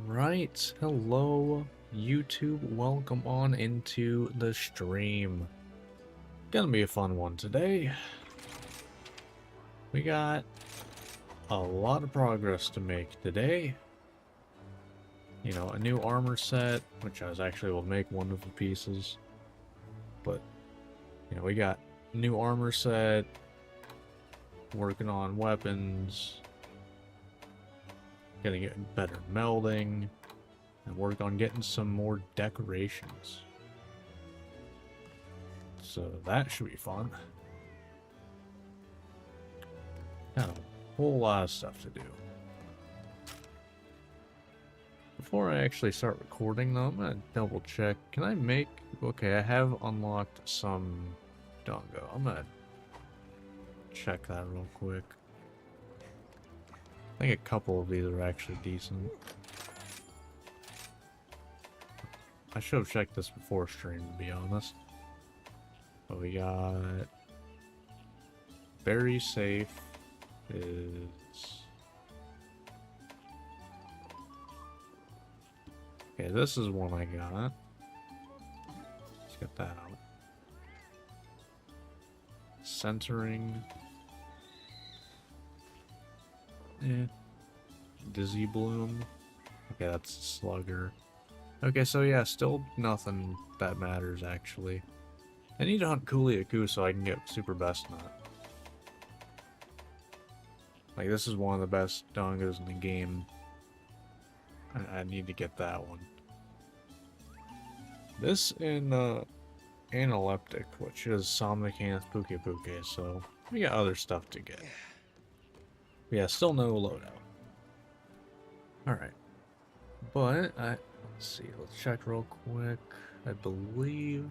Alright, hello YouTube, welcome on into the stream. Gonna be a fun one today. We got a lot of progress to make today. You know, a new armor set, which I was actually will make one of the pieces. But, you know, we got new armor set, working on weapons, gonna get better melding, and work on getting some more decorations. So that should be fun. Got a whole lot of stuff to do. Before I actually start recording though, I'm gonna double check. Can I make... Okay, I have unlocked some dongo. I'm gonna check that real quick. I think a couple of these are actually decent. I should have checked this before stream, to be honest. But we got... Very safe is... Okay, this is one I got. Let's get that out. Centering. Eh. Dizzy Bloom. Okay, that's Slugger. Okay, so yeah, still nothing that matters, actually. I need to hunt Kuliaku so I can get Super Best Nut. Like, this is one of the best dongos in the game. I need to get that one. This in Analeptic, which is Somnicanth Puke Puke, so we got other stuff to get. Yeah, still no loadout. Alright. But, let's see, let's check real quick. I believe...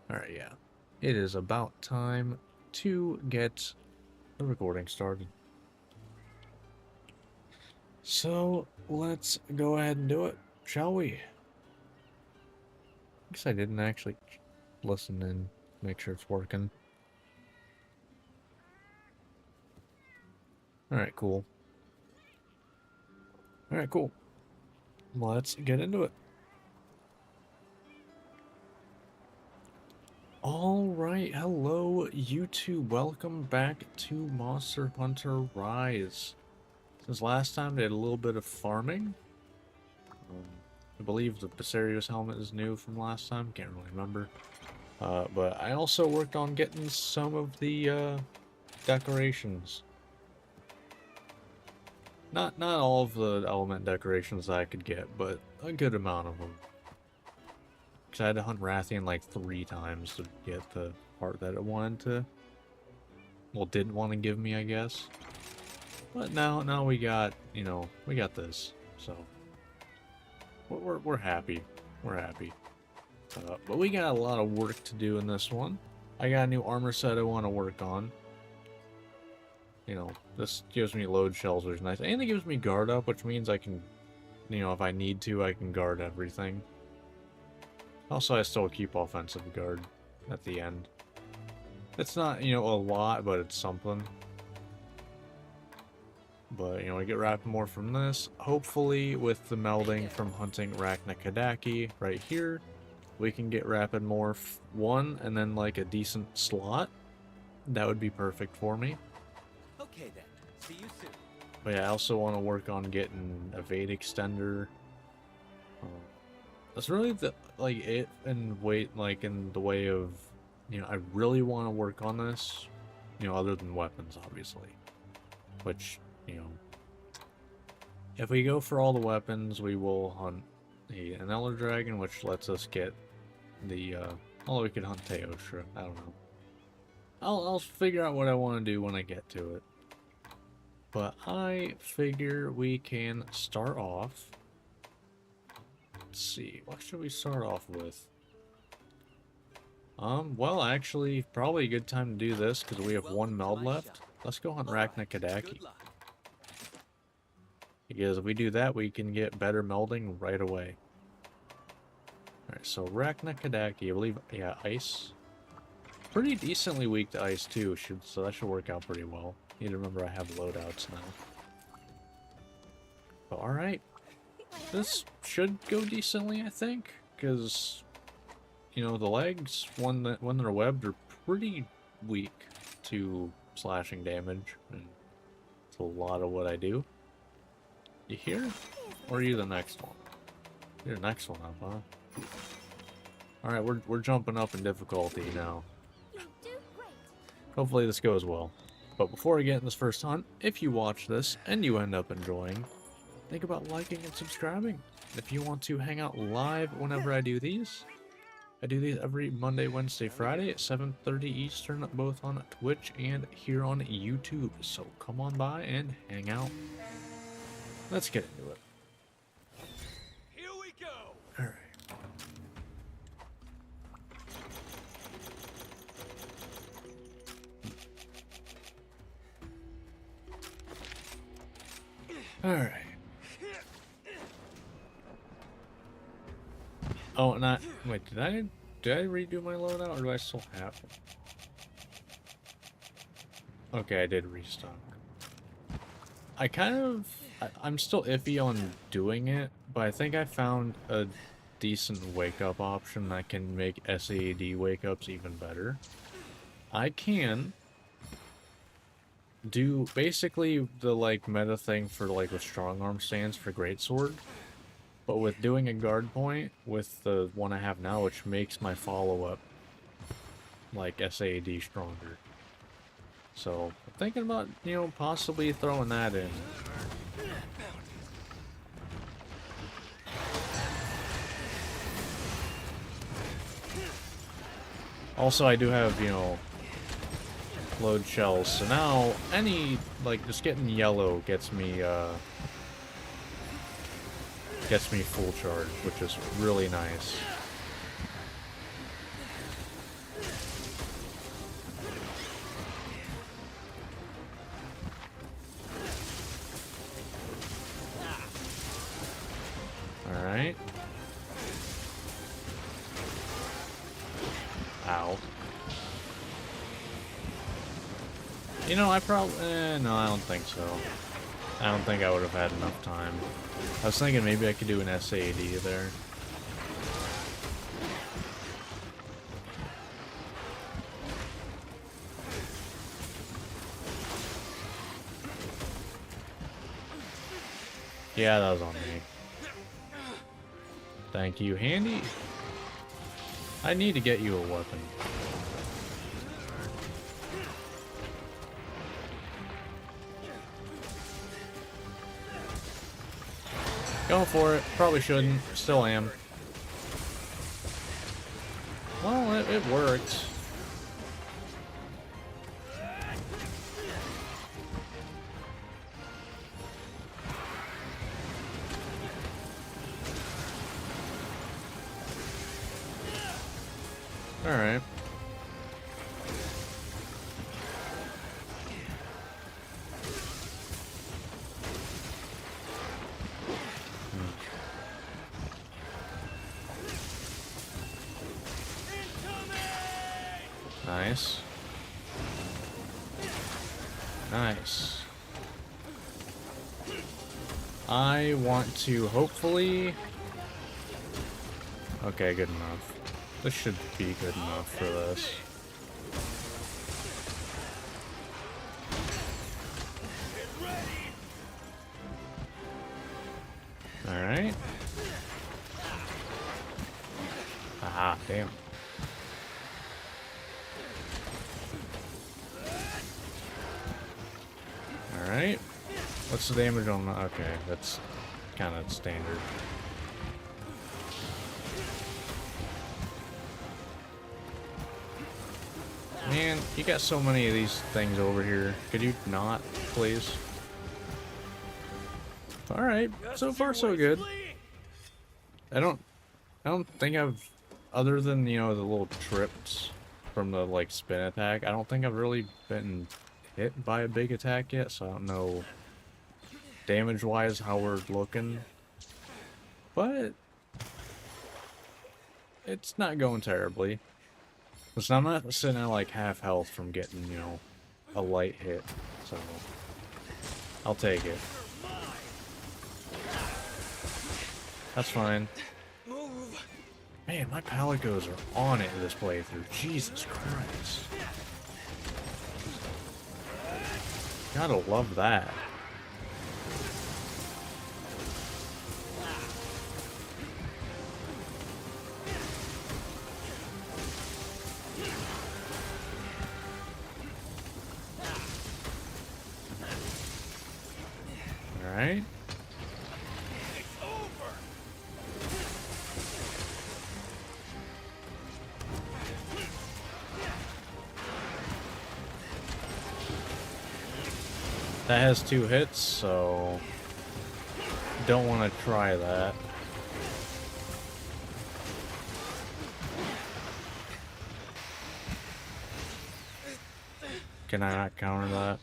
Alright, yeah. It is about time to get the recording started. So, let's go ahead and do it, shall we? I guess I didn't actually listen and make sure it's working. Alright, cool. Alright, cool. Let's get into it. Alright, hello YouTube, welcome back to Monster Hunter Rise. Since last time I did a little bit of farming. I believe the Pissarius helmet is new from last time, can't really remember. But I also worked on getting some of the decorations. Not all of the element decorations I could get, but a good amount of them. Because I had to hunt Rathian like 3 times to get the part that it wanted to... Well, didn't want to give me, I guess. But now we got, you know, we got this, so... We're happy. We're happy. But we got a lot of work to do in this one. I got a new armor set I want to work on. You know, this gives me load shells, which is nice. And it gives me guard up, which means I can, you know, if I need to, I can guard everything. Also, I still keep offensive guard at the end. It's not, you know, a lot, but it's something. But, you know, I get rapid more from this. Hopefully, with the melding from hunting Arachnakadaki right here, we can get rapid morph 1 and then like a decent slot. That would be perfect for me. Okay then, see you soon. But yeah, I also want to work on getting evade extender. That's really the it and wait like in the way of, you know, I really want to work on this, you know, other than weapons obviously, which, you know, if we go for all the weapons, we will hunt an Elder Dragon, which lets us get the although we could hunt Teostra, I don't know. I'll figure out what I want to do when I get to it. But I figure we can start off. Let's see, what should we start off with? Well, actually, probably a good time to do this because we have one meld left. Let's go hunt Arachnakadaki. Because if we do that, we can get better melding right away. Alright, so Arachnakadaki, I believe, yeah, ice. Pretty decently weak to ice too, so that should work out pretty well. Need to remember I have loadouts now. But alright. this should go decently, I think, because, you know, the legs, when they're webbed, are pretty weak to slashing damage, and it's a lot of what I do. You here? Or are you the next one? You're the next one up, huh? Alright, we're jumping up in difficulty now. Hopefully this goes well. But before I get in this first hunt, if you watch this and you end up enjoying, think about liking and subscribing. If you want to hang out live whenever I do these every Monday, Wednesday, Friday at 7:30 Eastern, both on Twitch and here on YouTube. So come on by and hang out. Let's get into it. Here we go. Alright. Alright. Oh, and wait, did I redo my loadout, or do I still have it? Okay, I did restock. I'm still iffy on doing it, but I think I found a decent wake-up option that can make SAD wake-ups even better. I can do basically the, like, meta thing for, like, with strong arm stands for greatsword, but with doing a guard point with the one I have now, which makes my follow-up, like, SAD stronger. So, I'm thinking about, you know, possibly throwing that in. Also, I do have, you know, load shells, so now just getting yellow gets me full charge, which is really nice. Alright. Ow. You know, I probably... no, I don't think so. I don't think I would have had enough time. I was thinking maybe I could do an SAD there. Yeah, that was on me. Thank you, Handy. I need to get you a weapon. Going for it. Probably shouldn't. Still am. Well, it worked. Alright. Nice. Nice. I want to hopefully... Okay, good enough. This should be good enough for this. Alright. Ah, damn. Alright. What's the damage on the... Okay, that's kind of standard. Man, you got so many of these things over here. Could you not, please? Alright, so far so good. I don't think I've... Other than, you know, the little trips from the, like, spin attack, I don't think I've really been hit by a big attack yet, so I don't know damage-wise how we're looking. But it's not going terribly. Listen, I'm not sitting at, like, half health from getting, you know, a light hit, so I'll take it. That's fine. Move. Man, my palicos are on it this playthrough. Jesus Christ. Gotta love that. Alright. It's over. That has 2 hits, so don't want to try that. Can I not counter that?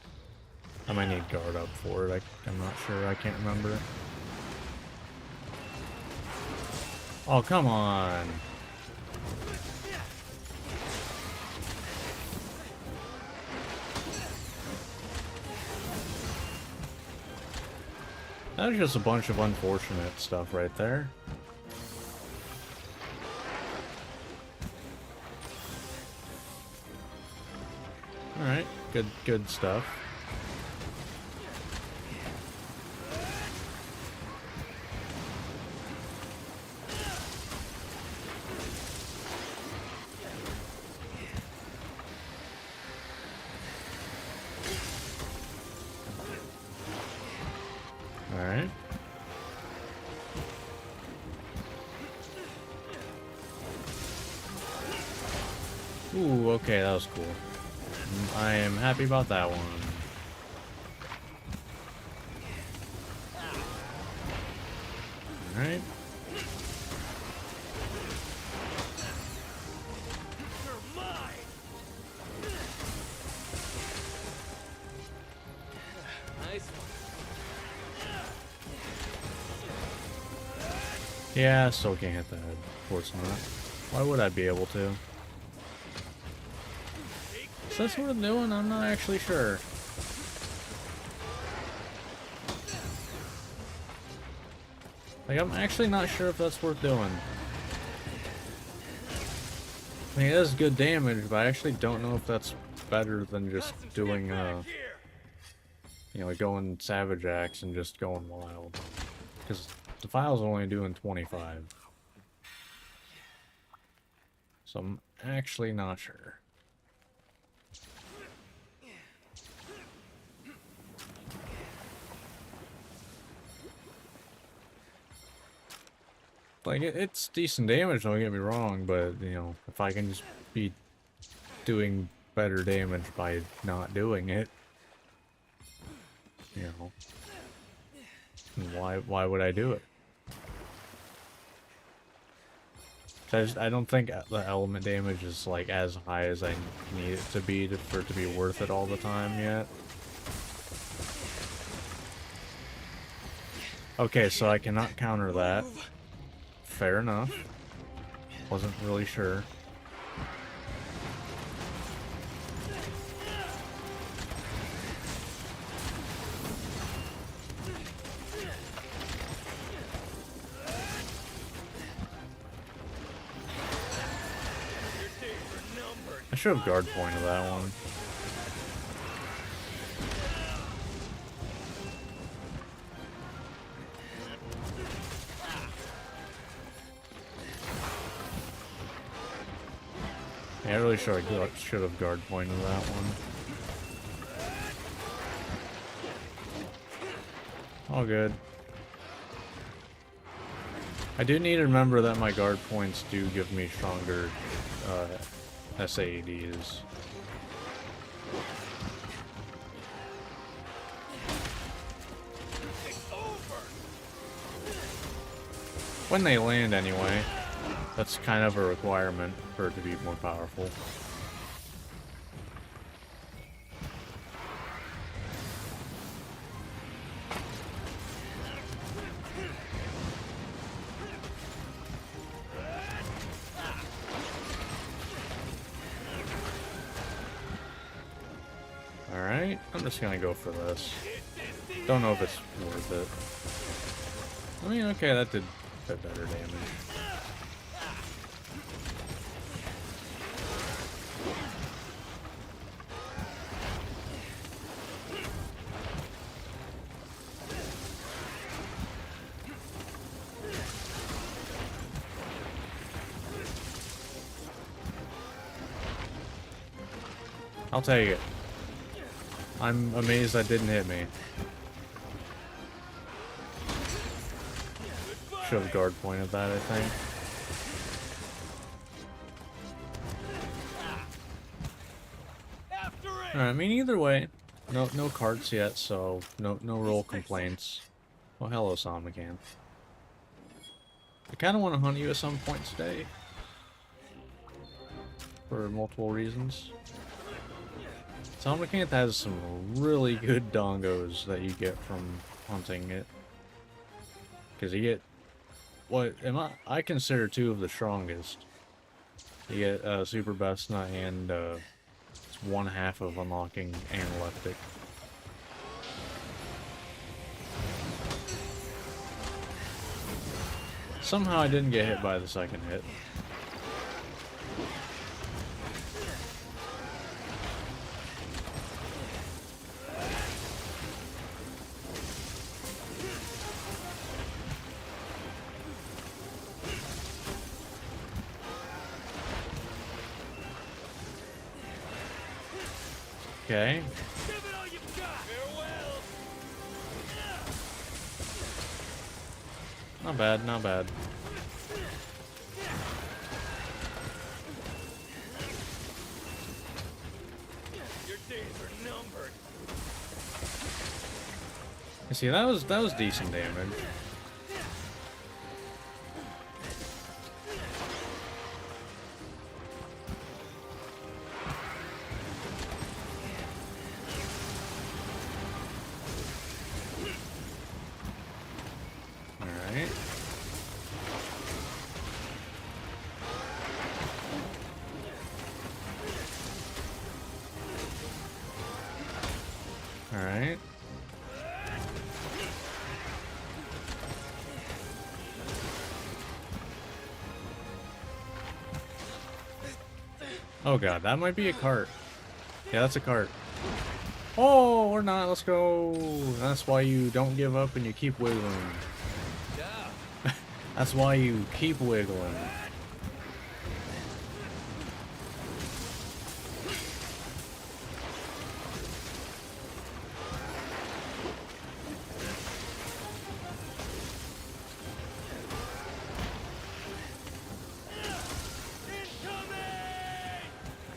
I might need guard up for it. I'm not sure. I can't remember. Oh, come on. That was just a bunch of unfortunate stuff right there. Alright, good stuff. Alright. Ooh, okay, that was cool. I am happy about that one. Alright. You're mine. Nice one. Yeah, I still can't hit the head. Of course not. Why would I be able to? Is that worth doing? I'm not actually sure. Like, I'm actually not sure if that's worth doing. I mean, it is good damage, but I actually don't know if that's better than just doing, you know, going Savage Axe and just going wild. Because the file's only doing 25. So I'm actually not sure. Like, it's decent damage, don't get me wrong, but, you know, if I can just be doing better damage by not doing it, you know, why would I do it? I don't think the element damage is, like, as high as I need it to be for it to be worth it all the time yet. Okay, so I cannot counter that. Fair enough. Wasn't really sure. I should have guard pointed that one. Yeah, I really should have guard pointed that one. All good. I do need to remember that my guard points do give me stronger SAEDs. When they land anyway. That's kind of a requirement for it to be more powerful. Alright, I'm just gonna go for this. Don't know if it's worth it. I mean, okay, that did bit better damage. I'll take it. I'm amazed that didn't hit me. Should have guard pointed that, I think. Alright, I mean, either way, no carts yet, so no real complaints. Oh, hello, Somnican. I kind of want to hunt you at some point today. For multiple reasons. Somnicanth has some really good dongos that you get from hunting it. Because you get what I consider two of the strongest. You get Super Best Nut and it's 1/2 of unlocking Analeptic. Somehow I didn't get hit by the second hit. Okay. Give it all you've got. Farewell. Not bad, not bad. Your days are numbered. You see, that was decent damage. Alright. Alright. Oh god, that might be a cart. Yeah, that's a cart. Oh, or not, let's go. That's why you don't give up and you keep wiggling. Yeah. That's why you keep wiggling.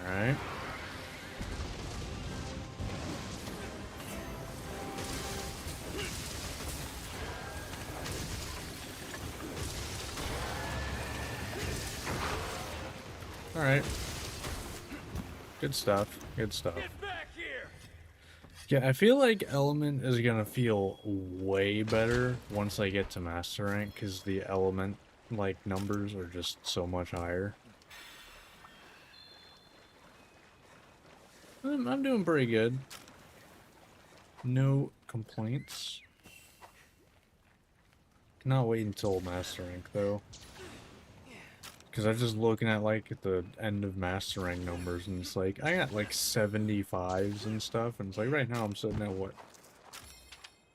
Alright. Alright. Good stuff. Good stuff. Get back here. Yeah, I feel like Element is gonna feel way better once I get to Master Rank, because the Element, like, numbers are just so much higher. I'm doing pretty good. No complaints. Cannot wait until Master Rank, though. Because I'm just looking at, like, at the end of Master Rank numbers, and it's like, I got, like, 75s and stuff, and it's like, right now I'm sitting at, what,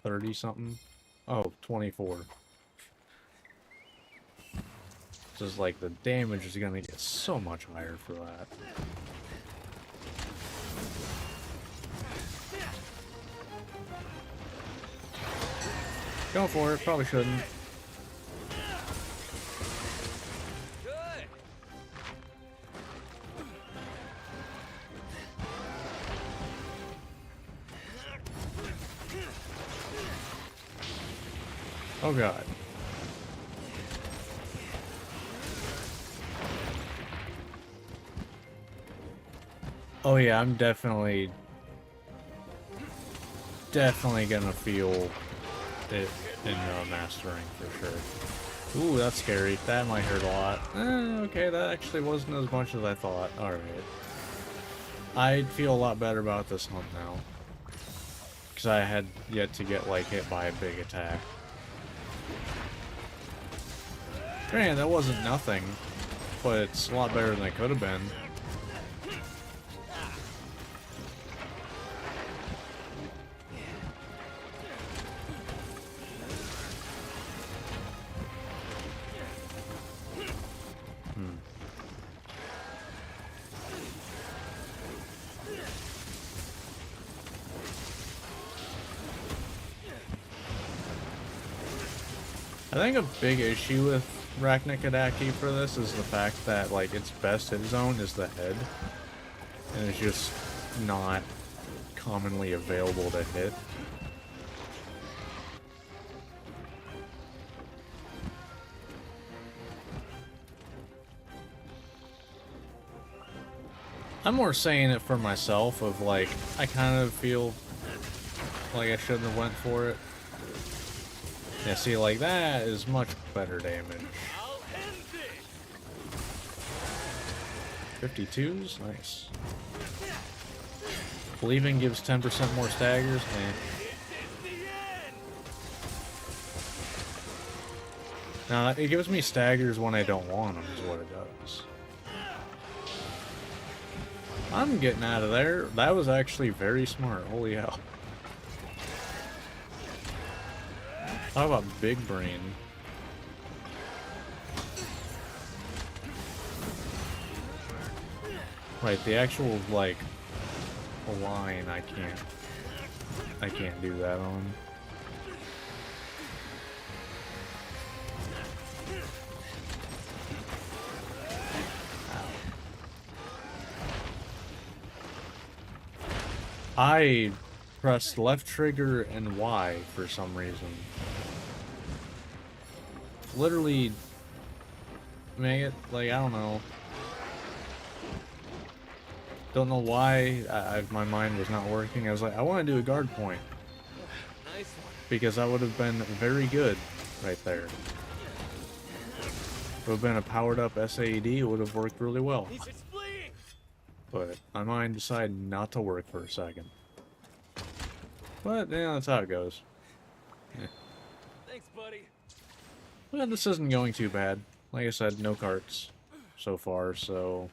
30-something? Oh, 24. Just, like, the damage is gonna get so much higher for that. Go for it, probably shouldn't. Good. Oh god. Oh yeah, I'm definitely gonna feel it in mastering for sure. Ooh, that's scary. That might hurt a lot. Okay, that actually wasn't as much as I thought. Alright. I'd feel a lot better about this hunt now. Because I had yet to get, like, hit by a big attack. Granted, that wasn't nothing, but it's a lot better than it could have been. I think a big issue with Raknikadaki for this is the fact that, like, its best hit zone is the head, and it's just not commonly available to hit. I'm more saying it for myself of, like, I kind of feel like I shouldn't have went for it. Yeah, see, like, that is much better damage. 52s? Nice. Believing gives 10% more staggers? Now, it gives me staggers when I don't want them, is what it does. I'm getting out of there. That was actually very smart. Holy hell. How about big brain? Right, the actual, like, line, I can't do that on. I pressed left trigger and Y for some reason. Literally make it, like, I don't know. Don't know why my mind was not working. I was like, I want to do a guard point. Nice one. Because that would have been very good right there. It would have been a powered up SAED, it would have worked really well. He's fleeing. But my mind decided not to work for a second. But, yeah, that's how it goes. Yeah. Thanks, buddy. Well, this isn't going too bad. Like I said, no carts so far, so...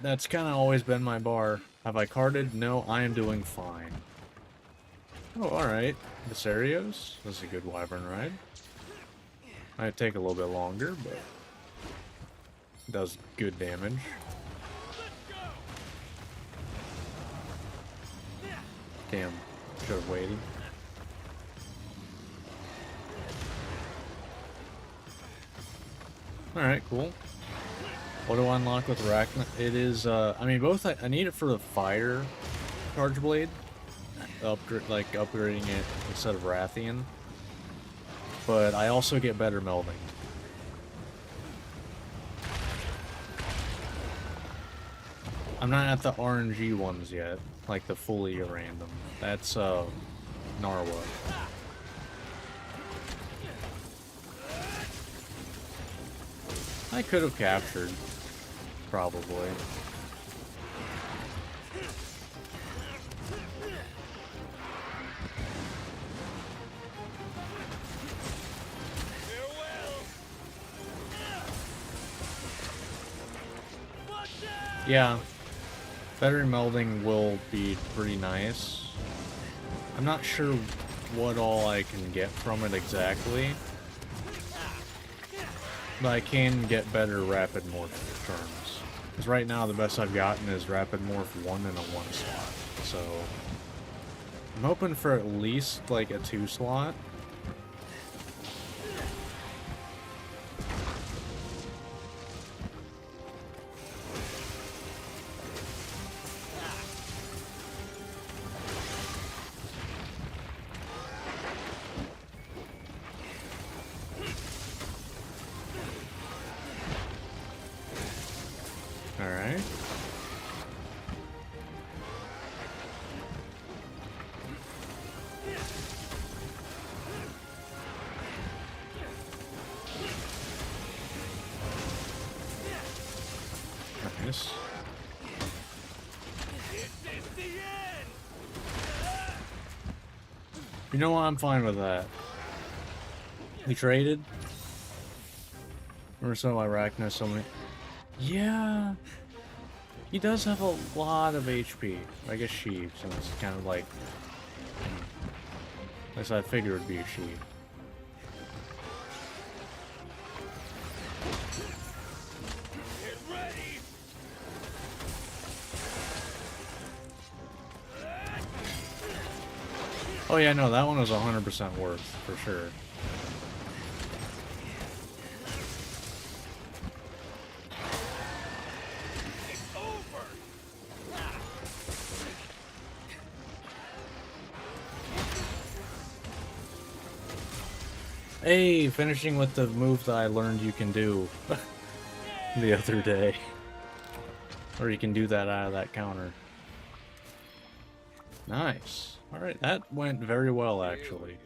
That's kind of always been my bar. Have I carted? No, I am doing fine. Oh, alright. Viserios. This is a good wyvern ride. Might take a little bit longer, but... does good damage. Damn. Should have waited. Alright, cool. What do I unlock with Arachna? It is, I mean, both, I need it for the fire charge blade. Like, upgrading it instead of Rathian. But I also get better melding. I'm not at the RNG ones yet. Like the fully random. That's, Narwa. I could have captured. Probably. Yeah. Better melding will be pretty nice. I'm not sure what all I can get from it exactly. But I can get better rapid morph terms. Because right now the best I've gotten is rapid morph 1 in a 1 slot. So I'm hoping for at least like a 2 slot. Alright. Nice. You know what? I'm fine with that. We traded. Remember some Arachna, so many. Yeah, he does have a lot of HP. I guess she, since it's kind of like. At least I figured it would be a she. Get ready. Oh yeah, no, that one was 100% worth, for sure. It's over. Hey, finishing with the move that I learned you can do the other day. Or you can do that out of that counter. Nice. Alright, that went very well, actually.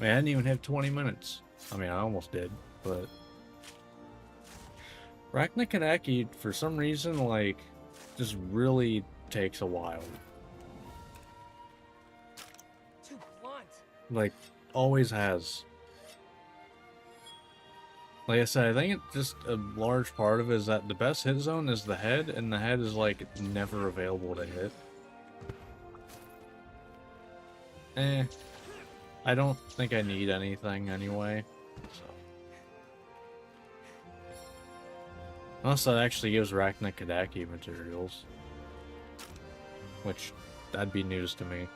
I hadn't even hit 20 minutes. I mean, I almost did, but... Rachnikanaki, for some reason, like, just really takes a while. Too blunt. Like, always has. Like I said, I think it just a large part of it is that the best hit zone is the head, and the head is like never available to hit. I don't think I need anything anyway. So. Unless that actually gives Rachnikanaki materials. Which, that'd be news to me.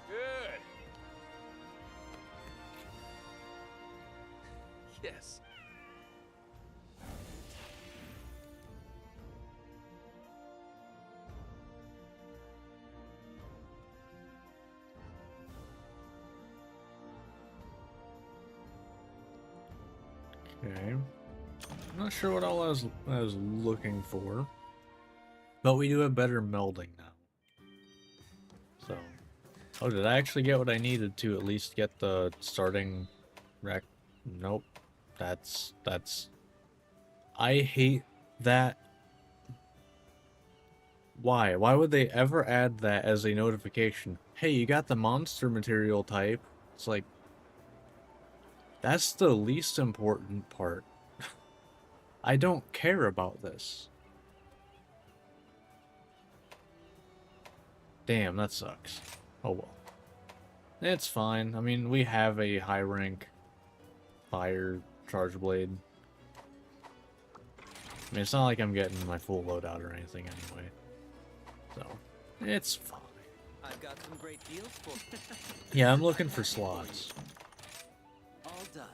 Good. Yes. Okay. I'm not sure what all I was looking for. But we do have better melding now. So. Oh, did I actually get what I needed to at least get the starting rack? Nope. That's... I hate that. Why? Why would they ever add that as a notification? Hey, you got the monster material type. It's like... That's the least important part. I don't care about this. Damn, that sucks. Oh well. It's fine. I mean, we have a high rank fire charge blade. I mean, it's not like I'm getting my full loadout or anything anyway. So, it's fine. I've got some great deals for Yeah, I'm looking for slots. all done.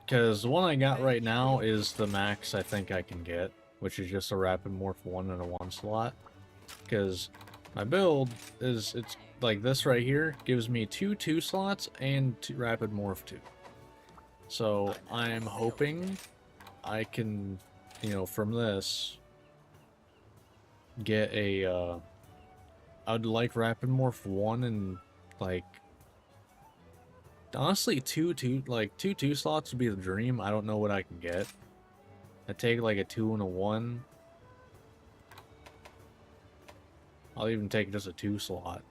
Because the one I got right now is the max I think I can get, which is just a rapid morph 1 and a 1 slot. Because my build is, it's like this right here, gives me 2 slots and 2 rapid morph 2. So I'm hoping I can, you know, from this, get a, I'd like rapid morph 1 and like, honestly, two 2 slots would be the dream. I don't know what I can get. I take like a 2 and a 1. I'll even take just a 2 slot.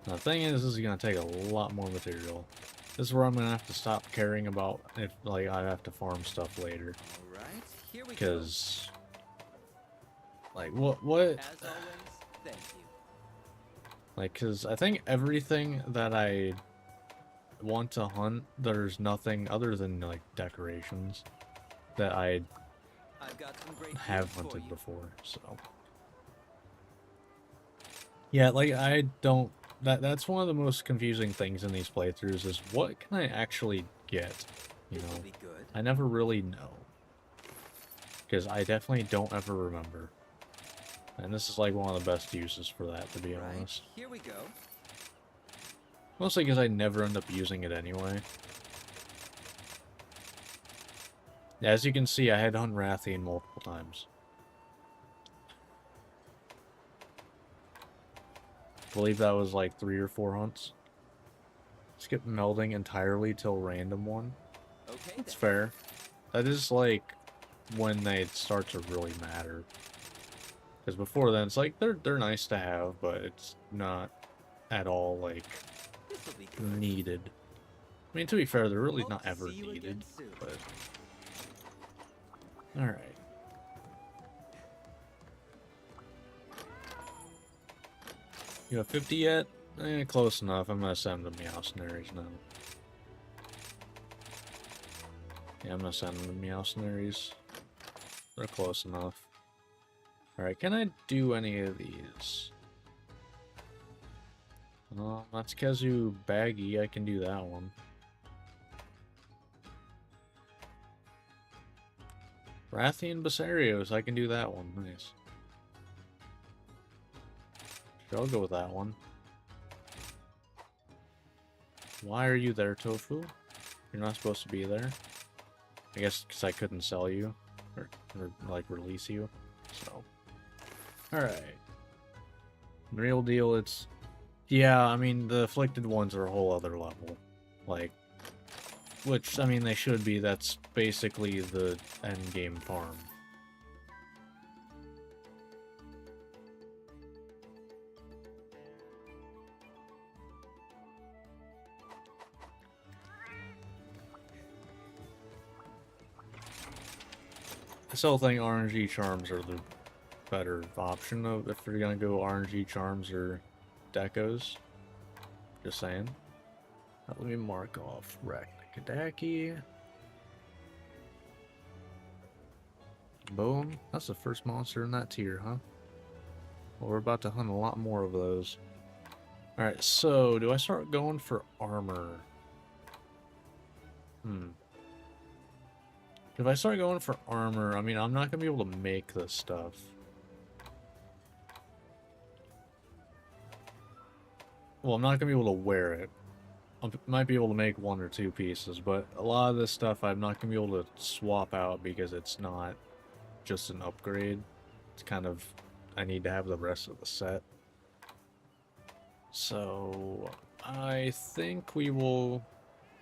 Now, the thing is, this is gonna take a lot more material. This is where I'm gonna have to stop caring about if like I have to farm stuff later. All right, here we go. Because like what As always, thank you. like, because I think everything that I want to hunt, there's nothing other than like decorations that I I've got some great have deals for hunted you. before. So yeah, like I don't. That's one of the most confusing things in these playthroughs is what can I actually get? You This'll know, be good. I never really know because I definitely don't ever remember. And this is like one of the best uses for that, to be Right, honest. here we go. Mostly because I never end up using it anyway. As you can see, I had to hunt Rathian multiple times. I believe that was like 3 or 4 hunts. Skip melding entirely till random one. Okay, That's then. fair. That is like when they start to really matter. Because before then, it's like they're nice to have, but it's not at all like This'll be good. needed. I mean, to be fair, they're really Hope not to ever see you again needed. soon. But all right. You have 50 yet? Close enough. I'm gonna send them Meowsnaries now. Yeah, I'm gonna send them Meowsnaries. They're close enough. Alright, can I do any of these? That's Kezu Baggy. I can do that one. Rathian Basarios. I can do that one. Nice. Sure, I'll go with that one. Why are you there, Tofu? You're not supposed to be there. I guess because I couldn't sell you. Or, like, release you. So. Alright. Real deal, it's... Yeah, I mean, the afflicted ones are a whole other level. Like... Which, I mean, they should be. That's basically the endgame farm. I still think RNG charms are the better option of if you're gonna go RNG charms or decos. Just saying. Let me mark off Raknikadaki. Boom. That's the first monster in that tier, huh? Well, we're about to hunt a lot more of those. Alright, so do I start going for armor? If I start going for armor, I mean, I'm not gonna be able to make this stuff. Well, I'm not gonna be able to wear it. I might be able to make 1 or 2 pieces, but a lot of this stuff I'm not gonna be able to swap out because it's not just an upgrade. It's kind of, I need to have the rest of the set. So, I think we'll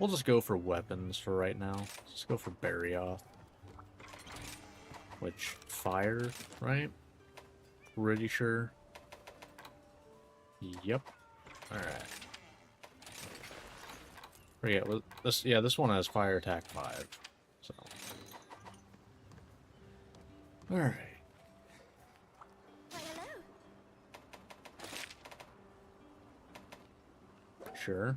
just go for weapons for right now. Let's go for Barioth. Which, fire, right? Pretty sure. Yep. Alright. Forget, this one has fire attack 5. So. Alright. Why, hello. Sure.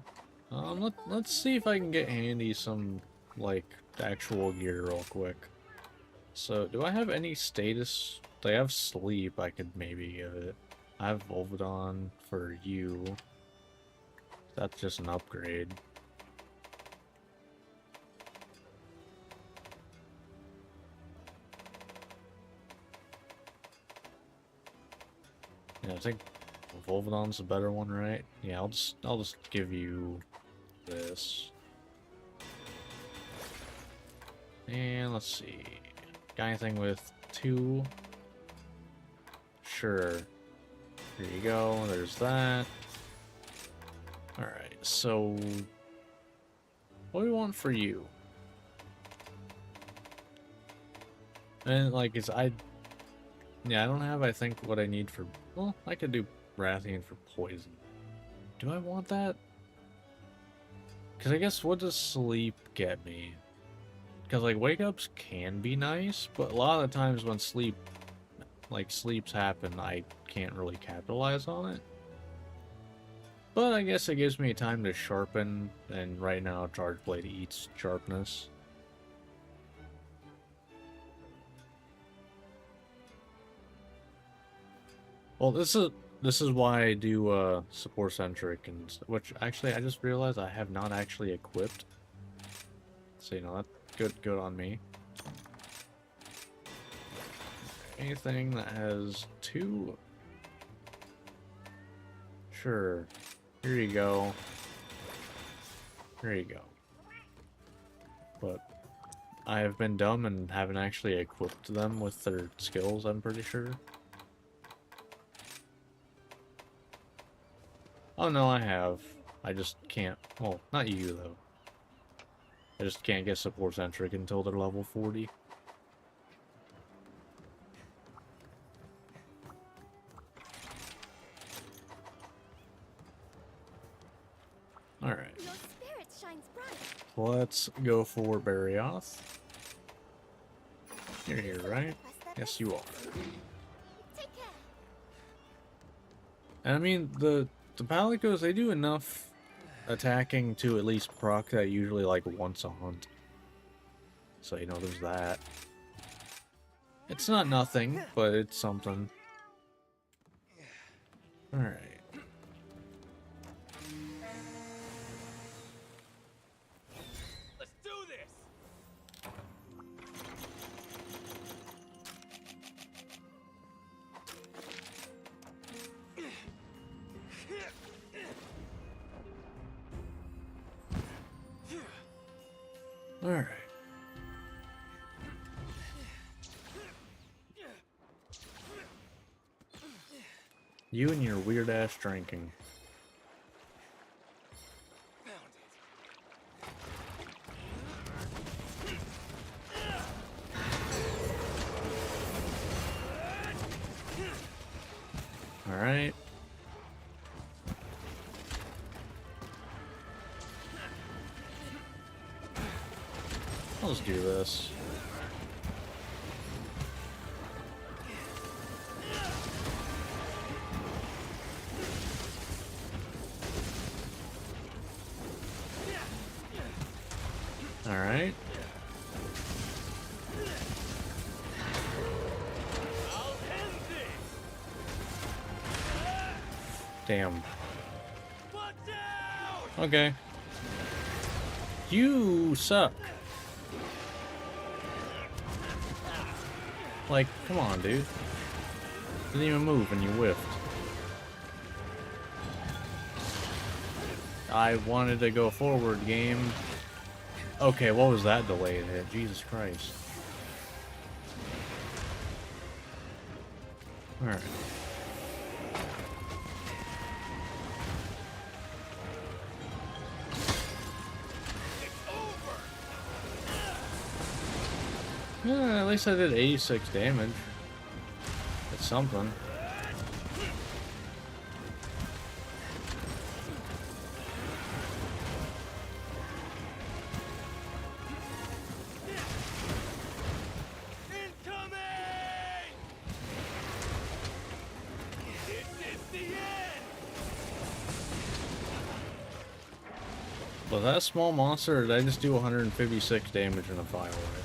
Let's see if I can get handy some, like, actual gear real quick. So, do I have any status? Do I have sleep? I could maybe give it. I have Volvidon for you. That's just an upgrade. Yeah, I think Volvidon's a better one, right? Yeah, I'll just give you this. And let's see. Got anything with 2? Sure. Here you go. There's that. Alright, so what do we want for you? And like I don't have, I think, what I need for, well, I could do Rathian for poison. Do I want that? Because I guess, what does sleep get me? Because, like, wake-ups can be nice, but a lot of the times when sleeps happen, I can't really capitalize on it. But I guess it gives me time to sharpen, and right now Charge Blade eats sharpness. Well, this is why I do support centric, and which actually I just realized I have not actually equipped. So you know, that's good on me. Anything that has 2, sure. Here you go. Here you go. But I have been dumb and haven't actually equipped them with their skills, I'm pretty sure. Oh no, I have. I just can't. Well, not you though. I just can't get support centric until they're level 40. Alright. Your spirit shines bright. Let's go for Barioth. You're here, right? Yes, you are. Take care. And I mean, the Palicos, they do enough attacking to at least proc that usually like once a hunt. So, you know, there's that. It's not nothing, but it's something. Alright. Let's do this. Alright. You and your weird ass drinking. Alright. Let's do this. Alright. I'll end this. Damn. Watch out! Okay. You suck. Like, come on, dude. Didn't even move and you whiffed. I wanted to go forward, game. Okay, what was that delayed hit? Jesus Christ. Alright. Yeah, at least I did 86 damage. It's something. Incoming! This is the end! Was that a small monster, or did I just do 156 damage in a file rate?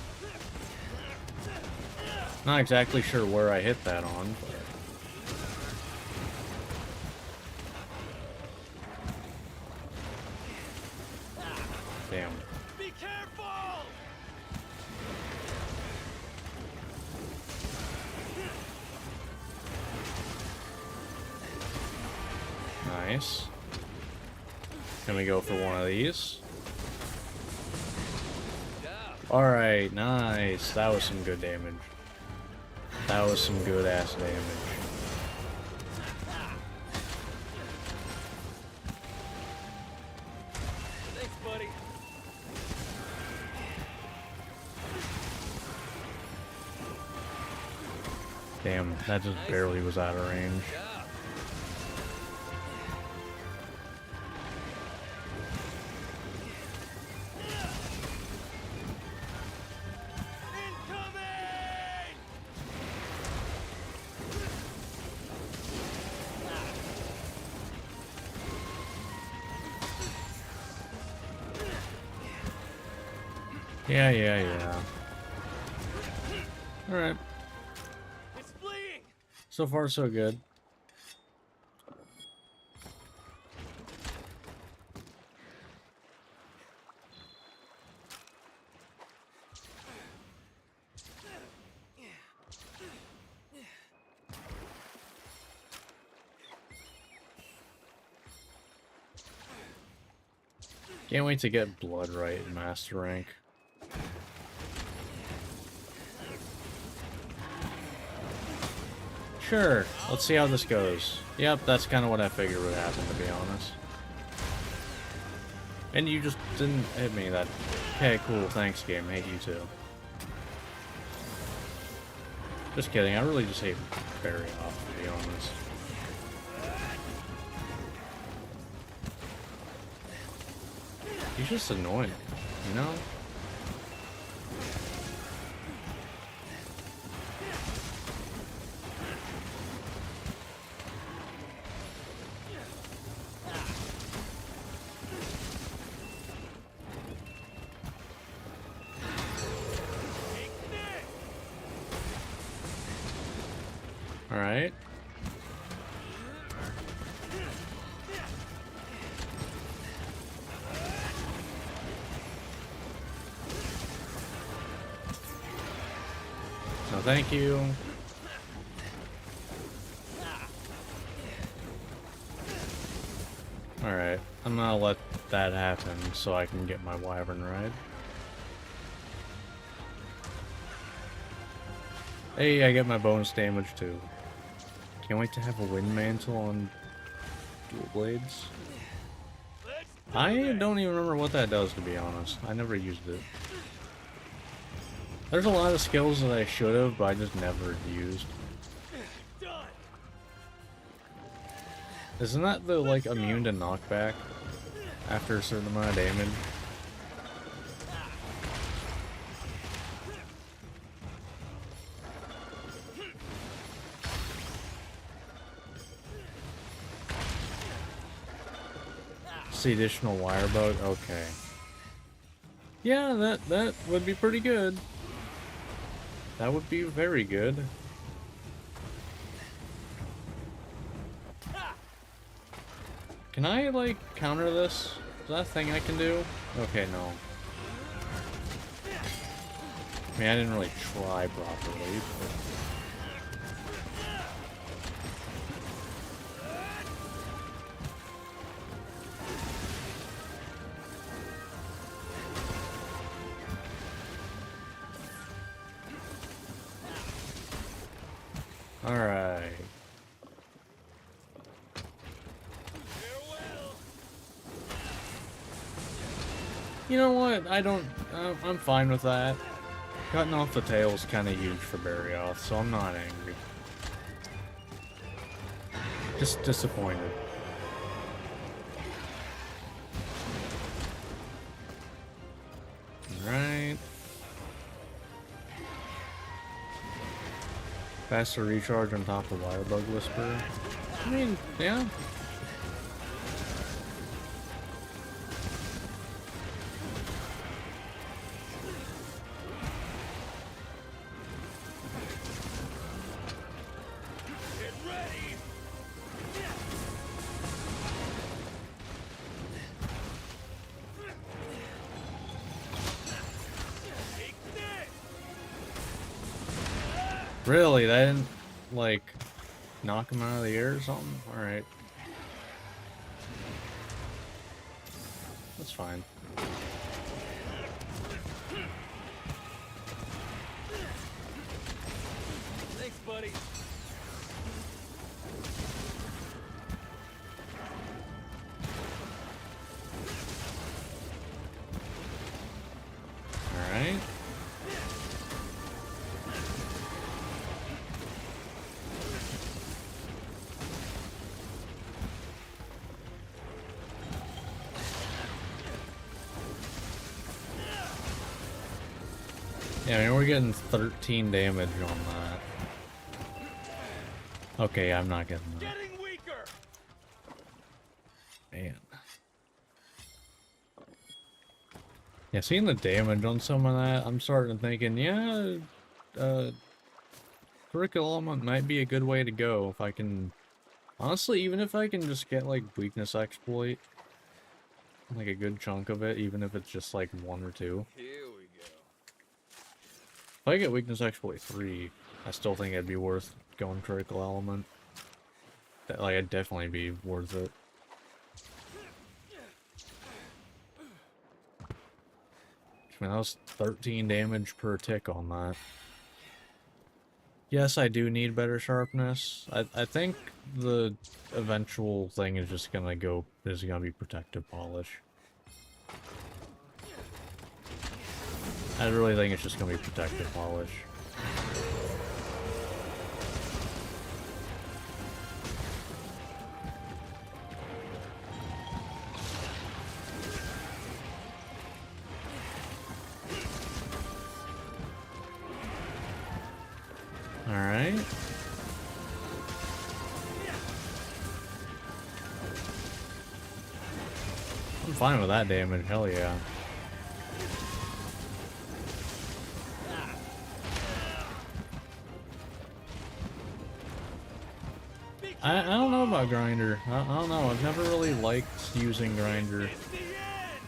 Not exactly sure where I hit that on, but... Damn. Be careful! Nice. Can we go for one of these? Alright, nice. That was some good damage. That was some good ass damage. Thanks, buddy. Damn, that just barely was out of range. Incoming! Yeah. Alright. It's bleeding! So far, so good. Can't wait to get blood right in master rank. Sure, let's see how this goes. Yep, that's kind of what I figured would happen, to be honest. And you just didn't hit me that... Okay, cool, thanks game, hate you too. Just kidding, I really just hate Barry off, to be honest. He's just annoying, you know? Alright. No, thank you. Alright, I'm gonna let that happen so I can get my wyvern ride. Hey, I get my bonus damage too. Can't wait to have a wind mantle on dual blades. I don't even remember what that does, to be honest. I never used it. There's a lot of skills that I should have, but I just never used. Isn't that the, like, immune to knockback after a certain amount of damage? The additional wire bug, okay. Yeah, that would be pretty good. That would be very good. Can I, like, counter this? Is that a thing I can do? Okay, no. I mean, I didn't really try properly, but... Alright. You know what? I'm fine with that. Cutting off the tail is kind of huge for Barrioth, so I'm not angry. Just disappointed. Alright. Faster recharge on top of Wirebug Whisper. I mean, yeah. Really? That didn't, like, knock him out of the air or something? Alright. That's fine. Thanks, buddy. Alright. Yeah, I mean, we're getting 13 damage on that. Okay, I'm not getting that. Getting weaker. Man. Yeah, seeing the damage on some of that, I'm starting thinking, yeah, critical element might be a good way to go if I can... Honestly, even if I can just get, like, weakness exploit, like a good chunk of it, even if it's just, like, 1 or 2. Here we go. If I get weakness exploit 3, I still think it'd be worth going critical element. Like, it'd definitely be worth it. I mean, that was 13 damage per tick on that. Yes, I do need better sharpness. I think the eventual thing is just gonna be protective polish. I really think it's just gonna be protective polish. I'm fine with that damage, hell yeah. I don't know about Grinder. I don't know, I've never really liked using Grinder. It's the end.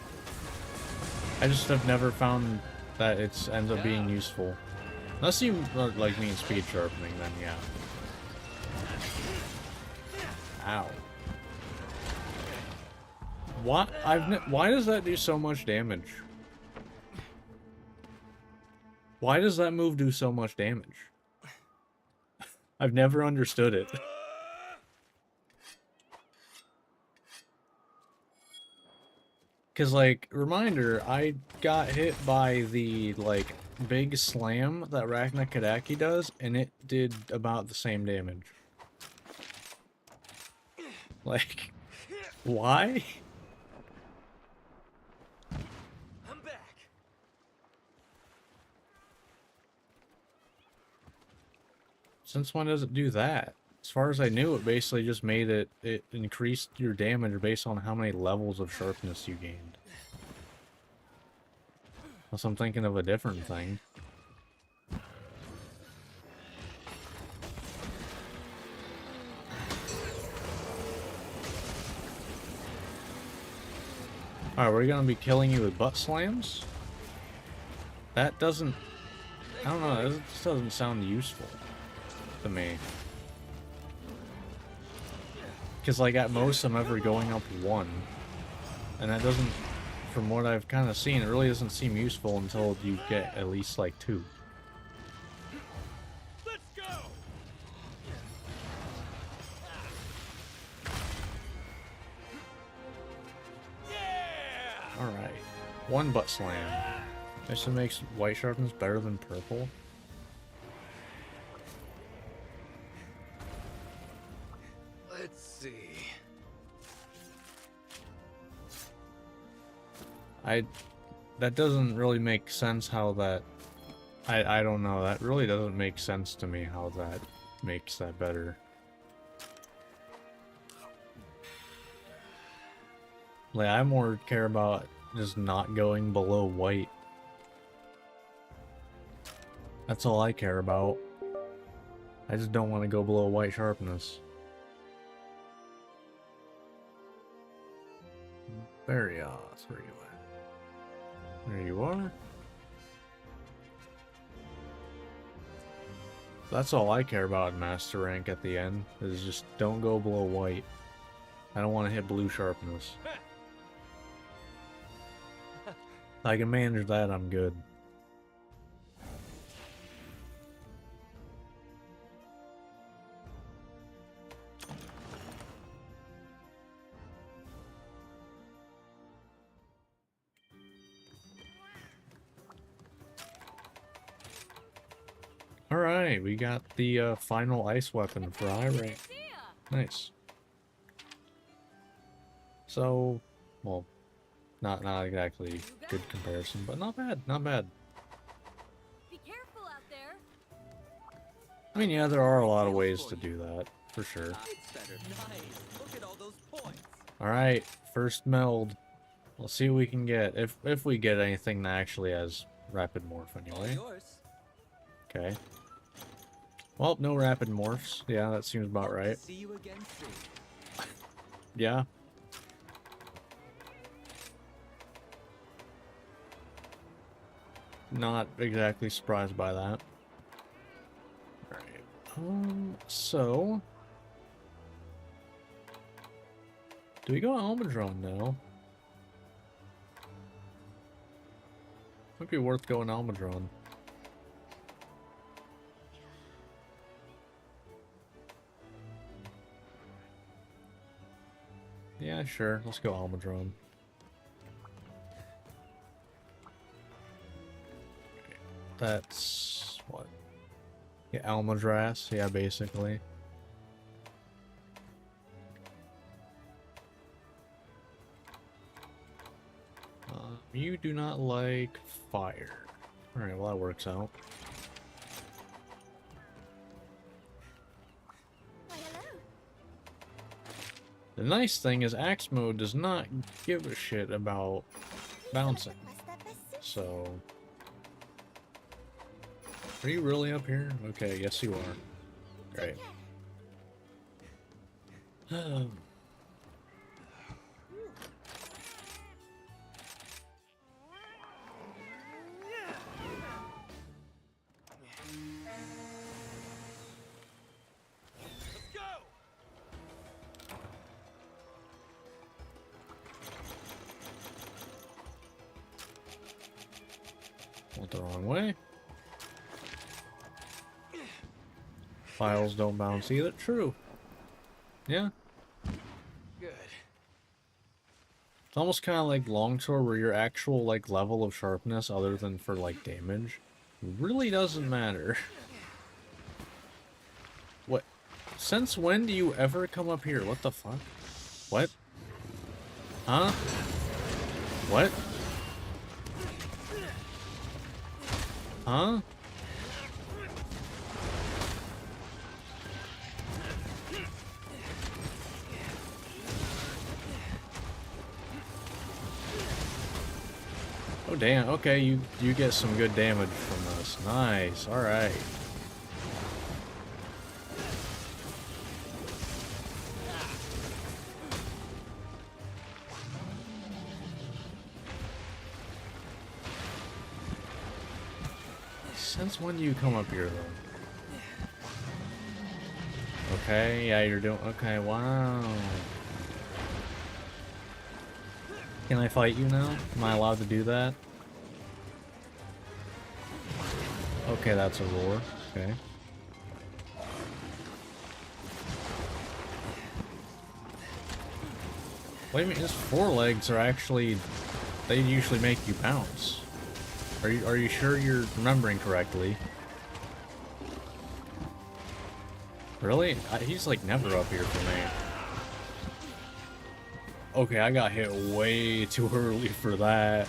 I just have never found that it ends up being useful. Unless you like mean speed sharpening, then yeah. Ow. What? Why does that do so much damage? Why does that move do so much damage? I've never understood it. Cause like, reminder, I got hit by the like big slam that Ragna Kadaki does, and it did about the same damage. Like, why? I'm back. Since when does it do that? As far as I knew, it basically just made it increased your damage based on how many levels of sharpness you gained. Unless I'm thinking of a different thing. Alright, we're gonna be killing you with butt slams? That doesn't... I don't know, that just doesn't sound useful to me. Because, like, at most I'm ever going up 1. And that doesn't, from what I've kind of seen, it really doesn't seem useful until you get at least, like, 2. Let's go. Yeah. Alright. 1 butt slam. This makes white sharpness better than purple. Let's see. That doesn't really make sense how that... I don't know, that really doesn't make sense to me how that makes that better. Like, I more care about just not going below white. That's all I care about. I just don't want to go below white sharpness. Barrios, where are you at? There you are. That's all I care about in Master Rank at the end, is just don't go below white. I don't want to hit blue sharpness. If I can manage that, I'm good. Alright, we got the final ice weapon for high rank. Nice. So, well, not exactly good comparison, but not bad, not bad. Be careful out there. I mean, yeah, there are a lot of ways to do that, for sure. It's better. Nice. Look at all those points. Alright, first meld. We'll see what we can get, if we get anything that actually has rapid morph All anyway. yours. Okay. Well, no rapid morphs. Yeah, that seems about right. See you again soon. Yeah. Not exactly surprised by that. Alright. So... do we go Almudron now? Might be worth going Almudron. Yeah, sure. Let's go Almudron. That's... what? Yeah, Almudras. Yeah, basically. You do not like fire. Alright, well that works out. Why, hello. The nice thing is axe mode does not give a shit about bouncing. So, are you really up here? Okay, yes you are. Great. Let's go! Went the wrong way. Files don't bounce either. True. Yeah. Good. It's almost kind of like Longsword, where your actual like level of sharpness, other than for like damage, really doesn't matter. What? Since when do you ever come up here? What the fuck? What? Huh? What? Huh? Oh damn, okay, you get some good damage from this. Nice, alright. Since when do you come up here though? Okay, yeah, you're doing okay, wow. Can I fight you now? Am I allowed to do that? Okay, that's a roar. Okay. Wait a minute, his forelegs are actually... they usually make you bounce. Are you sure you're remembering correctly? Really? He's like never up here for me. Okay, I got hit way too early for that.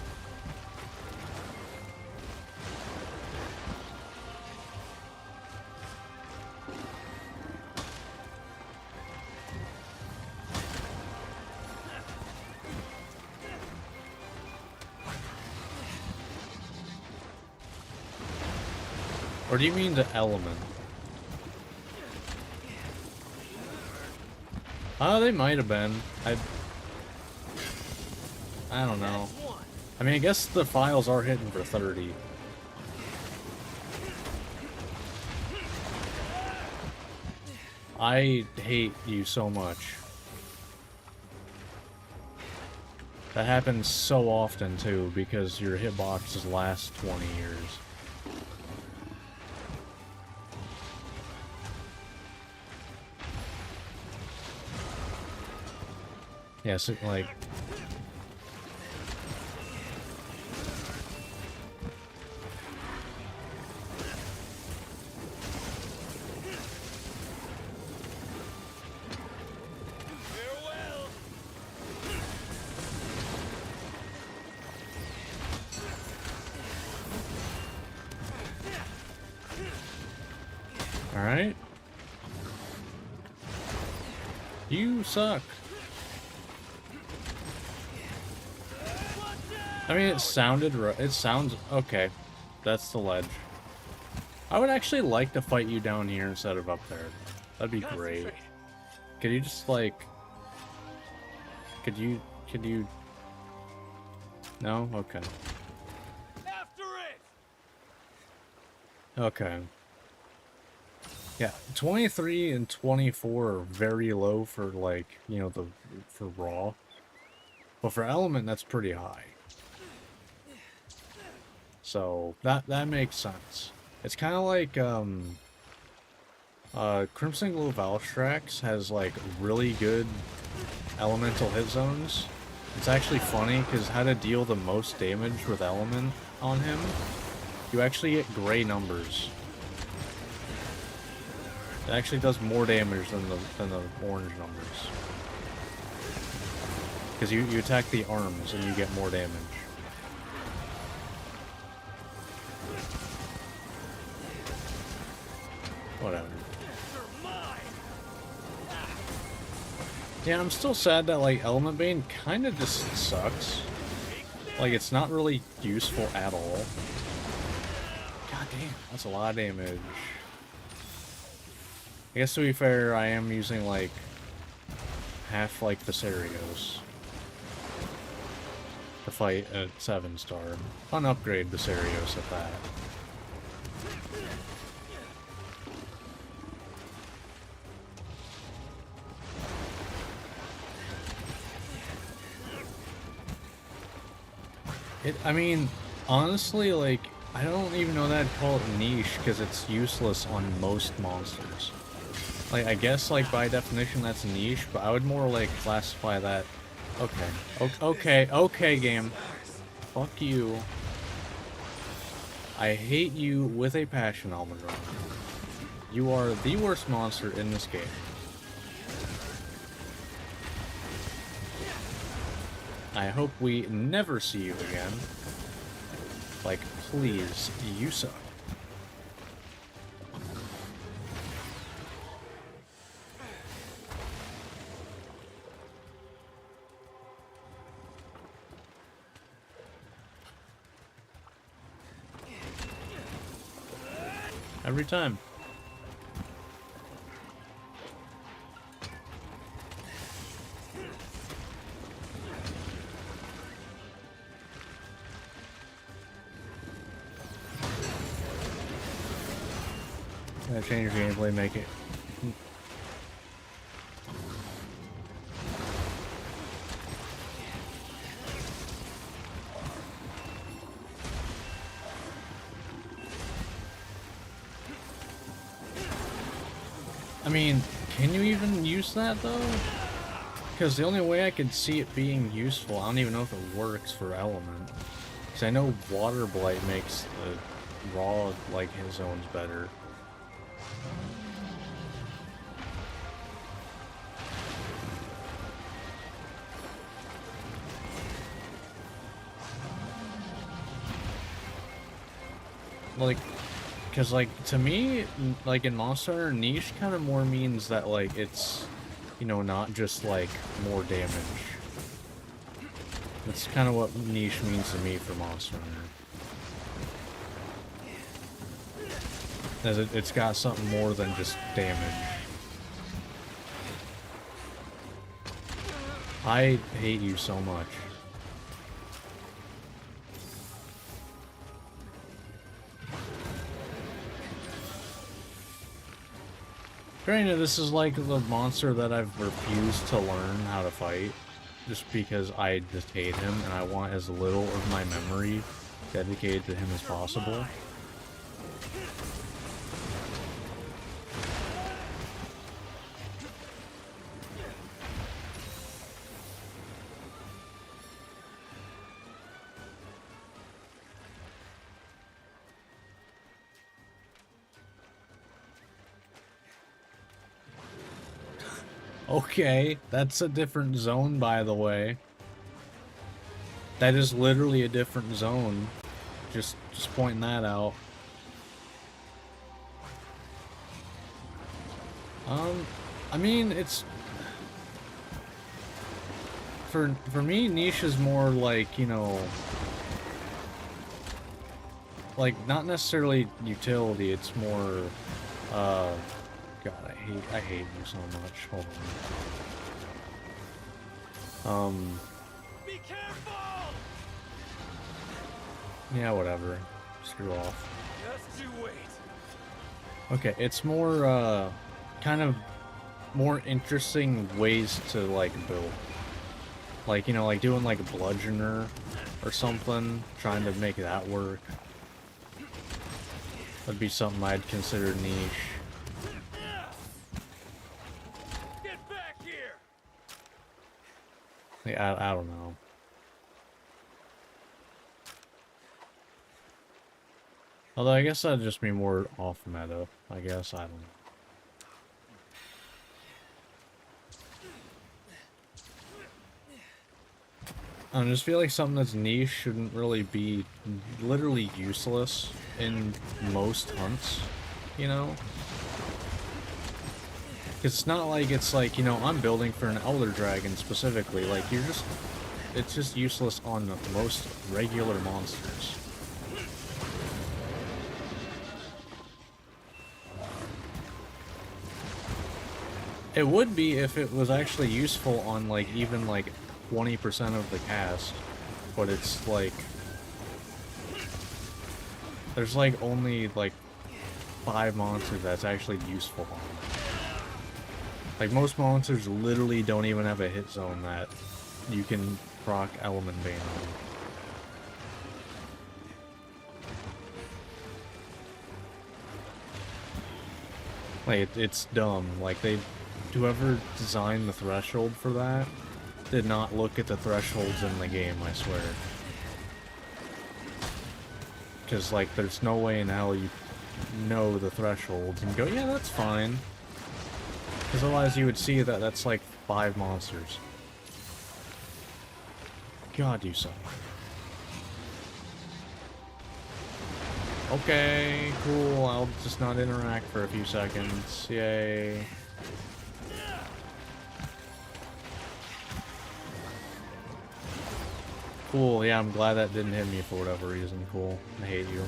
Or do you mean the element? They might have been. I don't know. I mean, I guess the files are hitting for 30. I hate you so much. That happens so often, too, because your hitboxes last 20 years. Yeah, so, like... Farewell! Alright. You suck. I mean, it sounded right. It sounds okay. That's the ledge. I would actually like to fight you down here instead of up there. That'd be great. Could you just like... Could you... No? Okay. After it! Okay. Yeah, 23 and 24 are very low for like, you know, for raw. But for element, that's pretty high. So that makes sense. It's kind of like Crimson Glow Valstrax has like really good elemental hit zones. It's actually funny because how to deal the most damage with element on him, you actually get gray numbers. It actually does more damage than the orange numbers. Because you attack the arms and you get more damage. Whatever. You're mine! Yeah, I'm still sad that, like, Element Bane kind of just sucks. Like, it's not really useful at all. God damn, that's a lot of damage. I guess to be fair, I am using, like, half, like, Viserios to fight a 7-star. Unupgrade Viserios at that. I mean, honestly, like, I don't even know that I'd call it niche, because it's useless on most monsters. Like, I guess, like, by definition that's niche, but I would more, like, classify that... Okay, game. Fuck you. I hate you with a passion, Almondron. You are the worst monster in this game. I hope we never see you again. Like, please, you suck. Every time. Change your gameplay, make it. I mean, can you even use that though? Because the only way I could see it being useful, I don't even know if it works for Element. Because I know Water Blight makes the raw, like, his zones better. Like, because, like, to me, like, in Monster Hunter, niche kind of more means that, like, it's, you know, not just, like, more damage. That's kind of what niche means to me for Monster Hunter. As it's got something more than just damage. I hate you so much. Granted, this is like the monster that I've refused to learn how to fight, just because I just hate him and I want as little of my memory dedicated to him as possible. Okay, that's a different zone, by the way. That is literally a different zone. Just pointing that out. I mean, it's... For me, niche is more like, you know... Like, not necessarily utility, it's more, God, I hate you so much. Hold on. Be careful! Yeah, whatever. Screw off. Just you wait. Okay, it's more, kind of more interesting ways to, like, build. Like, you know, like doing, like, a bludgeoner or something, trying to make that work. Would be something I'd consider niche. Get back here! Yeah, I don't know. Although I guess that'd just be more off meta. I guess, I don't know. I just feel like something that's niche shouldn't really be literally useless in most hunts, you know? Because it's not like it's like, you know, I'm building for an Elder Dragon specifically. Like, you're just... It's just useless on most regular monsters. It would be if it was actually useful on, like, even, like, 20% of the cast. But it's, like... There's, like, only, like, 5 monsters that's actually useful on. Like, most monsters literally don't even have a hit zone that you can proc Element Bane on. Like, it's dumb. Like, whoever designed the threshold for that did not look at the thresholds in the game, I swear. Because, like, there's no way in hell you know the thresholds and go, yeah, that's fine. Because otherwise you would see that that's like 5 monsters. God, you suck. Okay, cool. I'll just not interact for a few seconds. Yay. Cool, yeah, I'm glad that didn't hit me for whatever reason. Cool. I hate you.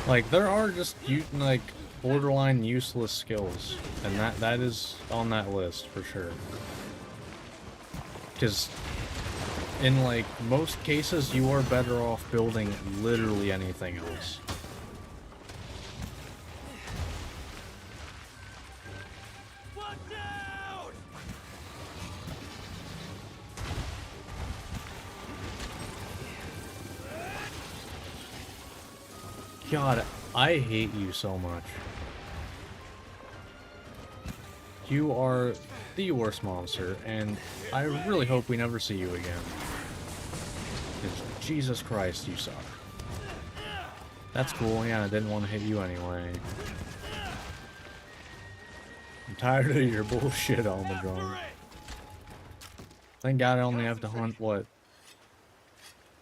Like, there are just, like, borderline useless skills, and that is on that list, for sure. Because, in, like, most cases, you are better off building literally anything else. Watch out! God, I hate you so much. You are the worst monster, and I really hope we never see you again. 'Cause Jesus Christ, you suck. That's cool, yeah, I didn't want to hit you anyway. I'm tired of your bullshit, Almadron. Thank God I only have to hunt, what?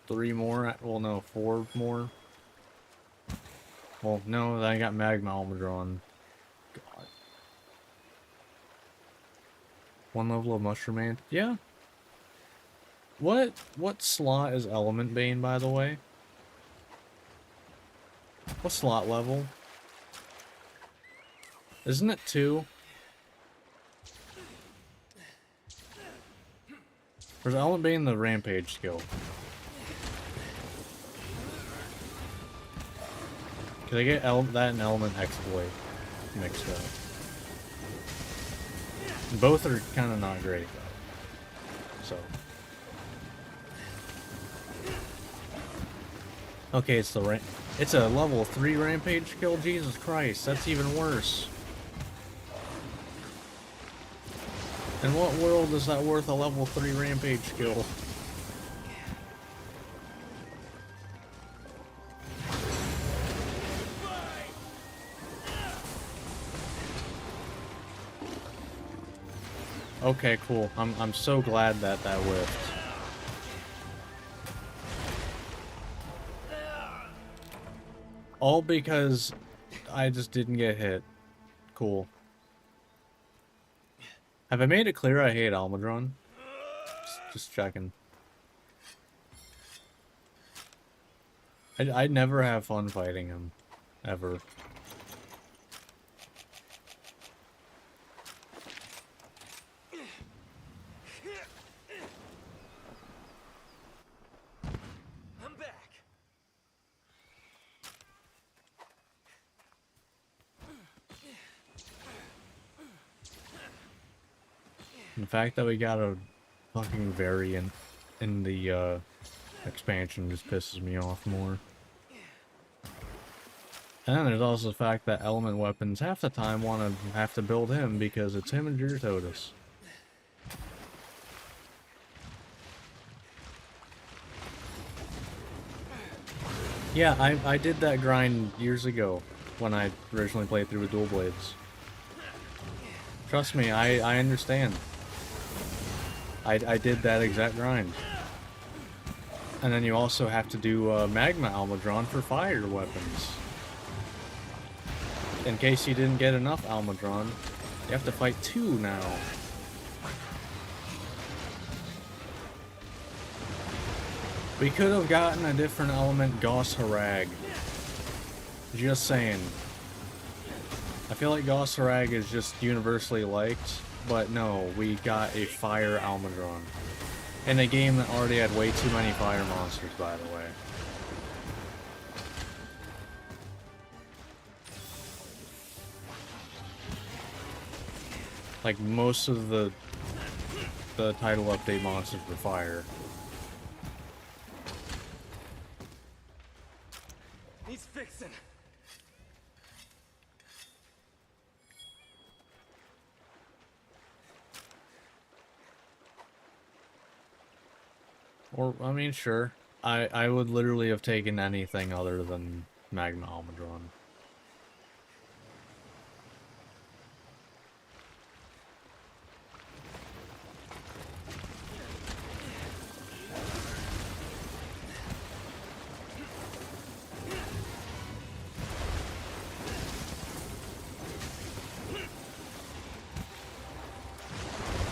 3 more? Well, no, 4 more? Well, no, I got Magma Almadron. God. 1 level of Mushroom Man? Yeah. What slot is Element Bane, by the way? What slot level? Isn't it 2? Or is Element Bane the Rampage skill? Cause I get that and Element Exploit mixed up. Both are kind of not great though. So. Okay, it's a level 3 Rampage skill. Jesus Christ, that's even worse. In what world is that worth a level 3 Rampage skill? Okay, cool. I'm so glad that whiffed. All because I just didn't get hit. Cool. Have I made it clear I hate Almadron? Just checking. I never have fun fighting him. Ever. I'm back. The fact that we got a fucking variant in the expansion just pisses me off more. And then there's also the fact that element weapons half the time have to build him because it's him and Totus. Yeah, I did that grind years ago when I originally played through with dual blades. Trust me, I understand. I did that exact grind. And then you also have to do Magma Almudron for fire weapons. In case you didn't get enough Almudron, you have to fight 2 now. We could have gotten a different element Gauss Harag. Just saying. I feel like Gauss Harag is just universally liked, but no, we got a fire Almudron. In a game that already had way too many fire monsters, by the way. Like, most of the title update monsters were fire. He's fixing. Or, I mean, sure. I would literally have taken anything other than Magma Almudron.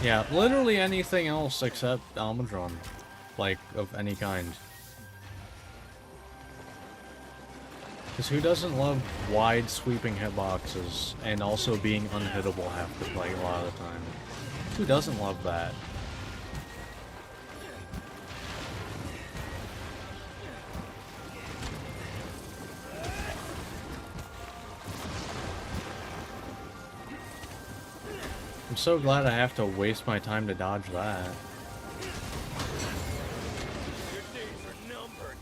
Yeah, literally anything else except Almudron. Like, of any kind. Because who doesn't love wide sweeping hitboxes and also being unhittable half the play a lot of the time? Who doesn't love that? I'm so glad I have to waste my time to dodge that. Your days are numbered.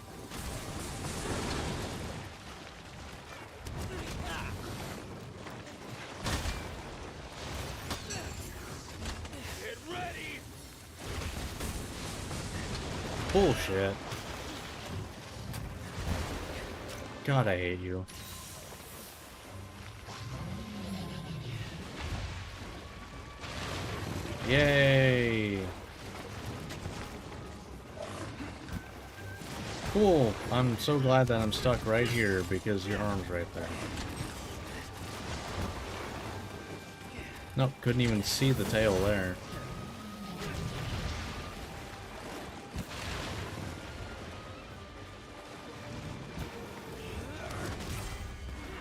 Get ready. Bullshit. God, I hate you. Yay! Cool. I'm so glad that I'm stuck right here because your arm's right there. Nope, couldn't even see the tail there.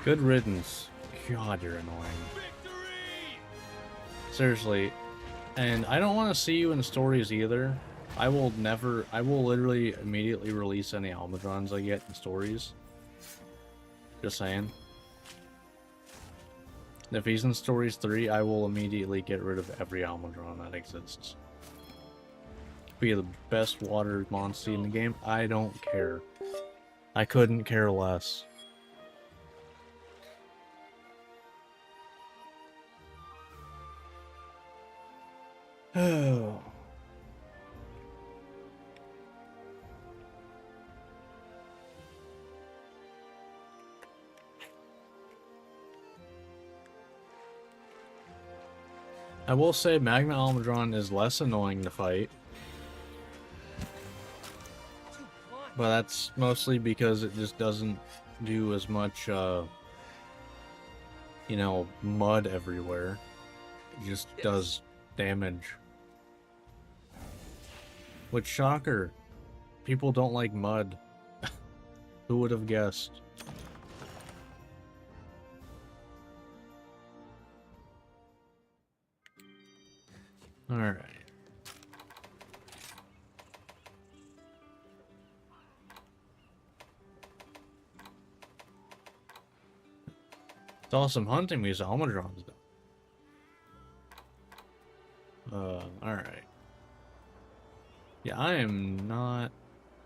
Good riddance. God, you're annoying. Victory! Seriously. And I don't want to see you in stories either. I will literally immediately release any Almudrons I get in stories. Just saying. If he's in Stories 3, I will immediately get rid of every Almudron that exists. Be the best water monster in the game, I don't care. I couldn't care less. Oh. I will say Magma Almudron is less annoying to fight. But that's mostly because it just doesn't do as much, you know, mud everywhere. It just does damage. Which, shocker, people don't like mud. Who would have guessed? Alright. It's awesome hunting these Almudrons, though. Alright. Yeah, I am not...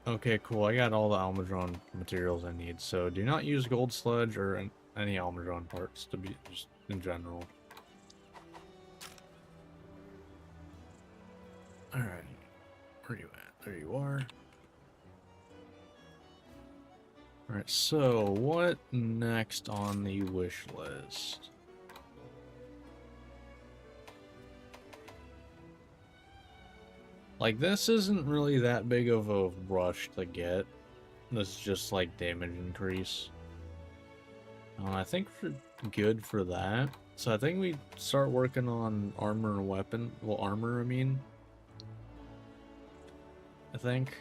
Okay, cool. I got all the Almudron materials I need, so do not use Gold Sludge or any Almadron parts to be just in general. Alright. Where are you at? There you are. Alright, so what next on the wish list? Like, this isn't really that big of a rush to get. This is just like damage increase. I think we're good for that. So I think we start working on armor and weapon. Well, armor, I mean. I think.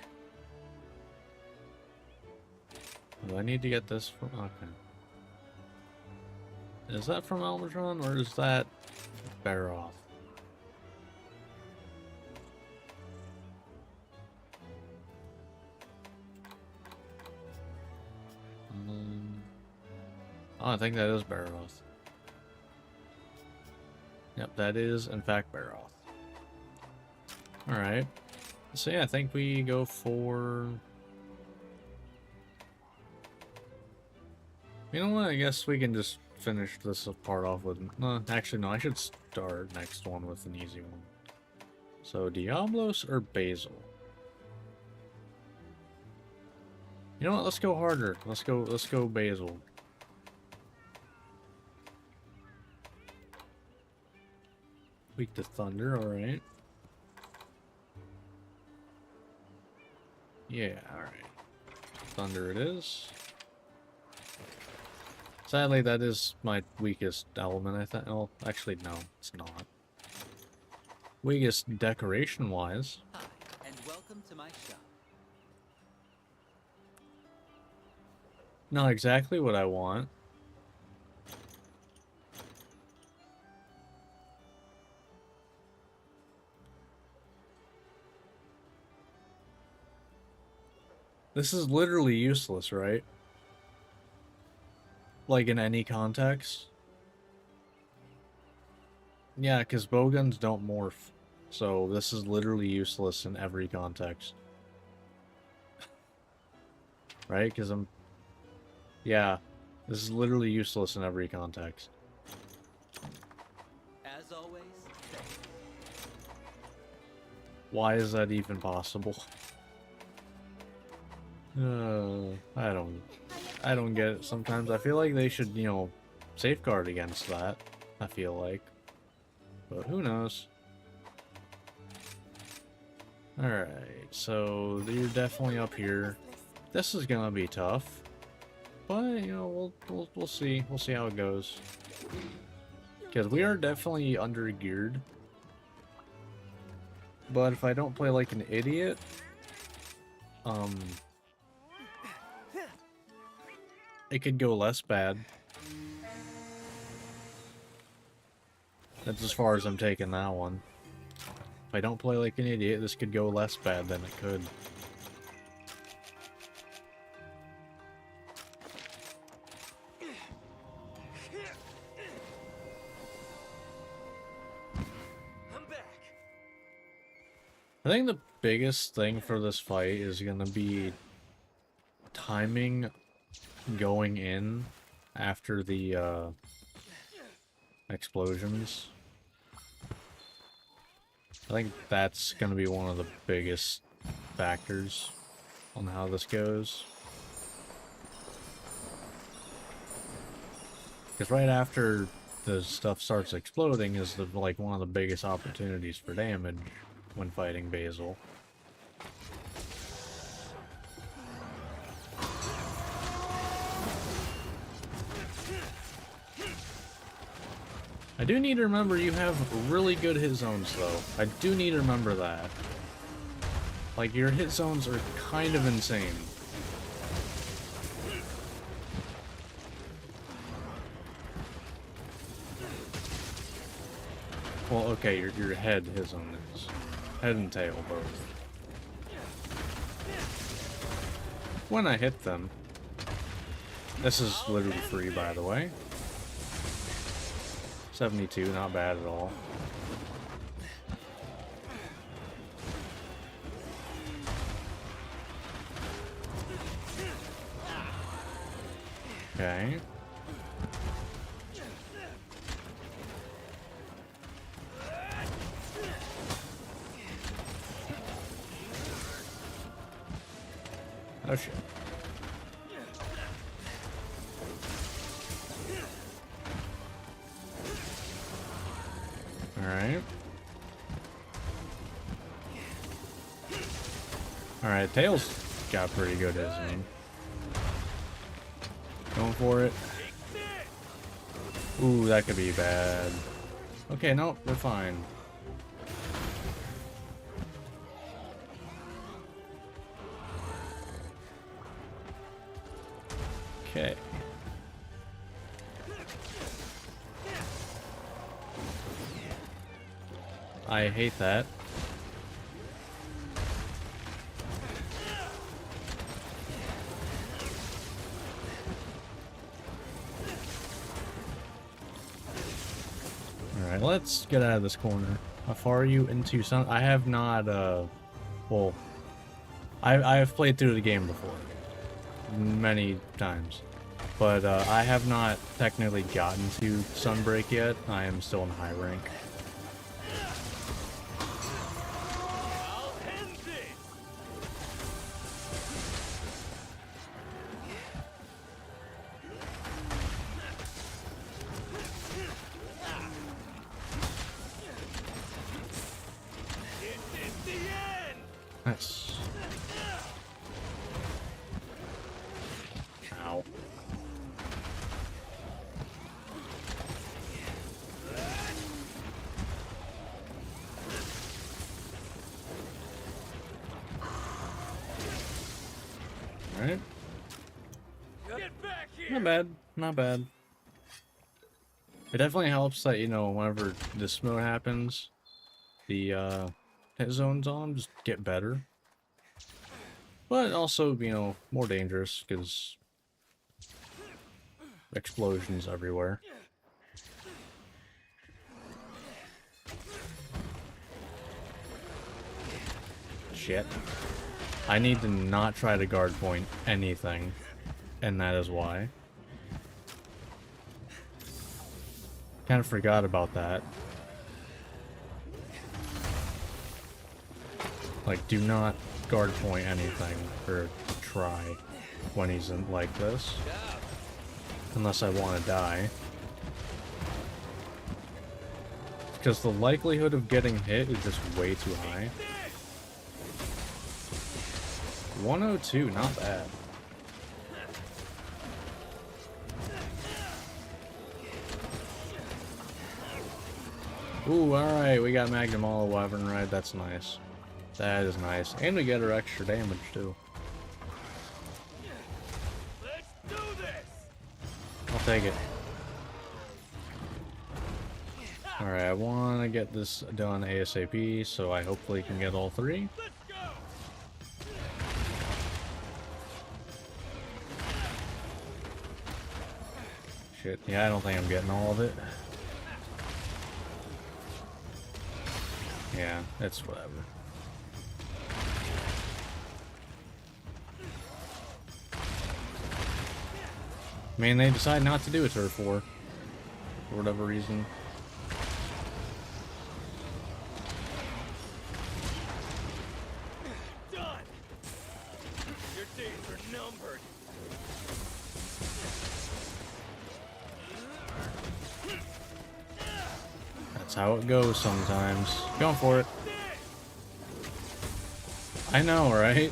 Do I need to get this from... Okay. Is that from Almatron, or is that Baroth? Oh, I think that is Baroth. Yep, that is, in fact, Baroth. Alright. So yeah, I think we go for... You know what, I guess we can just finish this part off with... No, actually, no, I should start next one with an easy one. So, Diablos or Basil? You know what, let's go harder. Let's go Basil. Weak to thunder, alright. Yeah, alright. Thunder it is. Sadly, that is my weakest element, I think. Oh, actually, no, it's not. Weakest decoration-wise. Hi, and welcome to my shop. Not exactly what I want. This is literally useless, right? Like in any context. Yeah, because bowguns don't morph. So this is literally useless in every context. Right? Because I'm... Yeah. This is literally useless in every context. As always, Why is that even possible? I don't get it sometimes. I feel like they should, you know, safeguard against that. I feel like. But who knows? Alright, so you're definitely up here. This is gonna be tough. But, you know, we'll see. We'll see how it goes. Because we are definitely under geared. But if I don't play like an idiot, it could go less bad. That's as far as I'm taking that one. If I don't play like an idiot, this could go less bad than it could. I'm back. I think the biggest thing for this fight is going to be timing going in after the explosions. I think that's going to be one of the biggest factors on how this goes. Because right after the stuff starts exploding is like one of the biggest opportunities for damage when fighting Basil. I do need to remember you have really good hit zones, though. I do need to remember that. Like, your hit zones are kind of insane. Well, okay, your head hit zone is. Head and tail, both. When I hit them. This is literally free, by the way. 72, not bad at all. Okay. Oh shit. Alright. Alright, Tails got pretty good, isn't he? Going for it. Ooh, that could be bad. Okay, no, we're fine. Okay. I hate that. Alright, let's get out of this corner. How far are you into some? I have not, well, I have played through the game before. Many times. But, I have not technically gotten to Sunbreak yet. I am still in high rank. I'll end this. This is the end. Nice. Ow. Alright. Get back here. Not bad. Not bad. It definitely helps that, you know, whenever this mode happens, the hit zones on them just get better. But also, you know, more dangerous because explosions everywhere. Shit. I need to not try to guard point anything, and that is why. Kind of forgot about that. Like, do not guard point anything, or try, when he's in like this. Unless I want to die. Because the likelihood of getting hit is just way too high. 102, not bad. Ooh, alright, we got Magnum all 11 right, that's nice. That is nice. And we get our extra damage too. Let's do this. I'll take it. Alright, I want to get this done ASAP, so I hopefully can get all three. Let's go. Shit, yeah, I don't think I'm getting all of it. Yeah, it's whatever. I mean, they decide not to do a turf war. For whatever reason. Done. Your days are numbered. That's how it goes sometimes. Going for it. I know, right?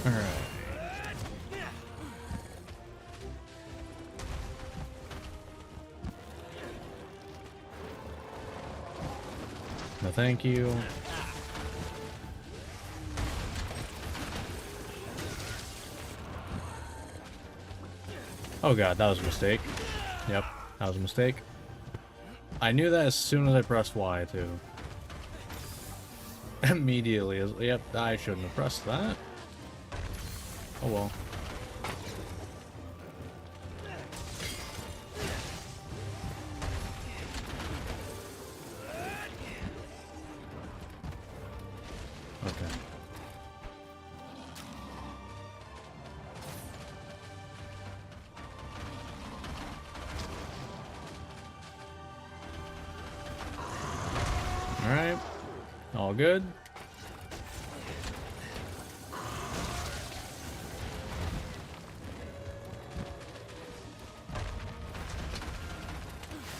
Alright. No, thank you. Oh god, that was a mistake. Yep, that was a mistake. I knew that as soon as I pressed Y, too. Immediately. Yep, I shouldn't have pressed that. Oh well. Okay. All good?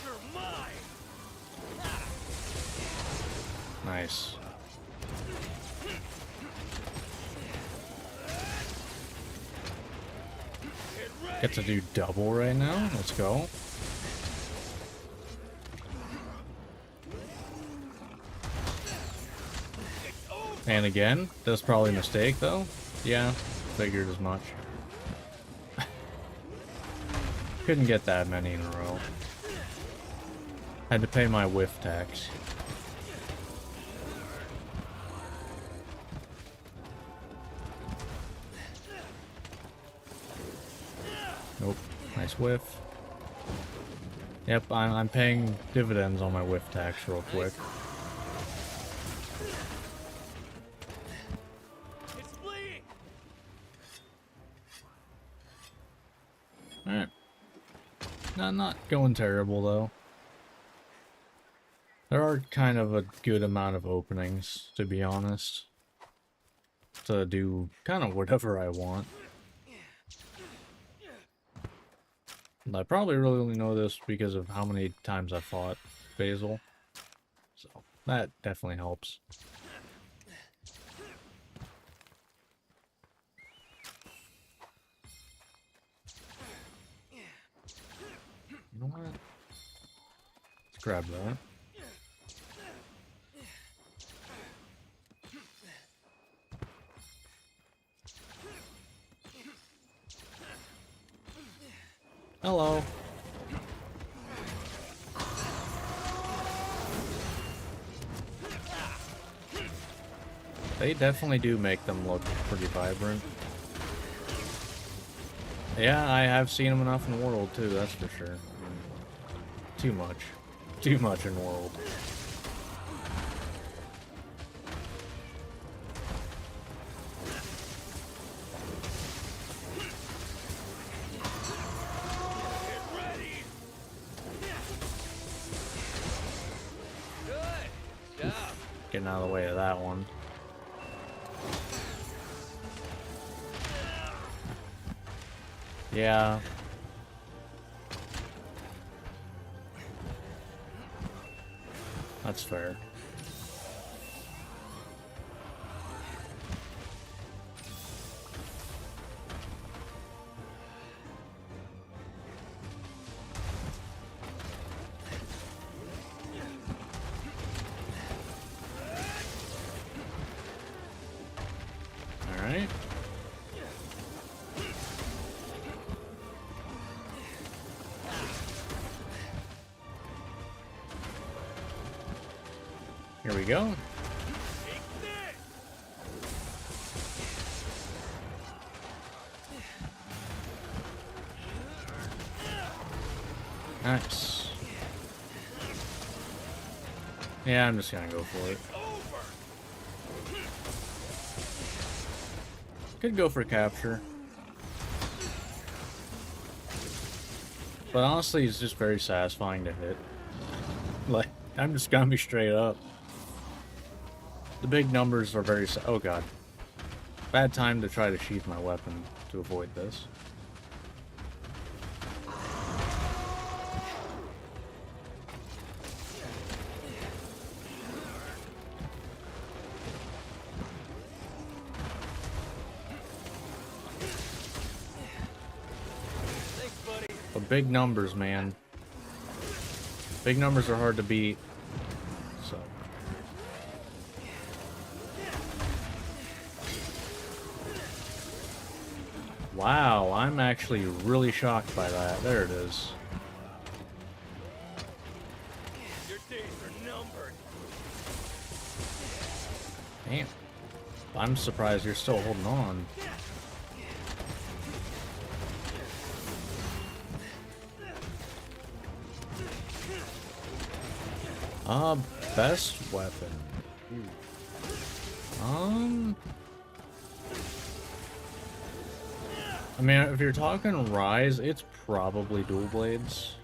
You're mine. Nice. Get ready. Get to do double right now. Let's go. It's over. And again, that's probably a mistake though. Yeah, figured as much. Couldn't get that many in a row. Had to pay my whiff tax. Nope. Nice whiff. Yep, I'm paying dividends on my whiff tax real quick. It's bleeding. Alright. Not going terrible though. There are kind of a good amount of openings, to be honest. To do kind of whatever I want. And I probably really only know this because of how many times I fought Basil. So, that definitely helps. You know what? Let's grab that. Hello. They definitely do make them look pretty vibrant. Yeah, I have seen them enough in World too, that's for sure. Too much. Too much in World. Get ready. Good job. Getting out of the way of that one. Yeah. That's fair. All right. Here we go. Take this. Nice. Yeah, I'm just gonna go for it. Over. Could go for capture. But honestly, it's just very satisfying to hit. Like, I'm just gonna be straight up. The big numbers are very oh god. Bad time to try to sheath my weapon to avoid this. Thanks, buddy. But big numbers, man. Big numbers are hard to beat. So. Wow, I'm actually really shocked by that. There it is. Your days are numbered. Damn. I'm surprised you're still holding on. Best weapon. I mean, if you're talking Rise, it's probably dual blades.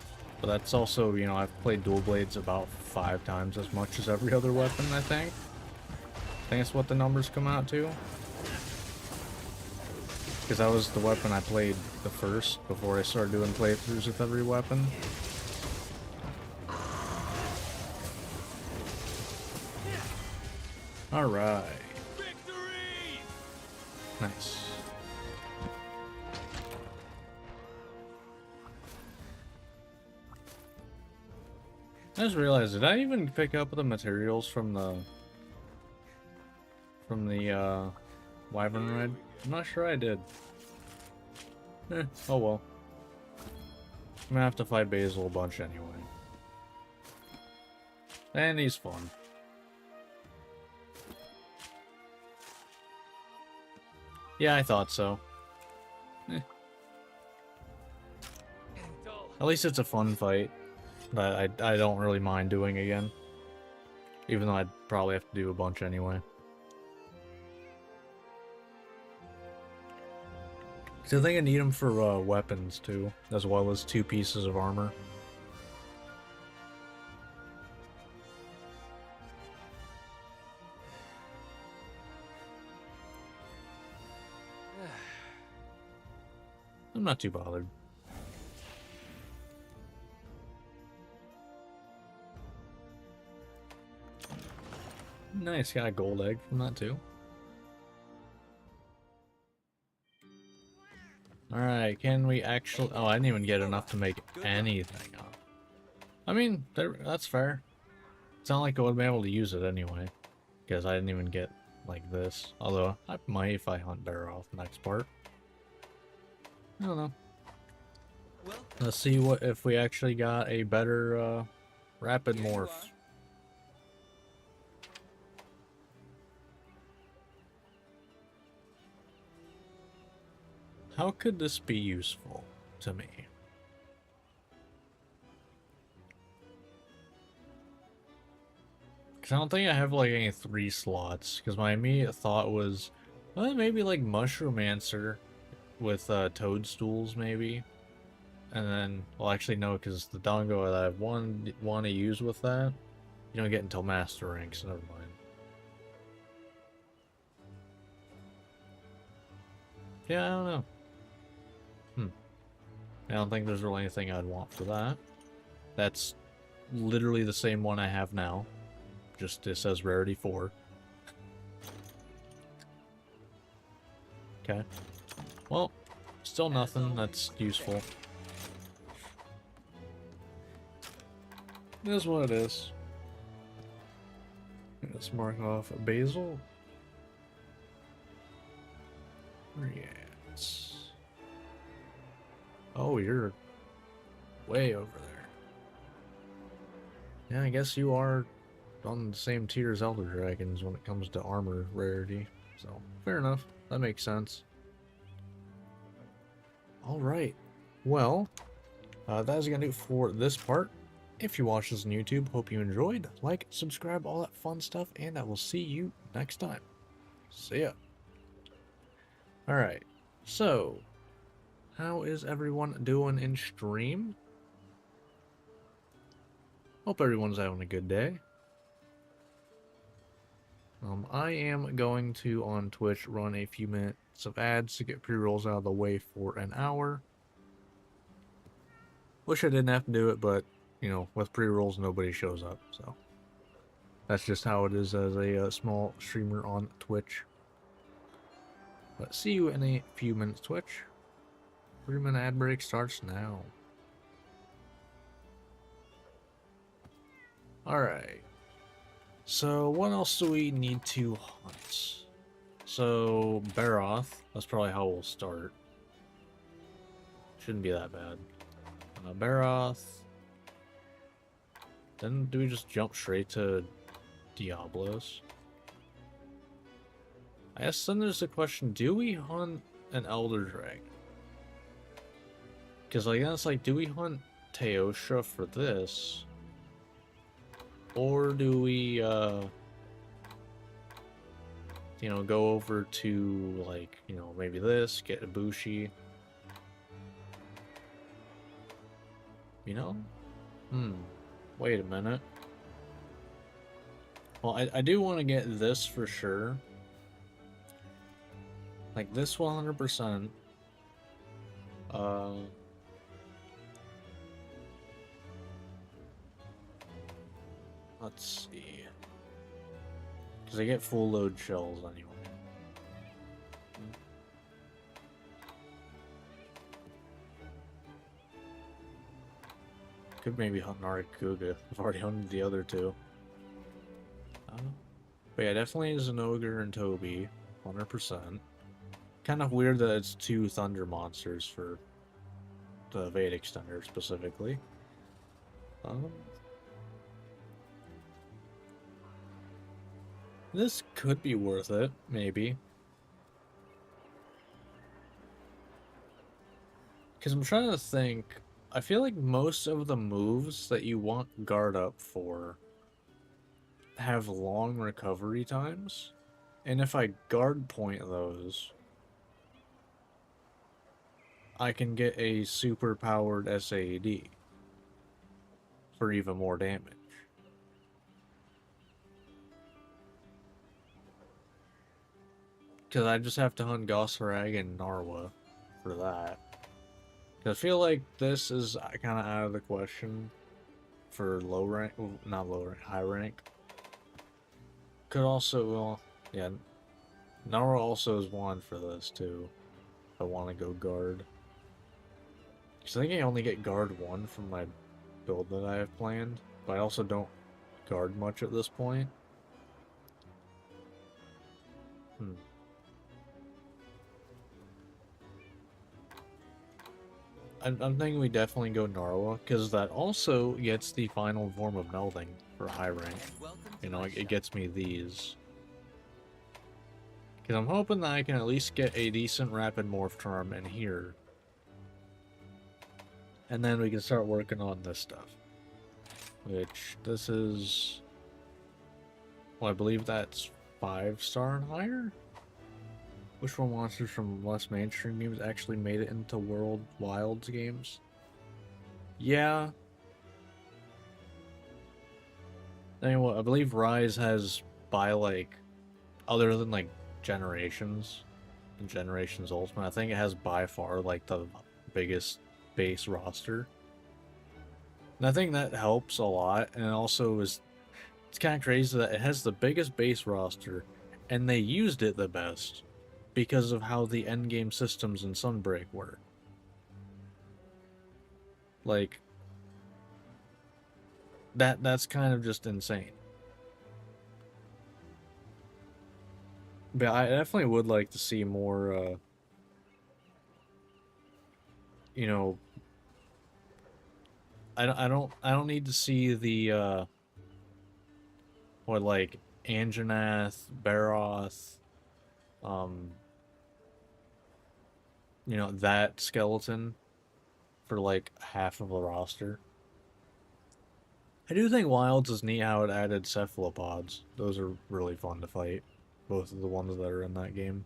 But that's also, you know, I've played dual blades about 5 times as much as every other weapon, I think. think that's what the numbers come out to. Because that was the weapon I played the first before I started doing playthroughs with every weapon. Alright. Victory! Nice. I just realized, did I even pick up the materials from the Wyvern Ride? I'm not sure I did. Oh well. I'm gonna have to fight Basil a bunch anyway. And he's fun. Yeah, I thought so. At least it's a fun fight that I don't really mind doing again. Even though I'd probably have to do a bunch anyway. So I think I need them for weapons too, as well as 2 pieces of armor. I'm not too bothered. Nice, got a gold egg from that too. Alright, can we actually... Oh, I didn't even get enough to make anything up. I mean, that's fair. It's not like I would be able to use it anyway. Because I didn't even get, like, this. Although, I might if I hunt better off next part. I don't know. Let's see what if we actually got a better, rapid morph. How could this be useful to me? Because I don't think I have like any 3 slots. Because my immediate thought was, well, maybe like Mushromancer with toadstools maybe. And then, well actually no, because the Dongo that I want to use with that, you don't get until Master Rank, so never mind. Yeah, I don't know. I don't think there's really anything I'd want for that. That's literally the same one I have now. Just it says rarity 4. Okay. Well, still nothing that's useful. It is what it is. Let's mark off Basil. Yes. Oh, you're way over there. Yeah, I guess you are on the same tier as Elder Dragons when it comes to armor rarity. So, fair enough. That makes sense. Alright. Well, that is going to do it for this part. If you watched this on YouTube, hope you enjoyed. Like, subscribe, all that fun stuff, and I will see you next time. See ya. Alright. So, how is everyone doing in stream? Hope everyone's having a good day. I am going to, on Twitch, run a few minutes of ads to get pre-rolls out of the way for an hour. Wish I didn't have to do it, but, you know, with pre-rolls, nobody shows up, so. That's just how it is as a small streamer on Twitch. But see you in a few minutes, Twitch. 3-minute ad break starts now. Alright. So, what else do we need to hunt? So, Baroth. That's probably how we'll start. Shouldn't be that bad. Baroth. Then do we just jump straight to Diablos? I guess then there's the question, do we hunt an Elder Dragon? Because I guess, like, do we hunt Teosha for this? Or do we, you know, go over to, like, you know, maybe this, get Ibushi? You know? Wait a minute. Well, I do want to get this for sure. Like this 100%. Let's see. Because I get full load shells anyway. Could maybe hunt Narikuga. I've already hunted the other two. But yeah, definitely is an ogre and Toby, 100%. Kind of weird that it's two thunder monsters for the Vade Extender specifically. This could be worth it, maybe. Because I'm trying to think. I feel like most of the moves that you want guard up for have long recovery times. And if I guard point those, I can get a super powered SAD for even more damage. Because I just have to hunt Gossarag and Narwa for that. I feel like this is kind of out of the question for low rank, well, not low rank, high rank. Could also, well, yeah, Nara also is one for this too. If I want to go guard. Because I think I only get guard 1 from my build that I have planned. But I also don't guard much at this point. I'm thinking we definitely go Narwa, because that also gets the final form of Melding for high rank. You know, it gets me these. Because I'm hoping that I can at least get a decent Rapid Morph Charm in here. And then we can start working on this stuff. Which, this is... Well, I believe that's 5-star and higher? Which one monsters from less mainstream games actually made it into World Wilds games? Yeah. Anyway, I believe Rise has, by like, other than like Generations and Generations Ultimate, I think it has by far like the biggest base roster. And I think that helps a lot, and also it's kind of crazy that it has the biggest base roster, and they used it the best because of how the endgame systems in Sunbreak work. Like, that's kind of just insane. But I definitely would like to see more, you know, I don't need to see the, what, like, Anjanath, Baroth, you know, that skeleton for like half of the roster. I do think Wilds is neat how it added cephalopods. Those are really fun to fight. Both of the ones that are in that game.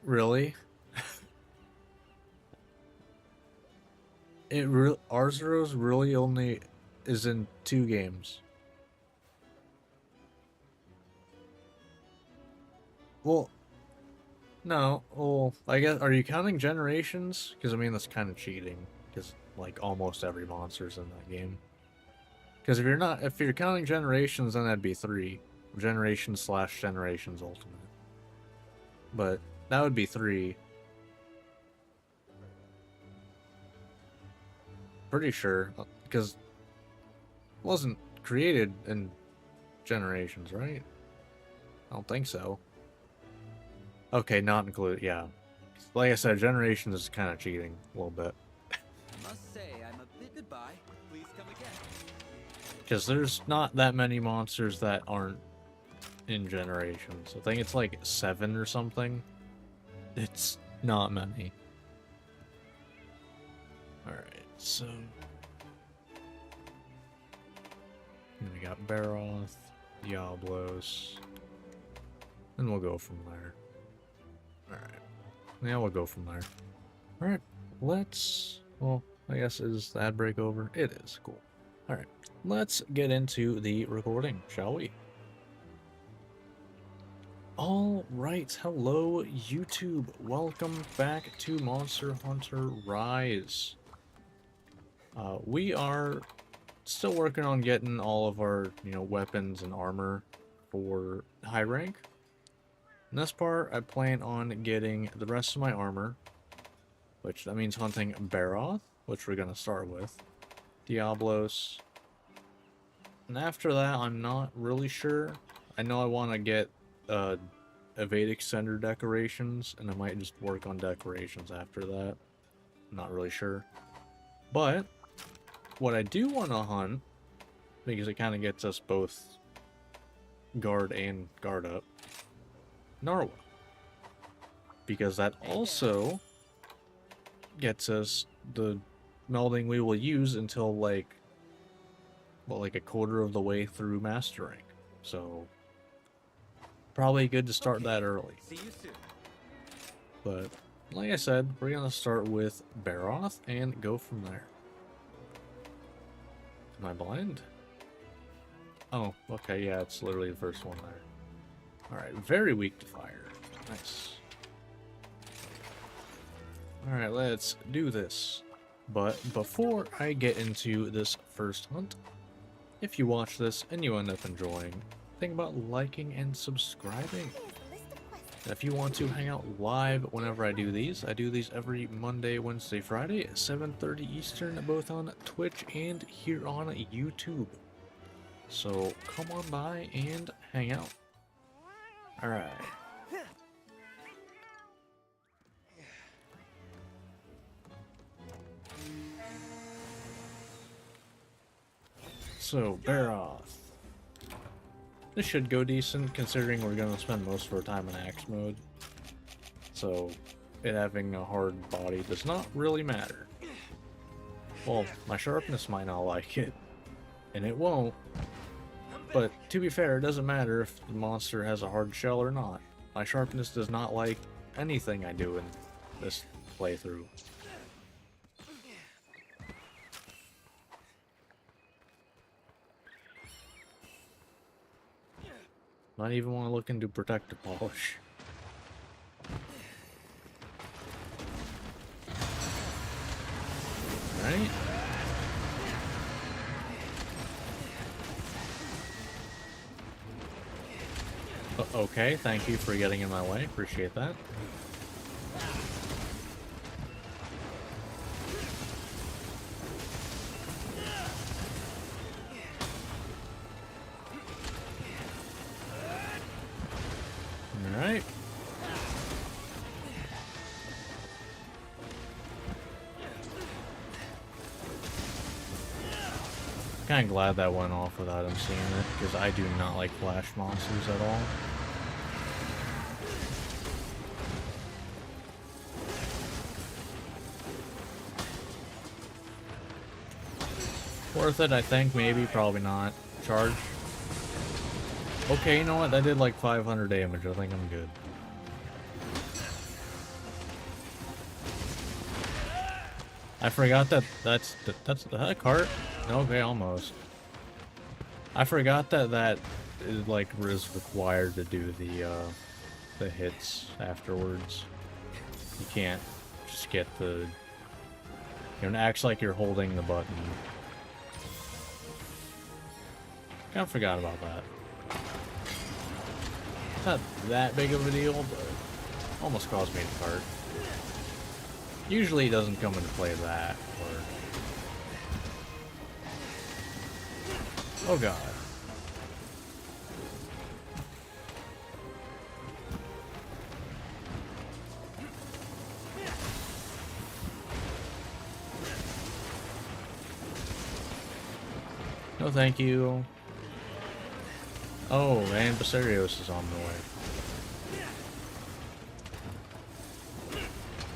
Really? Arzuros really only is in 2 games. Well, no. Well, I guess, are you counting Generations? Because, I mean, that's kind of cheating. Because, like, almost every monster's in that game. Because if you're counting Generations, then that'd be 3. Generations/Generations Ultimate. But that would be 3. Pretty sure. Because it wasn't created in Generations, right? I don't think so. Okay, not included, yeah. Like I said, Generations is kind of cheating a little bit. Must say, I'm a bit goodbye. Please come again. Because there's not that many monsters that aren't in Generations. I think it's like 7 or something. It's not many. Alright, so... And we got Baroth, Diablos. And we'll go from there. Alright. Yeah, we'll go from there. Alright, let's... Well, I guess is the ad break over? It is. Cool. Alright, let's get into the recording, shall we? Alright, hello YouTube. Welcome back to Monster Hunter Rise. We are still working on getting all of our, weapons and armor for high rank. In this part, I plan on getting the rest of my armor, which that means hunting Baroth, which we're going to start with, Diablos, and after that, I'm not really sure. I know I want to get evade extender decorations, and I might just work on decorations after that. I'm not really sure. But what I do want to hunt, because it kind of gets us both guard and guard up, Narwa. Because that also gets us the melding we will use until like a quarter of the way through mastering. So probably good to start that early. See you soon. But like I said, we're gonna start with Baroth and go from there. Am I blind? Oh, okay, yeah, it's literally the first one there. Alright, very weak to fire. Nice. Alright, let's do this. But before I get into this first hunt, if you watch this and you end up enjoying, think about liking and subscribing. And if you want to hang out live whenever I do these every Monday, Wednesday, Friday at 7:30 Eastern, both on Twitch and here on YouTube. So come on by and hang out. Alright. So, Baroth. This should go decent, considering we're going to spend most of our time in axe mode. So, it having a hard body does not really matter. Well, my sharpness might not like it, and it won't. But, to be fair, it doesn't matter if the monster has a hard shell or not. My sharpness does not like anything I do in this playthrough. Not even want to look into protective polish. Right? Okay, thank you for getting in my way. Appreciate that. Alright. Kinda glad that went off without him seeing it, because I do not like flash monsters at all. Worth it, I think, maybe, probably not. Charge. Okay, you know what? That did like 500 damage. I think I'm good. I forgot that that's the cart. Okay, almost. I forgot that is like is required to do the hits afterwards. You can't just get the. It acts like you're holding the button. Kinda forgot about that. It's not that big of a deal, but almost caused me to cart. Usually it doesn't come into play that, or... Oh god. No thank you. Oh, and Basarios is on the way.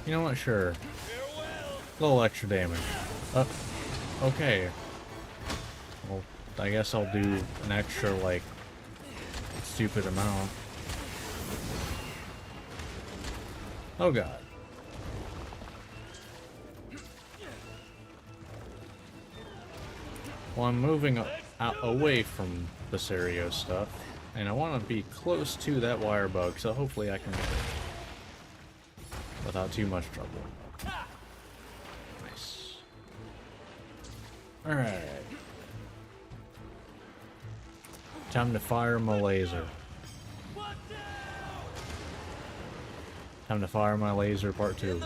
You know what? Sure. A little extra damage. Okay. Well, I guess I'll do an extra, like, stupid amount. Oh god. Well, I'm moving out away from the Serio stuff, and I want to be close to that wire bug, so hopefully I can get it without too much trouble. Nice. Alright. Time to fire my laser. Time to fire my laser part 2.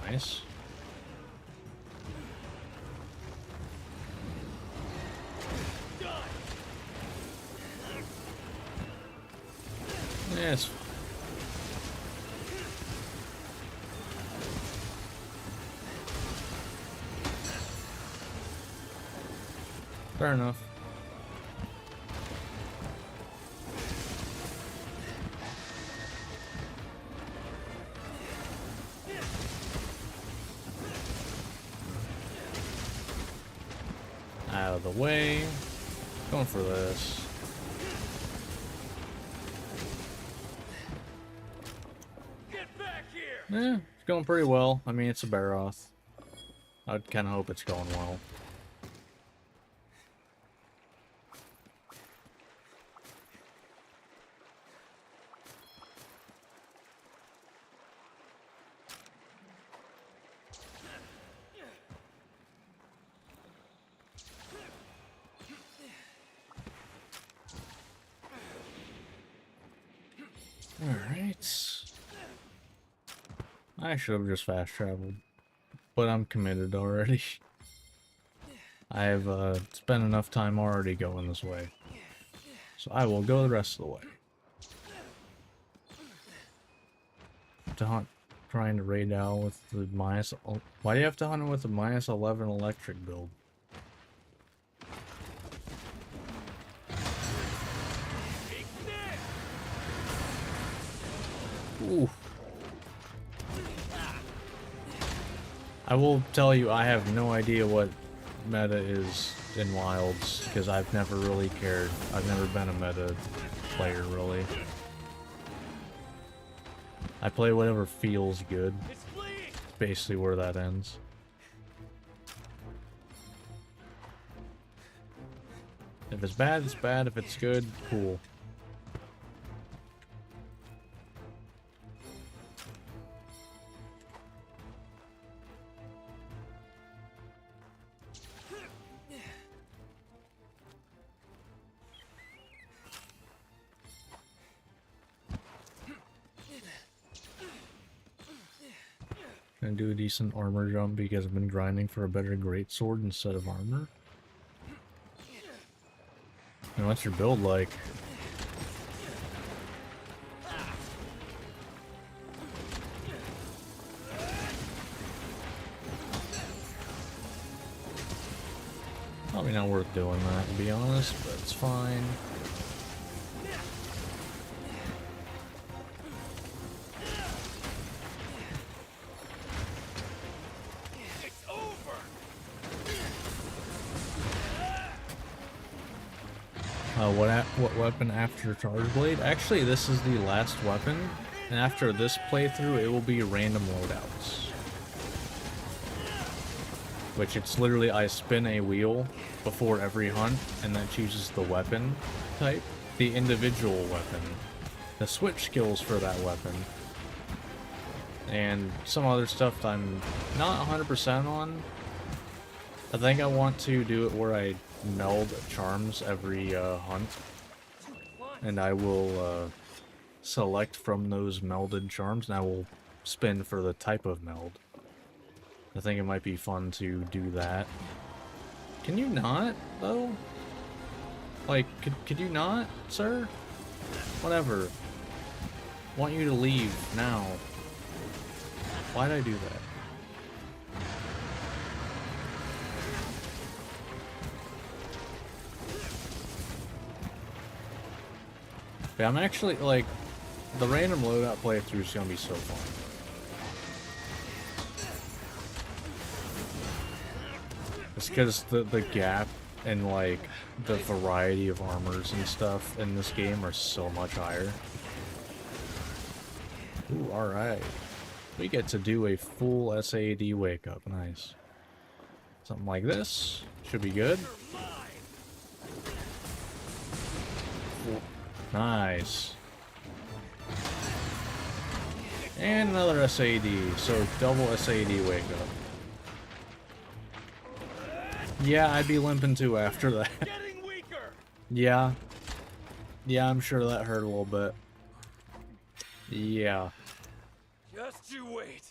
Nice. Yes. Fair enough. Out of the way. Going for this. Get back here! Yeah, it's going pretty well. I mean, it's a Baroth. I'd kind of hope it's going well. Alright. I should have just fast traveled, but I'm committed already. I have spent enough time already going this way, so I will go the rest of the way. To hunt, trying to raid out with the minus. Why do you have to hunt with the minus 11 electric build? Ooh. I will tell you, I have no idea what meta is in Wilds, because I've never really cared. I've never been a meta player, really. I play whatever feels good. Basically where that ends. If it's bad, it's bad. If it's good, cool. Gonna do a decent armor jump because I've been grinding for a better greatsword instead of armor. And what's your build like? Probably not worth doing that, to be honest, but it's fine. What weapon after Charge Blade? Actually, this is the last weapon, and after this playthrough, it will be random loadouts. Which it's literally, I spin a wheel before every hunt, and that chooses the weapon type, the individual weapon, the switch skills for that weapon, and some other stuff that I'm not 100% on. I think I want to do it where I meld charms every hunt, and I will select from those melded charms, and I will spin for the type of meld. I think it might be fun to do that. Can you not, though? Like, could you not, sir? Whatever. Want you to leave now. Why'd I do that? But I'm actually, like, the random loadout playthrough is gonna be so fun. It's because the gap and, like, the variety of armors and stuff in this game are so much higher. Ooh, alright. We get to do a full SAD wake up. Nice. Something like this. Should be good. Nice. And another SAD. So double SAD wake up. Yeah, I'd be limping too after that. Getting weaker. Yeah. Yeah, I'm sure that hurt a little bit. Yeah. Just you wait.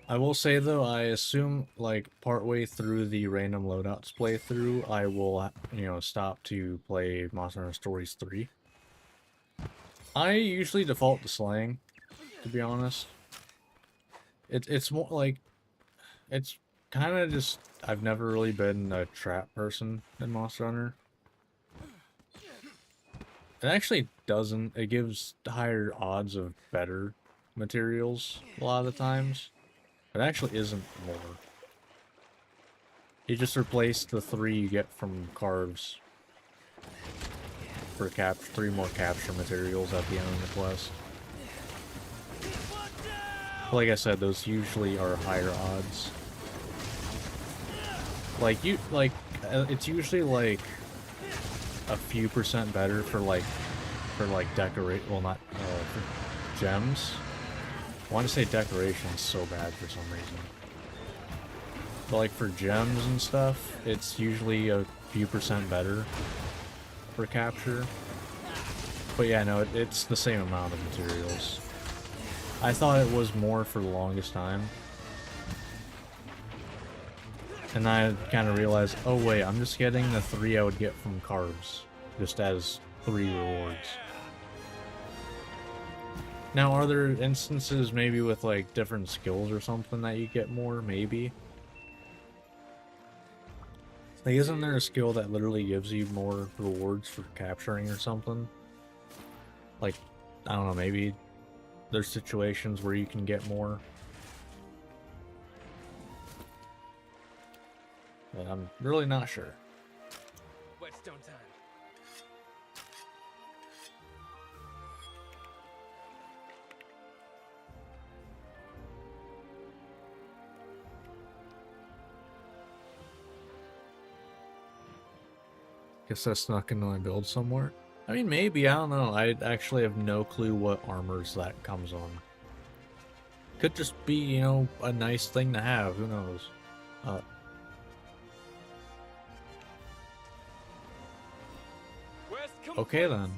I will say though, I assume like partway through the random loadouts playthrough, I will, you know, stop to play Monster Hunter Stories 3. I usually default to slaying, to be honest. It's more like, it's kind of just, I've never really been a trap person in Monster Hunter. It actually doesn't, it gives higher odds of better materials a lot of the times. It actually isn't more. You just replace the 3 you get from carves for 3 more capture materials at the end of the quest. Like I said, those usually are higher odds. Like it's usually like a few percent better for like decorate. Well, not for gems. I want to say decoration's so bad for some reason. But like for gems and stuff, it's usually a few percent better for capture. But yeah, no, it's the same amount of materials. I thought it was more for the longest time. And I kind of realized, oh wait, I'm just getting the 3 I would get from carves, just as 3 rewards. Now, are there instances maybe with like different skills or something that you get more? Maybe. Like, isn't there a skill that literally gives you more rewards for capturing or something? Like, I don't know, maybe there's situations where you can get more. But I'm really not sure. Whetstone time. Guess I snuck into my build somewhere. I mean, maybe, I don't know. I actually have no clue what armors that comes on. Could just be, you know, a nice thing to have. Who knows? Quest complete. Okay then.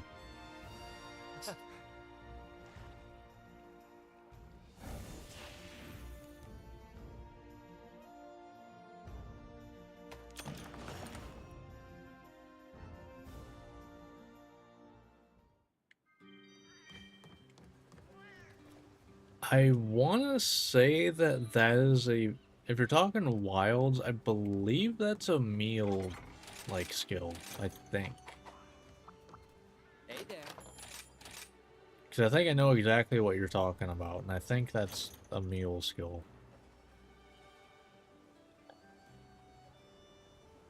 I want to say that that is a... If you're talking wilds, I believe that's a meal, like, skill. I think. Hey there. Because I think I know exactly what you're talking about, and I think that's a meal skill.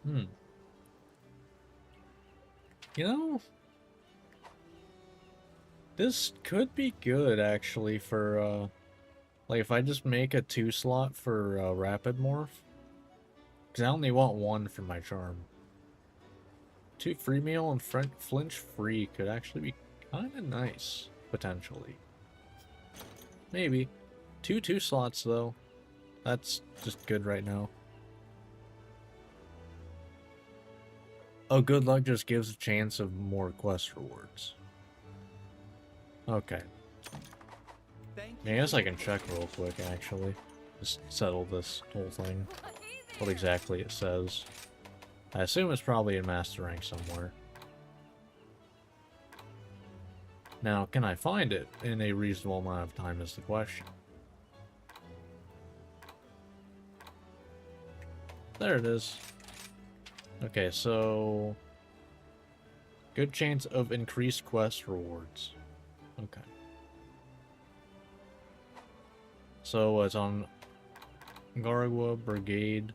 Hmm. You know, this could be good, actually, for, like, if I just make a 2 slot for, Rapid Morph. Because I only want 1 for my charm. 2 free meal and flinch free could actually be kind of nice, potentially. Maybe. 2 slots, though. That's just good right now. Oh, good luck just gives a chance of more quest rewards. Okay. Thank I guess I can check real quick, actually. Just settle this whole thing. Hey What there. exactly it says. I assume it's probably in Master Rank somewhere. Now, can I find it in a reasonable amount of time is the question. There it is. Okay, so good chance of increased quest rewards. Okay. So it's on Gargwa Brigade.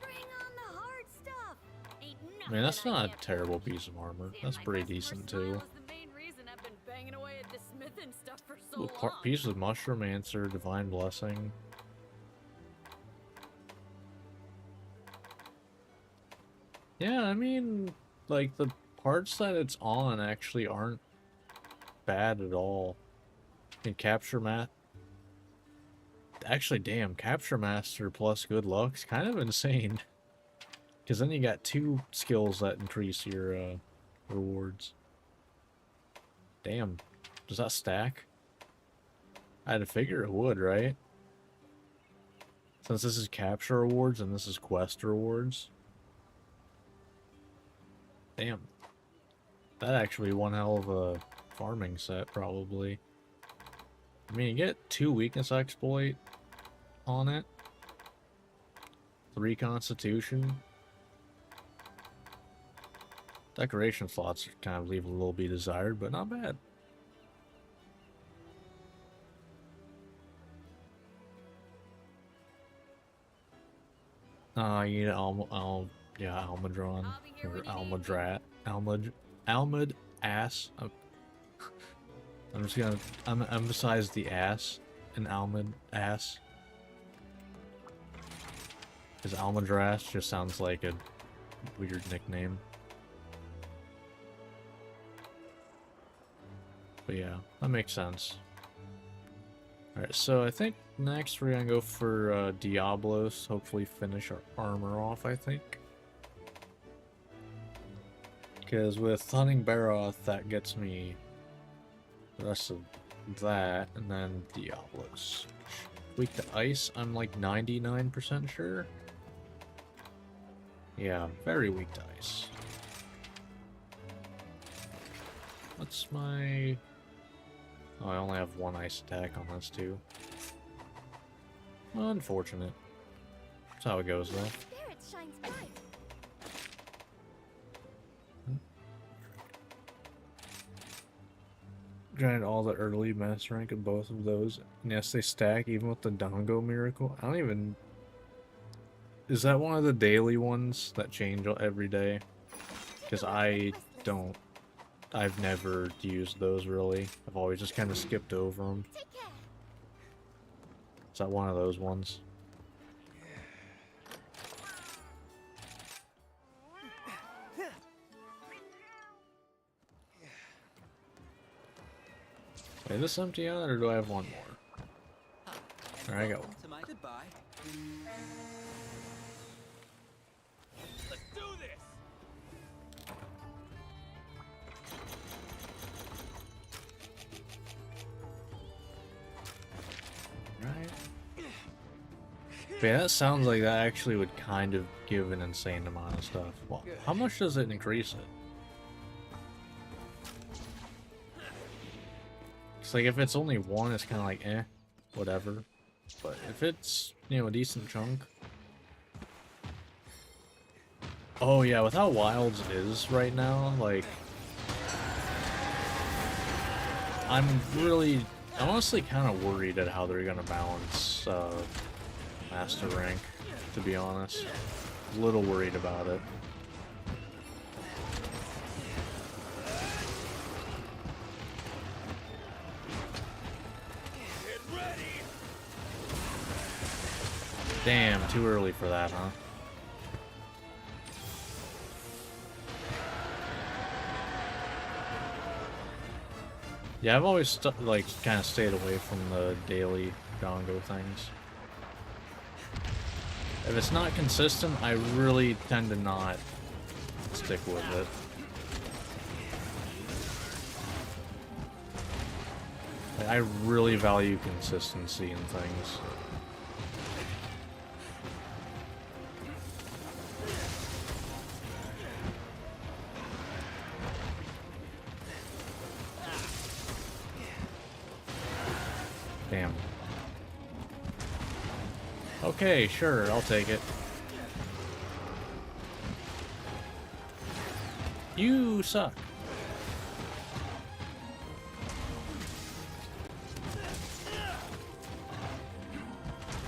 Bring on the hard stuff. Ain't I mean, that's nothing I not a can't terrible finish. piece of armor. Seeing That's my pretty customer decent smile too. is the main reason I've been banging away at this smithing stuff for so Ooh, long. piece of Mushroom Answer, Divine Blessing. Yeah, I mean, like, the parts that it's on actually aren't bad at all. And Capture Mat. Actually, damn, Capture Master plus Good Luck's kind of insane. Because then you got 2 skills that increase your rewards. Damn. Does that stack? I had to figure it would, right? Since this is capture rewards and this is quest rewards. Damn. That actually one hell of a farming set, probably. I mean, you get 2 weakness exploit on it. 3 constitution. Decoration slots kind of leave a little be desired, but not bad. You need Almudron I'll be here or when you need me. Almudrat, Almud ass. I'm just gonna emphasize the ass and Almud ass, because Almudras just sounds like a weird nickname. But yeah, that makes sense. Alright, so I think next we're gonna go for Diablos, hopefully finish our armor off, I think. Because with Hunting Baroth, that gets me the rest of that, and then Diablos. Weak to Ice, I'm like 99% sure. Yeah, very weak to Ice. What's my... Oh, I only have 1 ice attack on this too. Unfortunate. That's how it goes though. Spirit shines bright. Granted all the early master rank of both of those. And yes, they stack even with the Dongo Miracle. I don't even... Is that one of the daily ones that change every day? Because I don't... I've never used those really. I've always just kind of skipped over them. Take care. Is that one of those ones? Wait, this empty out, or do I have one more? There I go. To my goodbye. Let's do this! Right. But yeah, that sounds like that actually would kind of give an insane amount of stuff. Well, how much does it increase it? It's like if it's only 1, it's kind of like eh, whatever. But if it's, you know, a decent chunk. Oh yeah, with how Wilds is right now, like I'm honestly kind of worried at how they're gonna balance Master rank, to be honest. A little worried about it. Get ready! Damn, too early for that, huh? Yeah, I've always like kind of stayed away from the daily Dongo things. If it's not consistent, I really tend to not stick with it. Like, I really value consistency in things. Damn. Okay, sure, I'll take it. You suck.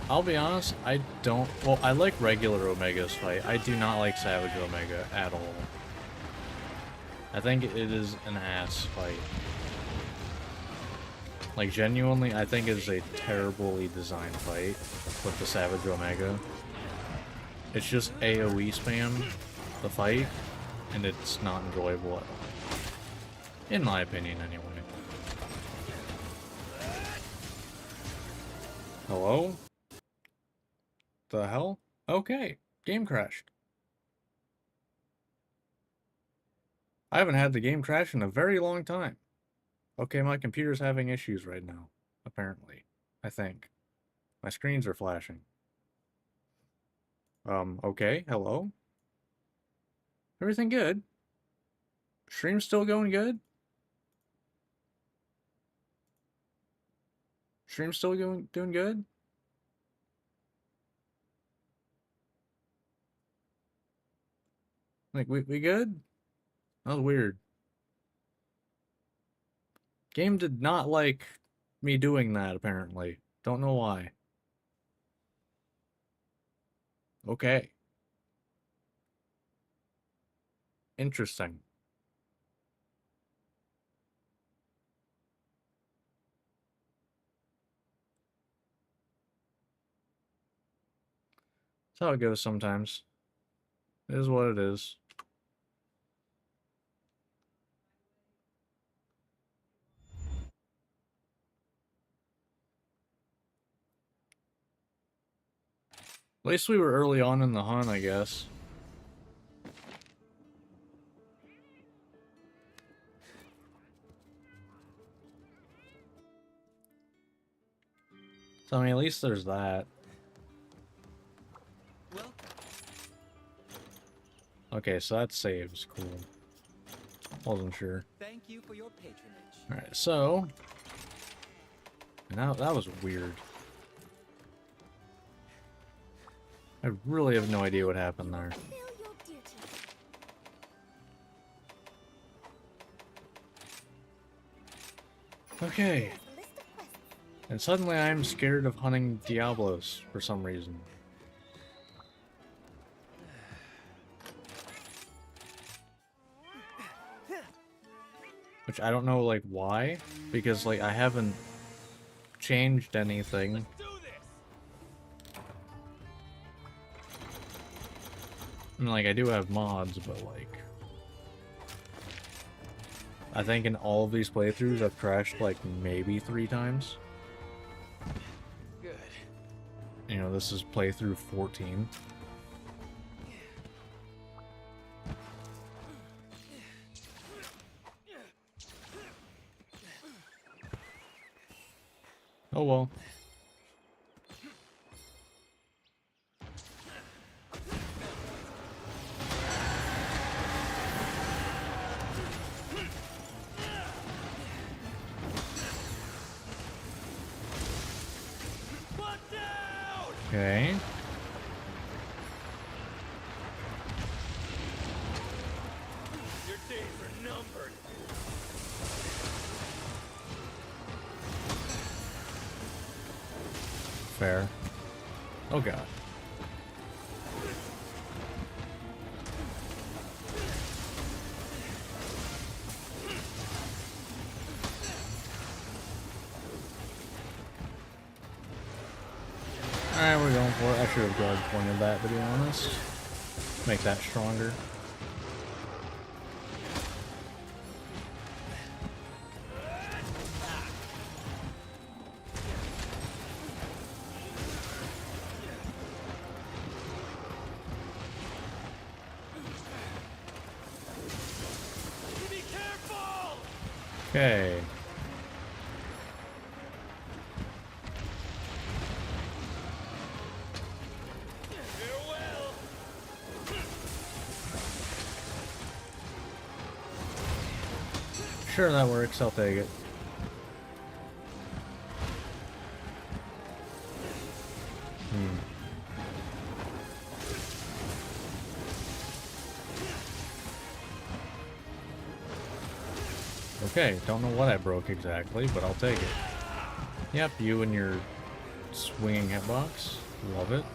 I'll be honest, I don't... Well, I like regular Omega's fight. I do not like Savage Omega at all. I think it is an ass fight. Like, genuinely, I think it is a terribly designed fight with the Savage Omega. It's just AoE spam, the fight, and it's not enjoyable at all. In my opinion, anyway. Hello? The hell? Okay, game crashed. I haven't had the game crash in a very long time. Okay, my computer's having issues right now, apparently. I think. My screens are flashing. Okay, hello? Everything good? Stream's still going good? Stream's still doing good? Like, we good? That was weird. Game did not like me doing that, apparently. Don't know why. Okay. Interesting. That's how it goes sometimes. It is what it is. At least we were early on in the hunt, I guess. So, I mean, at least there's that. Well, Okay, so that saves. Cool. Wasn't sure. thank you for your patronage. Alright, so... Now, that was weird. I really have no idea what happened there. Fulfill your duty. Okay. Here's the list of quests. And suddenly I'm scared of hunting Diablos for some reason. Which I don't know, like, why? Because, like, I haven't changed anything. Let's do this. I mean, like, I do have mods, but, like... I think in all of these playthroughs I've crashed, like, maybe 3 times. Good. You know, this is playthrough 14. Oh well. One down. Okay. Your days are numbered. Fair. Oh god. Alright, we're going for it. I should have guard pointed that, to be honest. Make that stronger. Be careful. Okay. Farewell. Sure, that works. I'll take it. Okay, don't know what I broke exactly, but I'll take it. Yep, you and your swinging hitbox. Love it.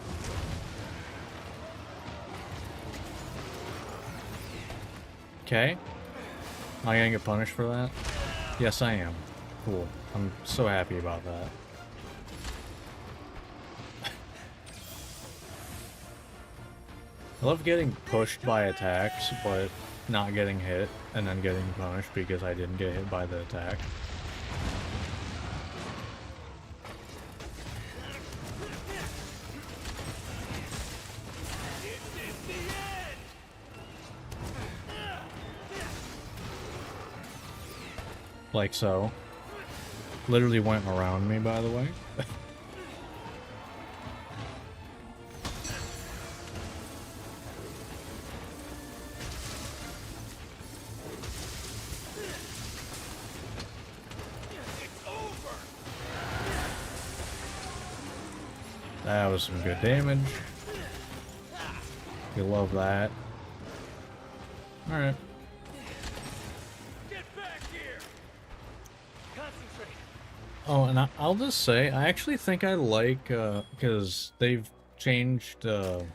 Okay. Am I gonna get punished for that? Yes, I am. Cool. I'm so happy about that. I love getting pushed by attacks, but not getting hit, and then getting punished because I didn't get hit by the attack. Like so. Literally went around me, by the way. That was some good damage. You love that. Alright. Get back here! Concentrate. Oh, and I'll just say, I actually think I like, because they've changed,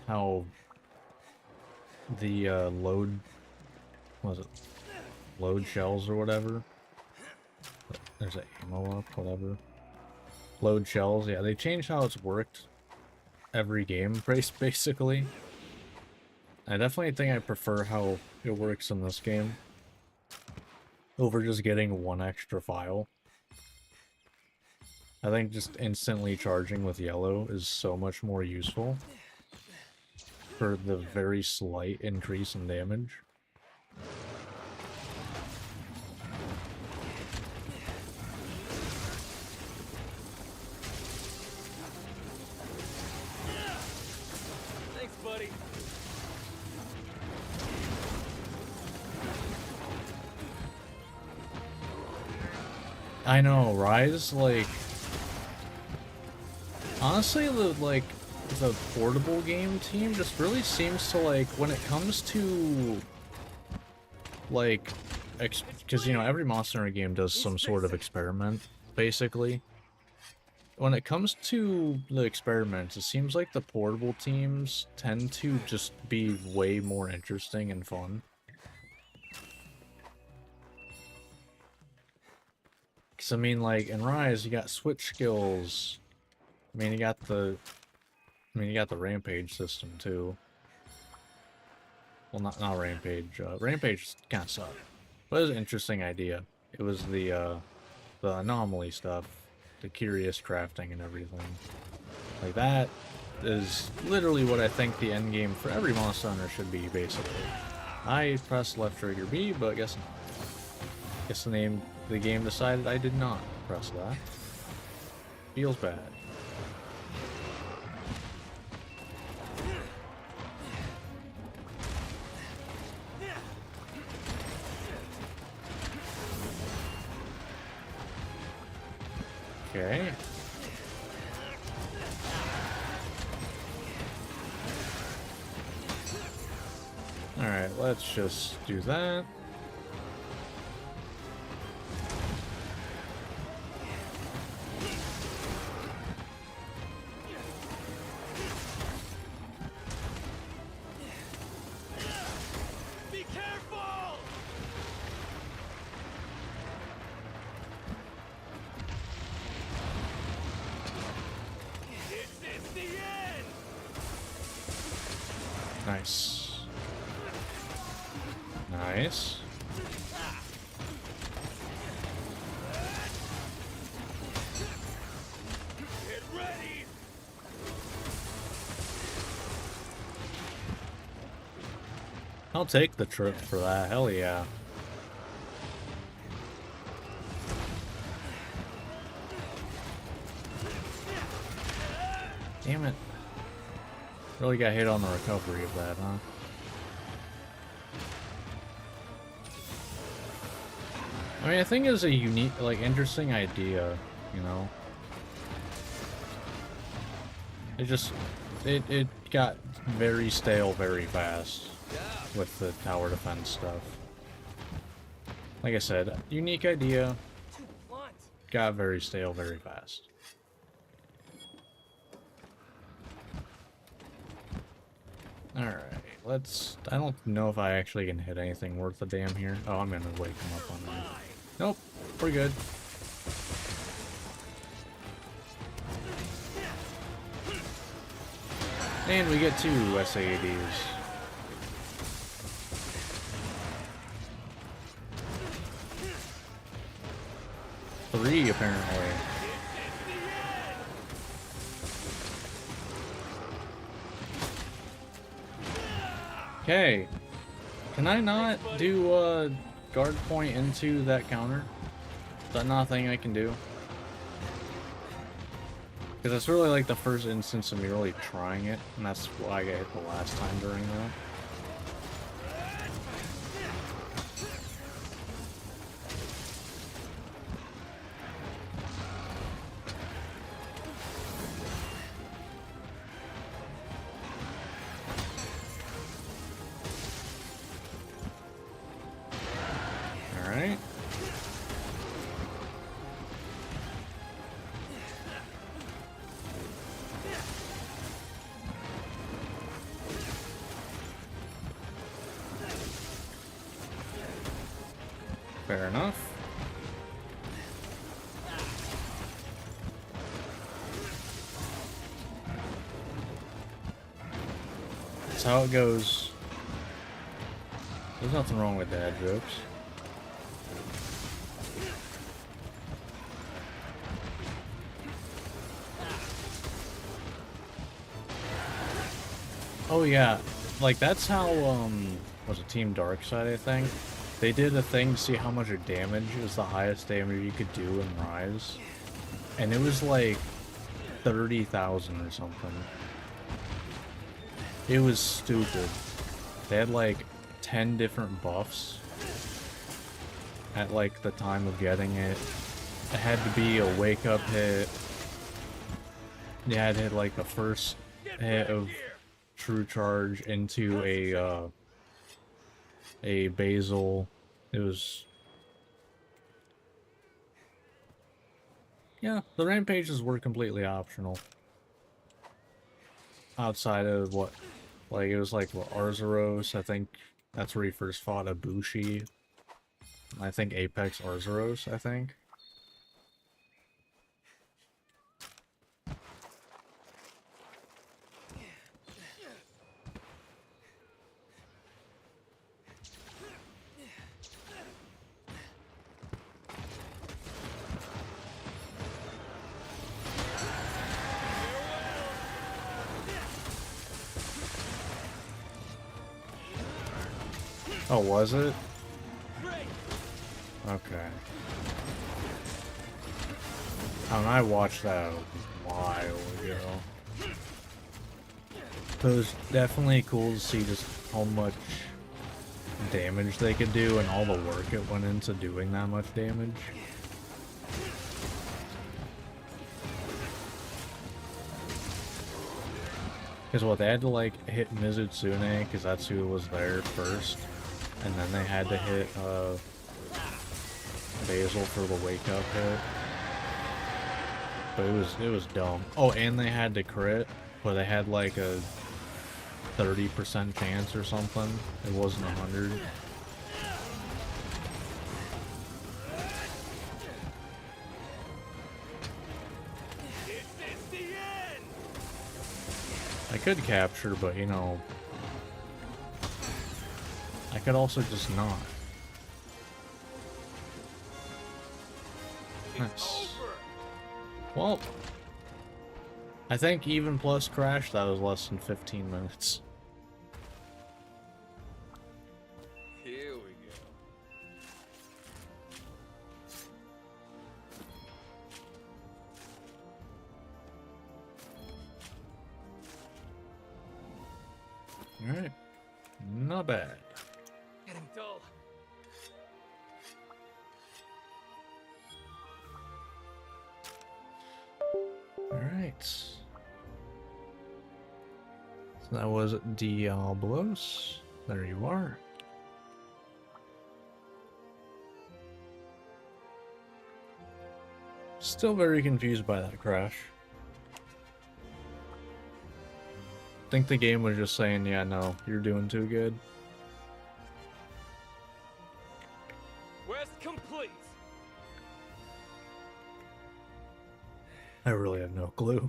how the, load, what was it? Load shells or whatever. There's an ammo up, whatever. Load shells, yeah, they changed how it's worked every game, basically. I definitely think I prefer how it works in this game over just getting one extra file. I think just instantly charging with yellow is so much more useful for the very slight increase in damage. Thanks, buddy. I know, Rise, like... Honestly, the portable game team just really seems to, like, when it comes to, like, because, you know, every Monster Hunter game does some sort of experiment, basically. When it comes to the experiments, it seems like the portable teams tend to just be way more interesting and fun. Because, I mean, like, in Rise, you got switch skills. I mean, you got the rampage system, too. Well, not rampage. Rampage kind of sucked. But it was an interesting idea. It was the anomaly stuff. The curious crafting and everything. Like, that is literally what I think the end game for every Monster Hunter should be, basically. I pressed left trigger B, but guess not. Guess the game decided I did not press that. Feels bad. Okay. Alright, let's just do that. Be careful! This is the end! Nice. Nice. Get ready! I'll take the trip for that. Hell yeah. Damn it. Really got hit on the recovery of that, huh? I mean, I think it's a unique, like, interesting idea, you know? It got very stale very fast with the tower defense stuff. Like I said, unique idea, Too blunt. got very stale very fast. Alright, let's... I don't know if I actually can hit anything worth a damn here. Oh, I'm gonna wake him up on that. Nope, we're good. And we get 2 SAADs. Three, apparently. Okay. Can I not do guard point into that counter? Is that not a thing I can do? Because it's really like the first instance of me really trying it, and that's why I got hit the last time during that. Alright. Fair enough. That's how it goes. There's nothing wrong with dad jokes. Oh yeah, like that's how was it Team Darkside, I think? They did a thing to see how much damage is the highest damage you could do in Rise. And it was like 30,000 or something. It was stupid. They had like 10 different buffs at like the time of getting it. It had to be a wake up hit. You had to hit like the first hit of True Charge into a Basil. It was... Yeah, the rampages were completely optional. Outside of what... Like, it was like, what, Arzuros, I think that's where he first fought Ibushi. I think Apex Arzuros, I think. Oh, was it? Okay. I watched that a while ago. But it was definitely cool to see just how much damage they could do and all the work it went into doing that much damage. Because what, they had to like hit Mizutsune because that's who was there first. And then they had to hit Basil for the wake up hit. But it was dumb. Oh, and they had to crit, but they had like a 30% chance or something. It wasn't 100. I could capture, but you know, I could also just not. Nice. Well, I think even plus crash, that was less than 15 minutes. Here we go. Alright. Not bad. Getting dull. Alright. So that was Diablos. There you are. Still very confused by that crash. Think the game was just saying, yeah, no, you're doing too good. Quest complete. I really have no clue.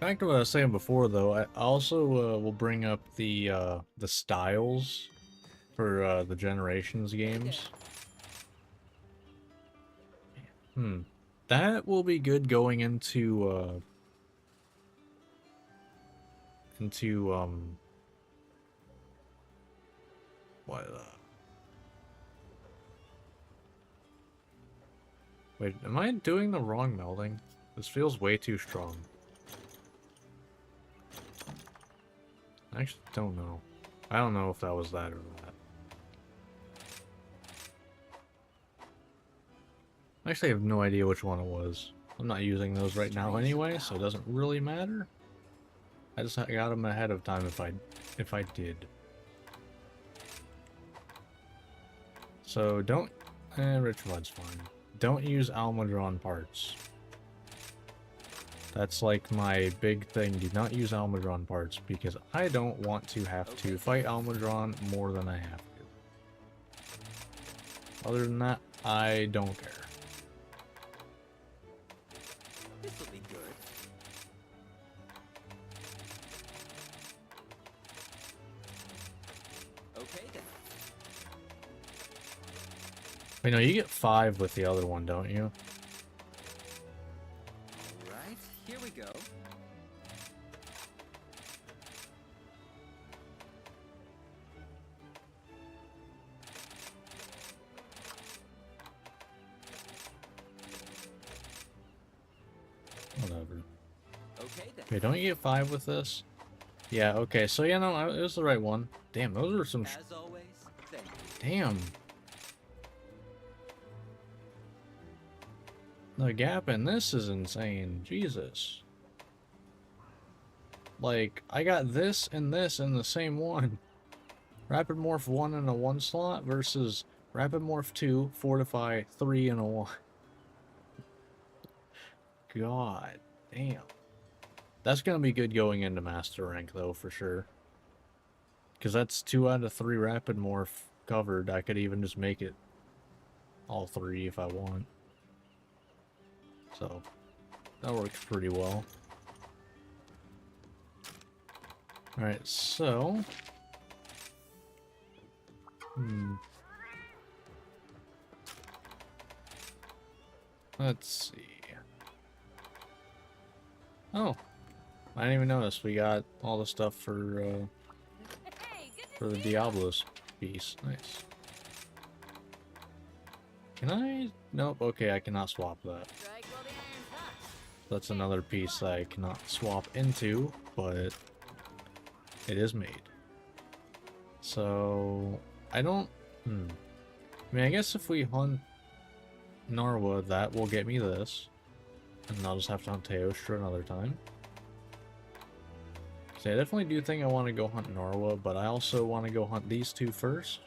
Back to what I was saying before, though, I also will bring up the styles for the Generations games. That will be good going into what wait, am I doing the wrong melding? This feels way too strong. I actually don't know. I don't know if that was that or that. I actually have no idea which one it was. I'm not using those right now anyway, so it doesn't really matter. I just got them ahead of time if I did. So don't Rich Blood's fine. Don't use Almudron parts. That's like my big thing. Do not use Almudron parts because I don't want to have to fight Almudron more than I have to. Other than that, I don't care. This will be good. Okay then. Wait, no, you get 5 with the other one, don't you? Alright, here we go. Whatever. Okay then. Wait, don't you get 5 with this? Yeah, okay, so yeah, no, it was the right one. Damn, those are some... As always, thank you. Damn. The gap in this is insane. Jesus. Like, I got this and this in the same one. Rapid Morph 1 in a 1 slot versus Rapid Morph 2, Fortify 3 in a 1. God damn. That's gonna be good going into Master Rank, though, for sure. Because that's 2 out of 3 Rapid Morph covered. I could even just make it all 3 if I want. So, that works pretty well. Alright, so... Let's see. Oh, I didn't even notice we got all the stuff for Hey, good to the see ya. Diablos piece. Nice. Can I? Nope. Okay, I cannot swap that. Strike while the iron's hot. That's another piece I cannot swap into, but it is made. So I don't. I mean, I guess if we hunt Narwa, that will get me this. And I'll just have to hunt Teostra another time. So I definitely do think I want to go hunt Narwa, but I also want to go hunt these two first.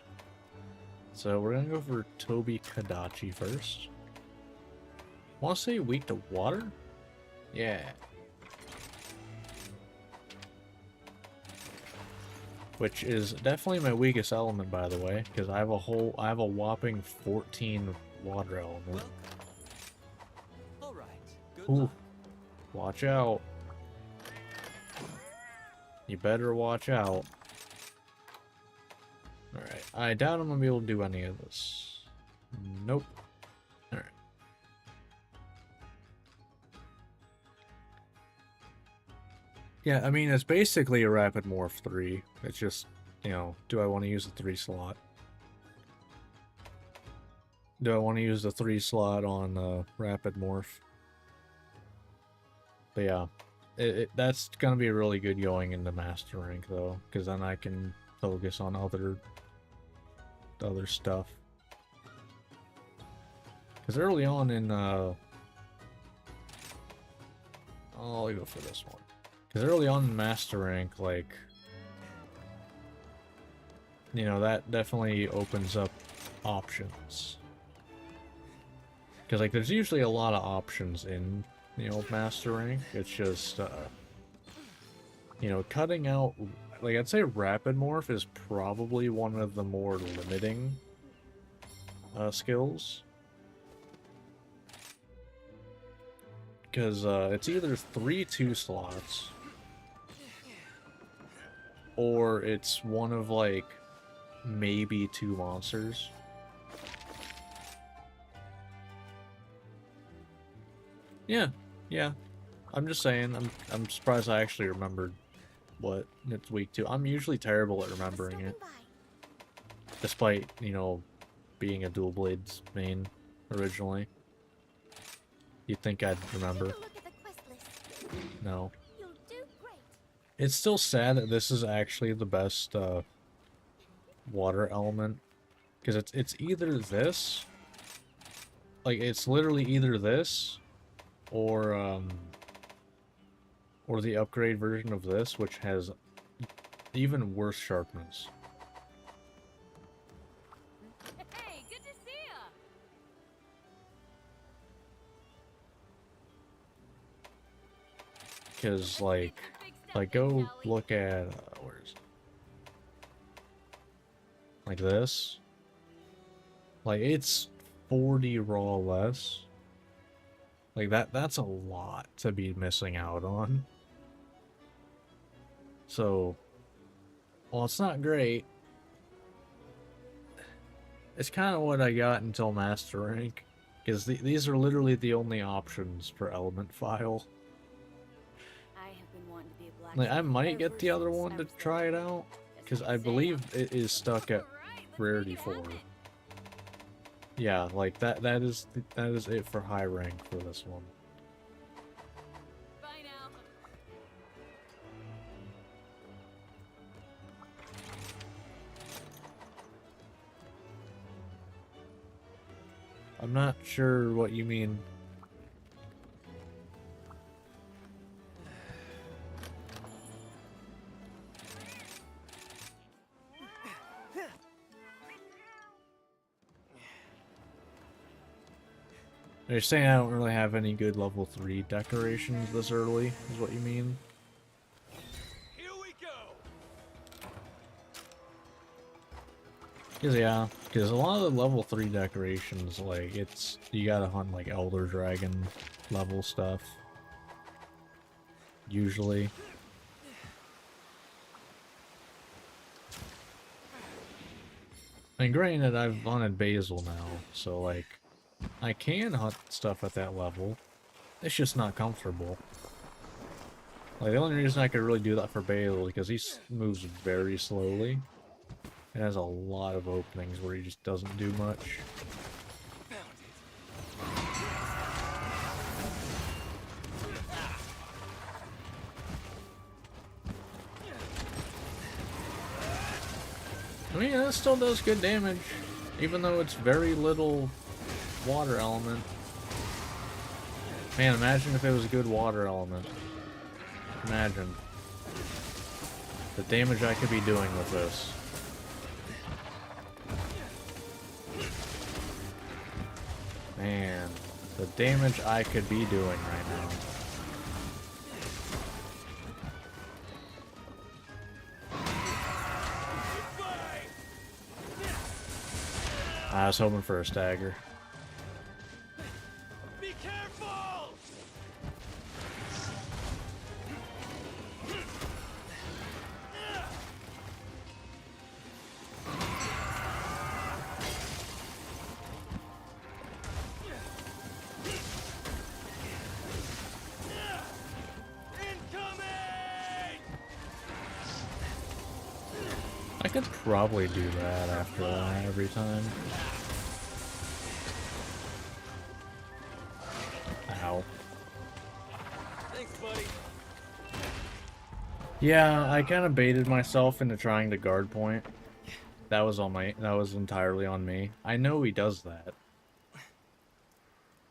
So we're going to go for Toby Kadachi first. Want to say weak to water? Yeah. Which is definitely my weakest element, by the way, because I have a whopping 14 water element. Welcome. Alright, good Ooh. luck. Watch out. You better watch out. Alright, I doubt I'm gonna be able to do any of this. Nope. Alright. Yeah, I mean, it's basically a Rapid Morph 3. It's just, you know, do I want to use the 3 slot? Do I want to use the 3 slot on Rapid Morph? But yeah, that's gonna be really good going into Master Rank though, because then I can focus on other stuff. Because early on in I'll go for this one. Because early on in Master Rank, like you know, that definitely opens up options. Because, like, there's usually a lot of options in, you know, Master Rank. It's just, you know, cutting out, like, I'd say Rapid Morph is probably one of the more limiting skills. Because it's either 3 2 slots, or it's one of, like, maybe 2 monsters. Yeah, yeah. I'm just saying, I'm surprised I actually remembered what it's weak 2. I'm usually terrible at remembering it. Despite, you know, being a dual blades main originally. You'd think I'd remember. No. It's still sad that this is actually the best water element. Because it's either this, like it's literally either this, or the upgrade version of this, which has even worse sharpness. Hey, good to see ya. Because like go look at where's like this. Like it's 40 raw less. Like that's a lot to be missing out on. So, well, it's not great. It's kind of what I got until Master Rank, because these are literally the only options for element file. I have been wanting to be a black. Like, I might get the other one to try it out, because I believe it is stuck at rarity 4. Yeah, like that is it for high rank for this one. Bye now. I'm not sure what you mean. You're saying I don't really have any good level 3 decorations this early, is what you mean? Here we go. Cause yeah, because a lot of the level 3 decorations, like, you gotta hunt, like, Elder Dragon level stuff. Usually. And granted, I've hunted Basil now, so, like, I can hunt stuff at that level. It's just not comfortable. Like, the only reason I could really do that for Basil is because he moves very slowly. It has a lot of openings where he just doesn't do much. I mean, that still does good damage, even though it's very little water element. Man, imagine if it was a good water element. Imagine the damage I could be doing with this. Man, the damage I could be doing right now. I was hoping for a stagger. Be careful. Incoming. I could probably do that after that every time. Ow. Thanks, buddy. Yeah, I kind of baited myself into trying to guard point. That was entirely on me. I know he does that.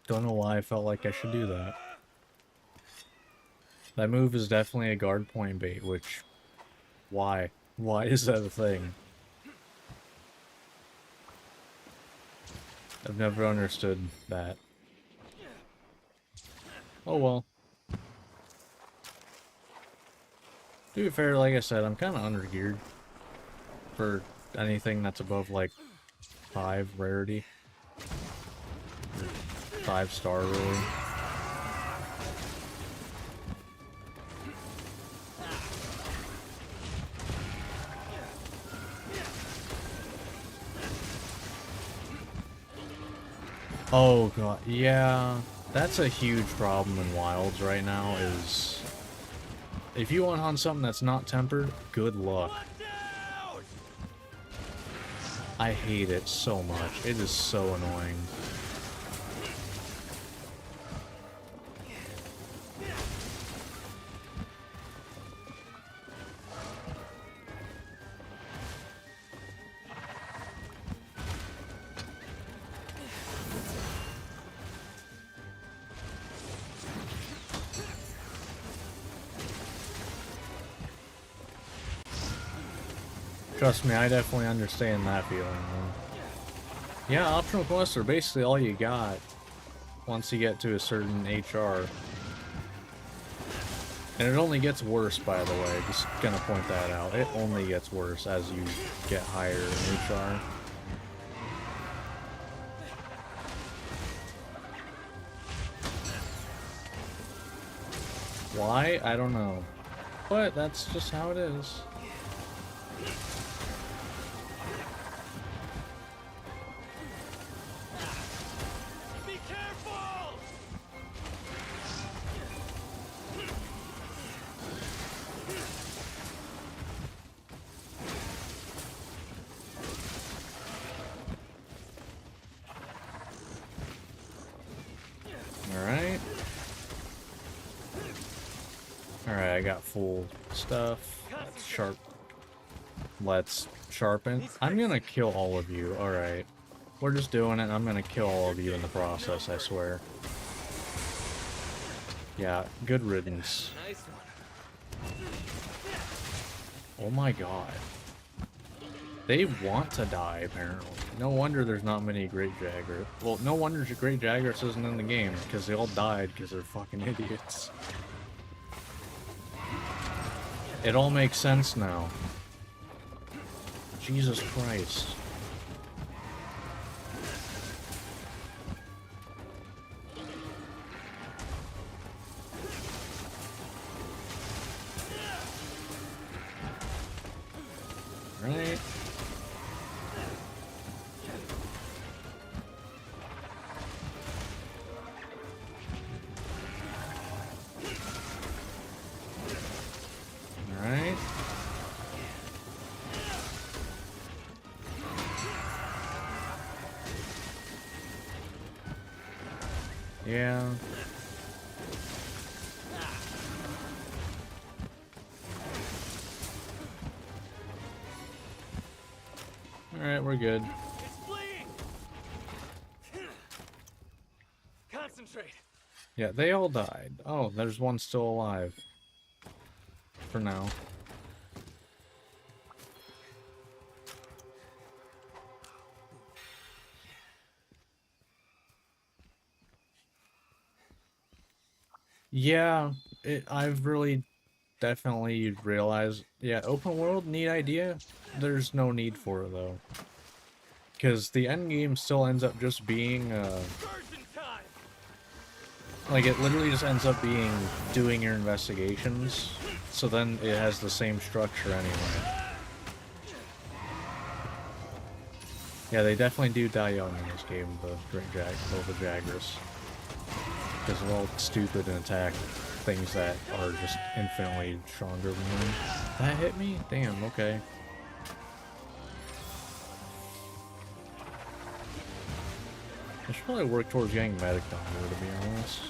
Don't know why I felt like I should do that. That move is definitely a guard point bait, which... Why? Why is that a thing? I've never understood that. Oh well. To be fair, like I said, I'm kind of undergeared for anything that's above like 5 rarity. 5-star really. Oh god, yeah. That's a huge problem in Wilds right now is if you want to hunt something that's not tempered, good luck. Watch out! I hate it so much. It is so annoying. Trust me, I definitely understand that feeling, man. Yeah, optional quests are basically all you got once you get to a certain HR. And it only gets worse, by the way, just gonna point that out. It only gets worse as you get higher in HR. Why? I don't know. But that's just how it is. Be careful! Alright. Alright, I got full stuff. Let's Let's sharpen. I'm gonna kill all of you. Alright. We're just doing it. I'm gonna kill all of you in the process, I swear. Yeah, good riddance. Nice one. Oh my god. They want to die, apparently. No wonder there's not many Great Jaggers. Well, no wonder Great Jaggers isn't in the game, because they all died because they're fucking idiots. It all makes sense now. Jesus Christ. Right. Alright. Yeah. Alright, we're good. It's bleeding! Concentrate! Yeah, they all died. Oh, there's one still alive. For now. Yeah, I've really definitely realized, yeah, open world, neat idea. There's no need for it, though. Because the end game still ends up just being, Version time! like, it literally just ends up being doing your investigations. So then it has the same structure anyway. Yeah, they definitely do die young in this game, the Jaggers. Because they're all stupid and attack things that are just infinitely stronger than them. That hit me? Damn, okay. I should probably work towards getting medic down here, to be honest.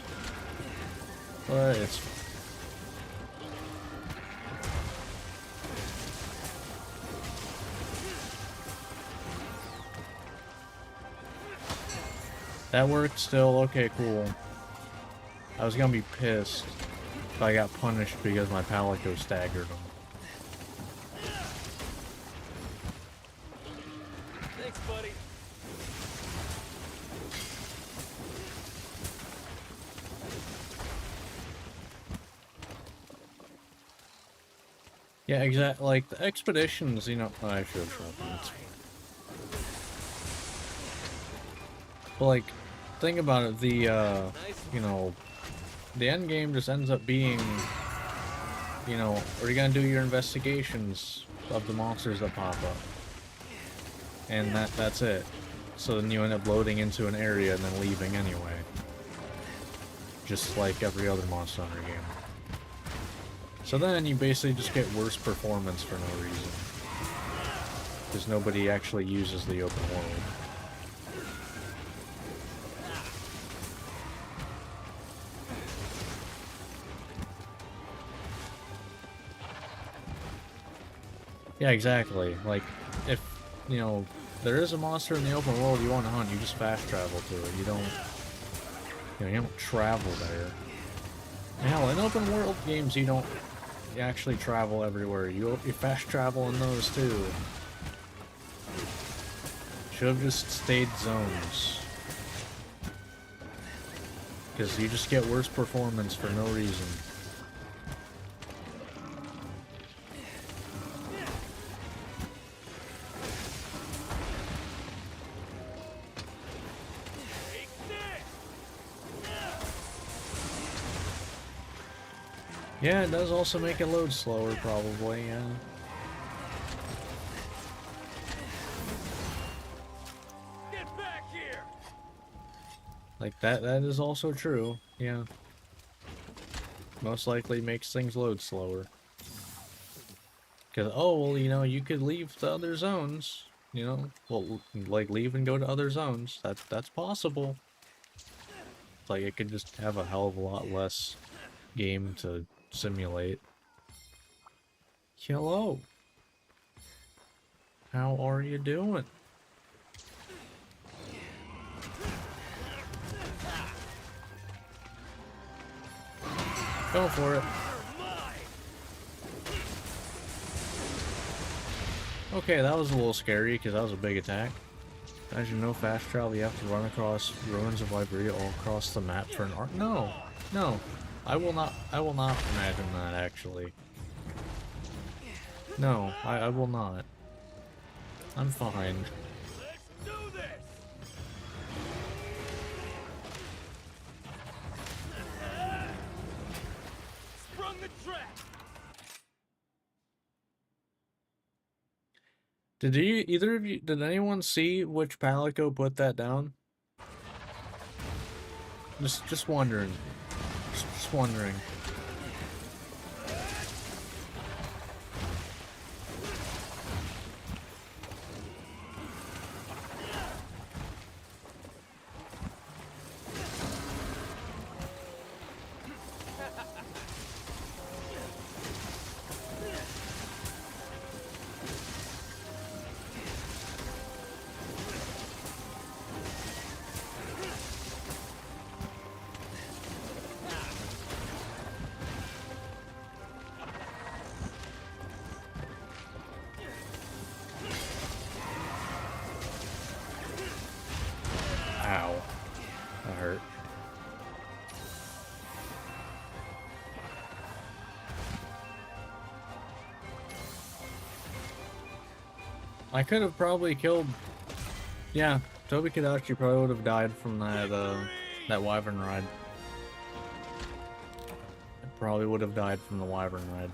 But it's... That worked still? Okay, cool. I was gonna be pissed if I got punished because my Palico staggered him. Thanks, buddy. Yeah, exactly. Like the expeditions, you know. Oh, I should have shot them. It's fine. But like, think about it. You know, the end game just ends up being, you know, are you gonna do your investigations of the monsters that pop up, and that's it. So then you end up loading into an area and then leaving anyway, just like every other Monster Hunter game. So then you basically just get worse performance for no reason, because nobody actually uses the open world. Yeah, exactly. Like, if, you know, there is a monster in the open world you want to hunt, you just fast travel to it. You don't, you don't travel there. Hell, in open world games, you don't actually travel everywhere. You fast travel in those too. Should have just stayed zones. Because you just get worse performance for no reason. Yeah, it does also make it load slower, probably, yeah. Get back here! Like, that is also true, yeah. Most likely makes things load slower. Because, oh, well, you know, you could leave the other zones, you know? Well, like, leave and go to other zones. That's possible. It's like, it could just have a hell of a lot less game to simulate. Hello. How are you doing? Go for it. Okay, that was a little scary because that was a big attack. As you know, fast travel, you have to run across ruins of Liberia all across the map for an arc. No, no, I will not imagine that, actually. No, I will not. I'm fine. Let's do this! Sprung the trap! Did either of you, did anyone see which Palico put that down? Just wondering. Just wondering. Ow. That hurt. I could have probably killed... Yeah, Toby Kadachi probably would have died from that wyvern ride. I probably would have died from the wyvern ride.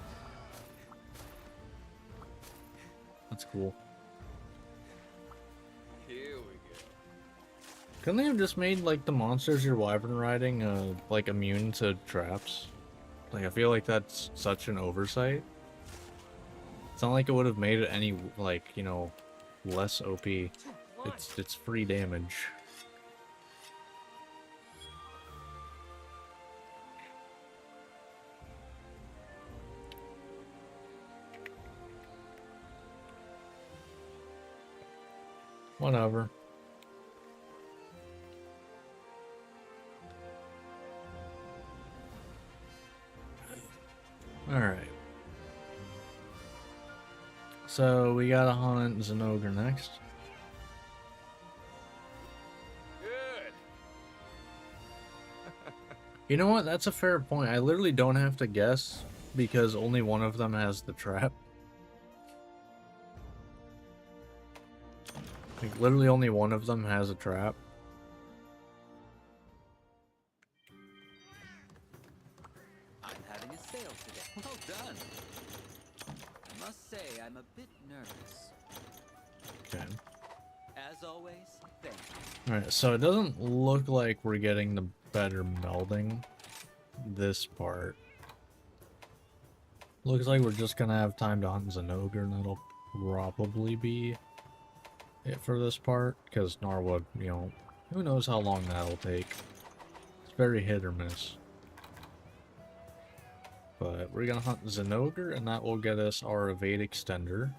That's cool. Here we go. Couldn't they have just made, like, the monsters you're wyvern riding, like, immune to traps? Like, I feel like that's such an oversight. It's not like it would have made it any, like, you know, less OP. It's free damage. Whatever. Alright. So, we gotta hunt Zenogre next. Good. You know what? That's a fair point. I literally don't have to guess, because only one of them has the trap. Like, literally only one of them has a trap. I'm having a sale today. Well done. I must say, I'm a bit nervous. Okay. As always, thank you. Alright, so it doesn't look like we're getting the better melding this part. Looks like we're just gonna have time to hunt Zenogre, and that'll probably be it for this part, because Narwood, you know, who knows how long that'll take. It's very hit or miss. But we're gonna hunt Zenogre, and that will get us our evade extender.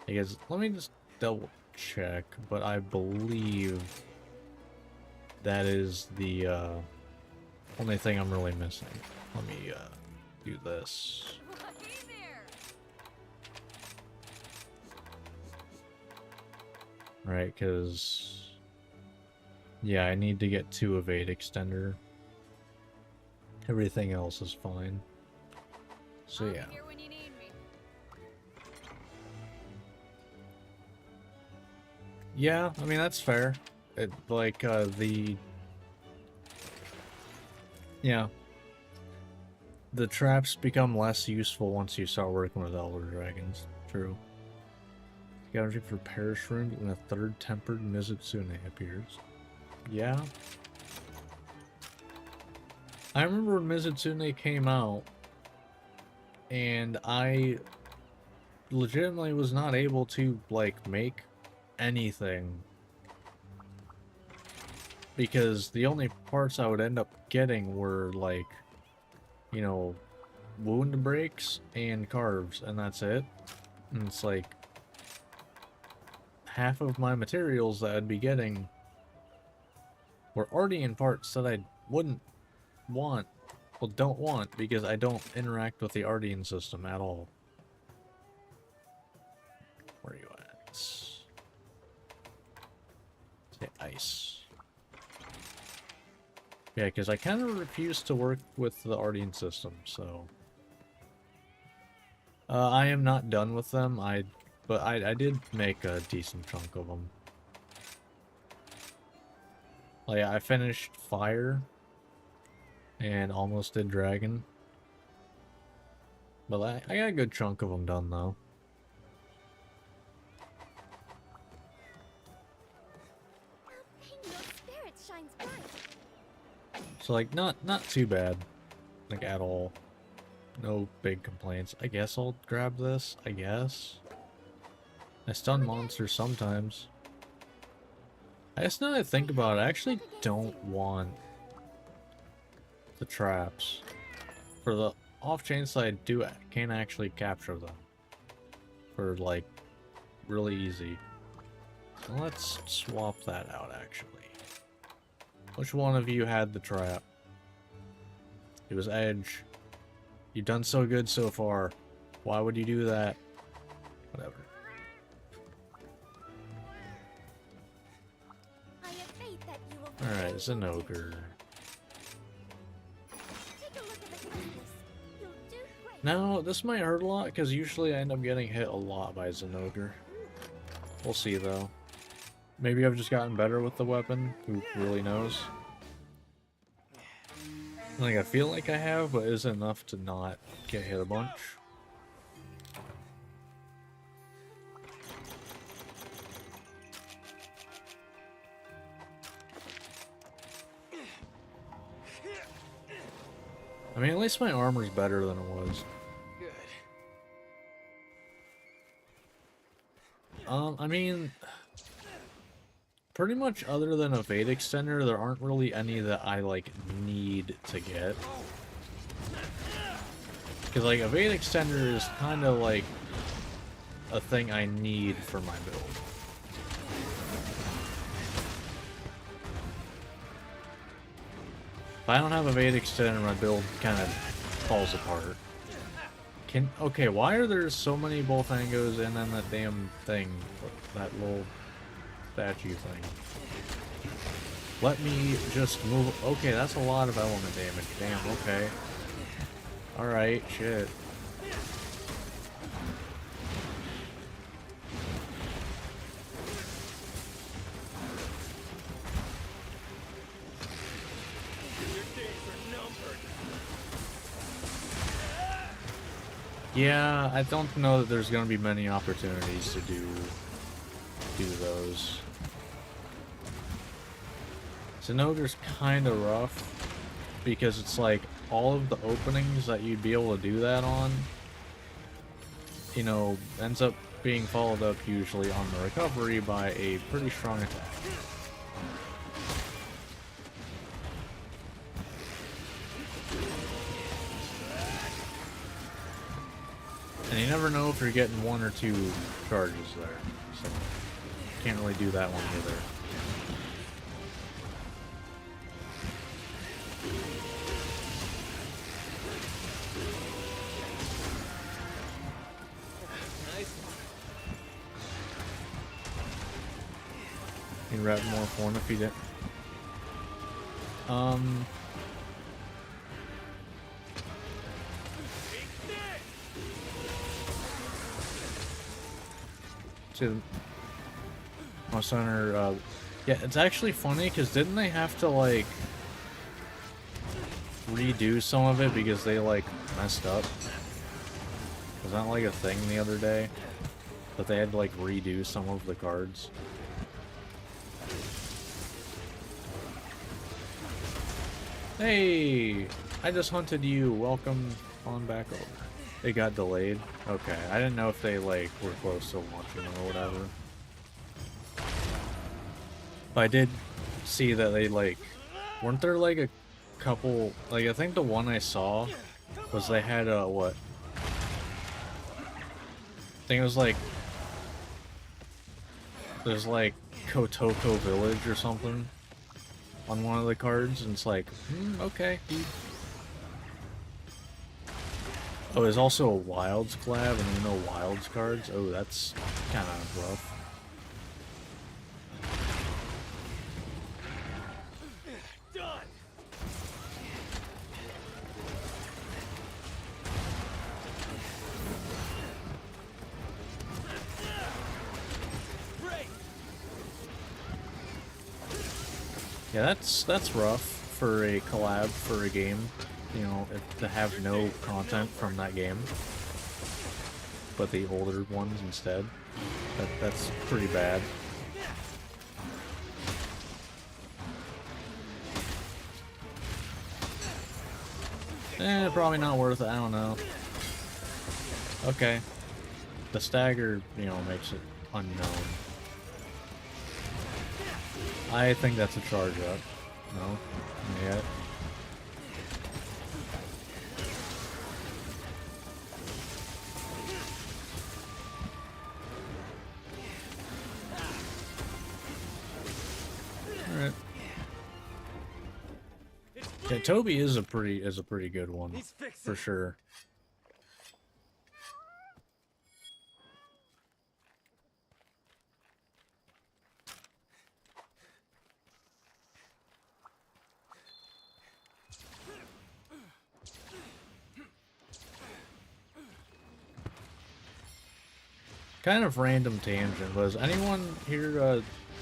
I guess, let me just double check, but I believe that is the only thing I'm really missing. Let me do this. Hey there! Right, because yeah, I need to get 2 evade extender. Everything else is fine. So I'll be yeah. here when you need me. Yeah, I mean that's fair. It like yeah. The traps become less useful once you start working with Elder Dragons. True. Scavenging for Parish Rooms and a 3rd Tempered Mizutsune appears. Yeah. I remember when Mizutsune came out, and I legitimately was not able to, like, make anything. Because the only parts I would end up getting were, like, you know, wound breaks and carves, and that's it. And it's like, half of my materials that I'd be getting were Ardean parts that I wouldn't want, well, don't want, because I don't interact with the Ardean system at all. Where are you at? Say ice. Yeah, because I kind of refuse to work with the Ardean system, so... I am not done with them, but I did make a decent chunk of them. Like, I finished Fire, and almost did Dragon. But I got a good chunk of them done, though. No spirit shines bright. So, like, not too bad. Like, at all. No big complaints. I guess I'll grab this, I guess. I stun monsters sometimes. I guess now that I think about it, I actually don't want the traps. For the off chance I can actually capture them. For, like, really easy. So let's swap that out, actually. Which one of you had the trap? It was Edge. You've done so good so far. Why would you do that? Whatever. I have faith that you will Alright, Zenogre. take a look at the canvas. You'll do great. Now, this might hurt a lot, because usually I end up getting hit a lot by Zenogre. We'll see, though. Maybe I've just gotten better with the weapon. Who really knows? Like, I feel like I have, but it's enough to not get hit a bunch. I mean, at least my armor's better than it was. I mean, pretty much other than a Evade Extender, there aren't really any that I, like, need to get. Because, like, Evade Extender is kind of, like, a thing I need for my build. If I don't have Evade Extender, my build kind of falls apart. Okay, why are there so many Bolthangos and then that damn thing, that little statue thing? Let me just move. Okay, that's a lot of element damage. Damn, okay. Alright, shit. Yeah, I don't know that there's gonna be many opportunities to do those. Zenogre's kind of rough because it's like all of the openings that you'd be able to do that on, you know, ends up being followed up usually on the recovery by a pretty strong attack. And you never know if you're getting one or two charges there, so can't really do that one either. You rep more for him if you did. To my center, yeah, it's actually funny because didn't they have to like redo some of it because they like messed up? Was that like a thing the other day that they had to like redo some of the cards? Hey, I just hunted you. Welcome on back over. It got delayed? Okay, I didn't know if they, like, were close to launching or whatever. But I did see that they, like, weren't there, like, a couple, like, I think the one I saw was they had, what? I think it was, like, there's, like, Kotoko Village or something on one of the cards, and it's like, okay, dude. Oh, there's also a Wilds collab, and you know Wilds cards? Oh, that's kind of rough. Done. Great. Yeah, that's rough for a collab for a game. You know, to have no content from that game, but the older ones instead. That's pretty bad. Probably not worth it, I don't know. Okay. The stagger, you know, makes it unknown. I think that's a charge up. No? Not yet. Alright. Yeah, Toby is a pretty good one. For sure. Kind of random tangent, but has anyone here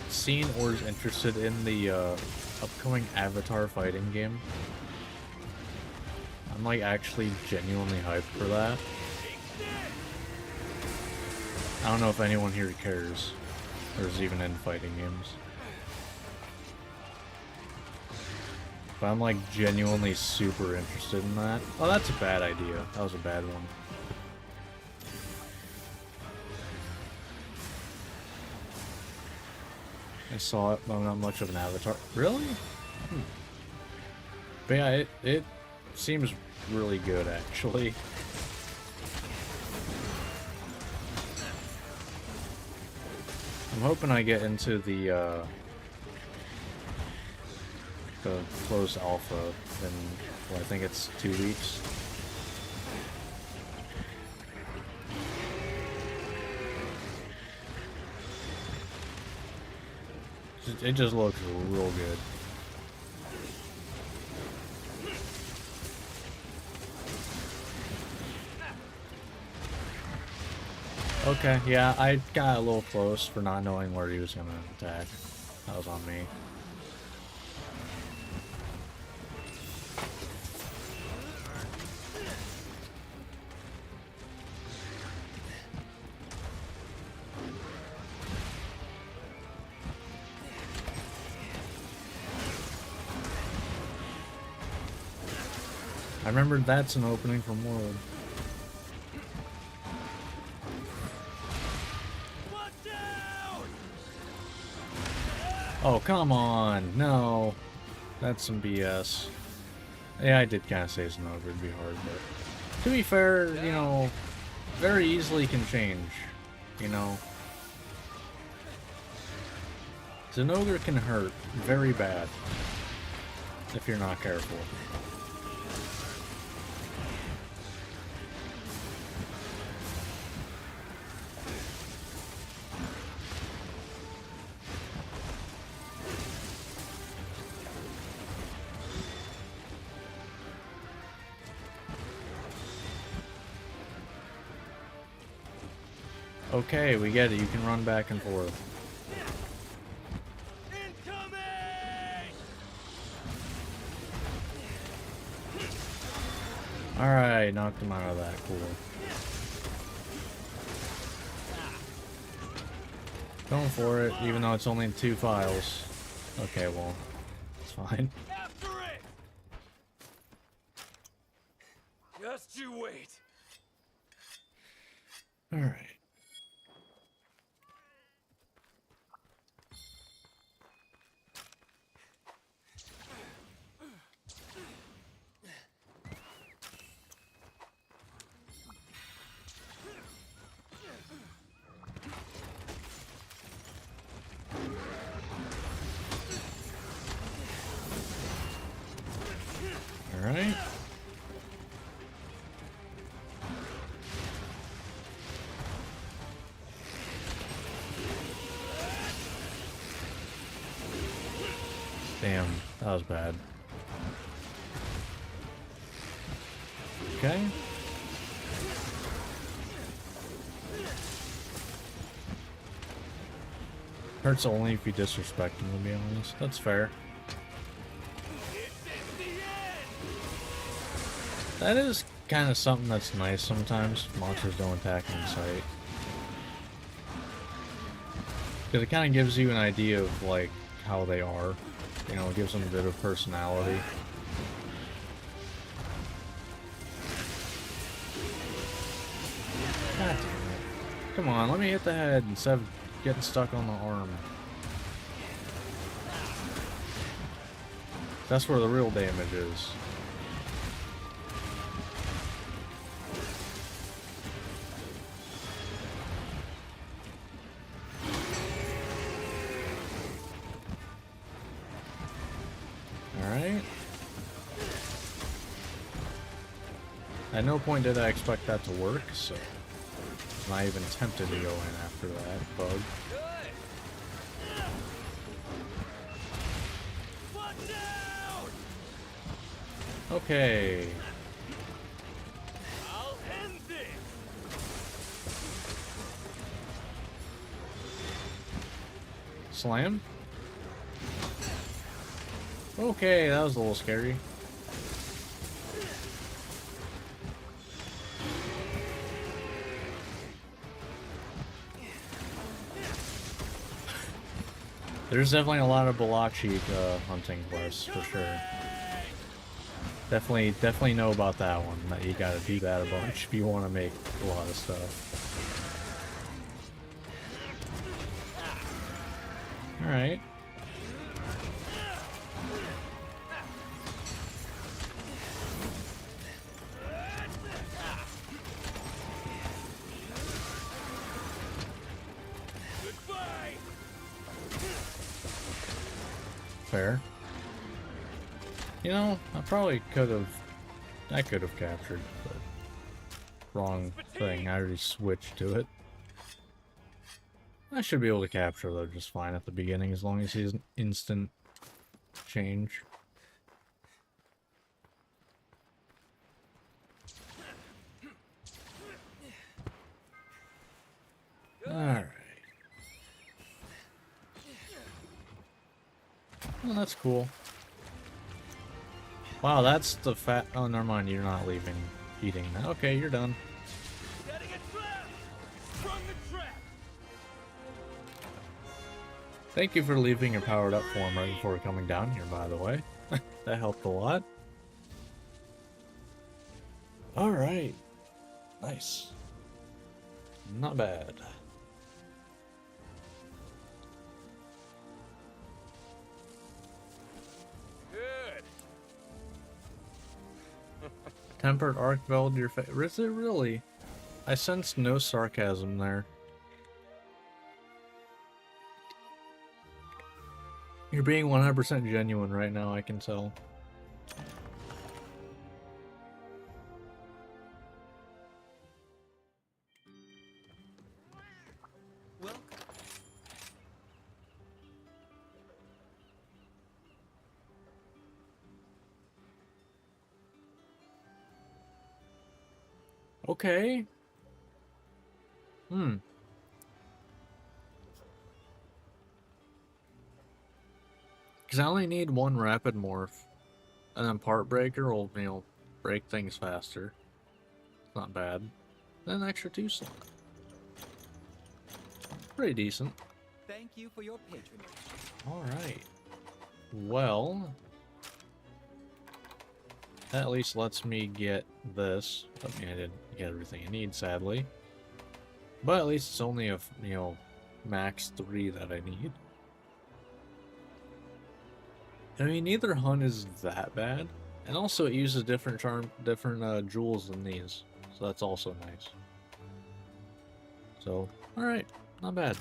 seen or is interested in the upcoming Avatar fighting game? I'm like actually genuinely hyped for that. I don't know if anyone here cares or is even in fighting games. But I'm like genuinely super interested in that. Oh, that's a bad idea. That was a bad one. I saw it, but I'm not much of an Avatar. Really? But yeah, it seems really good, actually. I'm hoping I get into the closed alpha in, well, I think it's 2 weeks. It just looks real good. Okay, yeah, I got a little close for not knowing where he was gonna attack. That was on me. I remember that's an opening from World. Watch out! Oh, come on. No. That's some BS. Yeah, I did kind of say it's an ogre. It'd be hard, but... To be fair, you know, very easily can change. You know? An ogre can hurt very bad if you're not careful. Okay, we get it. You can run back and forth. Alright, knocked him out of that. Cool. Going for it, even though it's only 2 files. Okay, well, it's fine. After it! Just you wait. Alright. Alright. Damn, that was bad. Okay. Hurts only if you disrespect him, to be honest. That's fair. That is kind of something that's nice sometimes. Monsters don't attack in sight. Because it kind of gives you an idea of, like, how they are. You know, it gives them a bit of personality. God damn it. Come on, let me hit the head instead of getting stuck on the arm. That's where the real damage is. Alright. At no point did I expect that to work, so I'm not even tempted to go in after that bug. Okay. I'll end this. Slam? Okay, that was a little scary. There's definitely a lot of Balachi hunting quests for sure. Definitely know about that one. That you gotta do that a bunch if you want to make a lot of stuff. All right. Fair. You know, I probably could have. I could have captured, but wrong thing. I already switched to it. I should be able to capture though just fine at the beginning as long as he's an instant change. Alright. Well, that's cool. Wow, that's the fat. Oh, never mind. You're not leaving, eating that. Okay, you're done. Setting a trap. Sprung the trap. Thank you for leaving your powered up form right before coming down here, by the way. That helped a lot. Alright. Nice. Not bad. Good. Tempered arc weld your face. Is it really? I sense no sarcasm there. You're being 100% genuine right now, I can tell. Welcome. Okay. Because I only need one rapid morph. And then part breaker will, you know, break things faster. It's not bad. Then an extra 2 slot. Pretty decent. Thank you for your patronage. Alright. Well, that at least lets me get this. I mean, I didn't get everything I need, sadly. But at least it's only a, you know, max 3 that I need. I mean, neither hunt is that bad. And also it uses different jewels than these. So that's also nice. So, alright, not bad.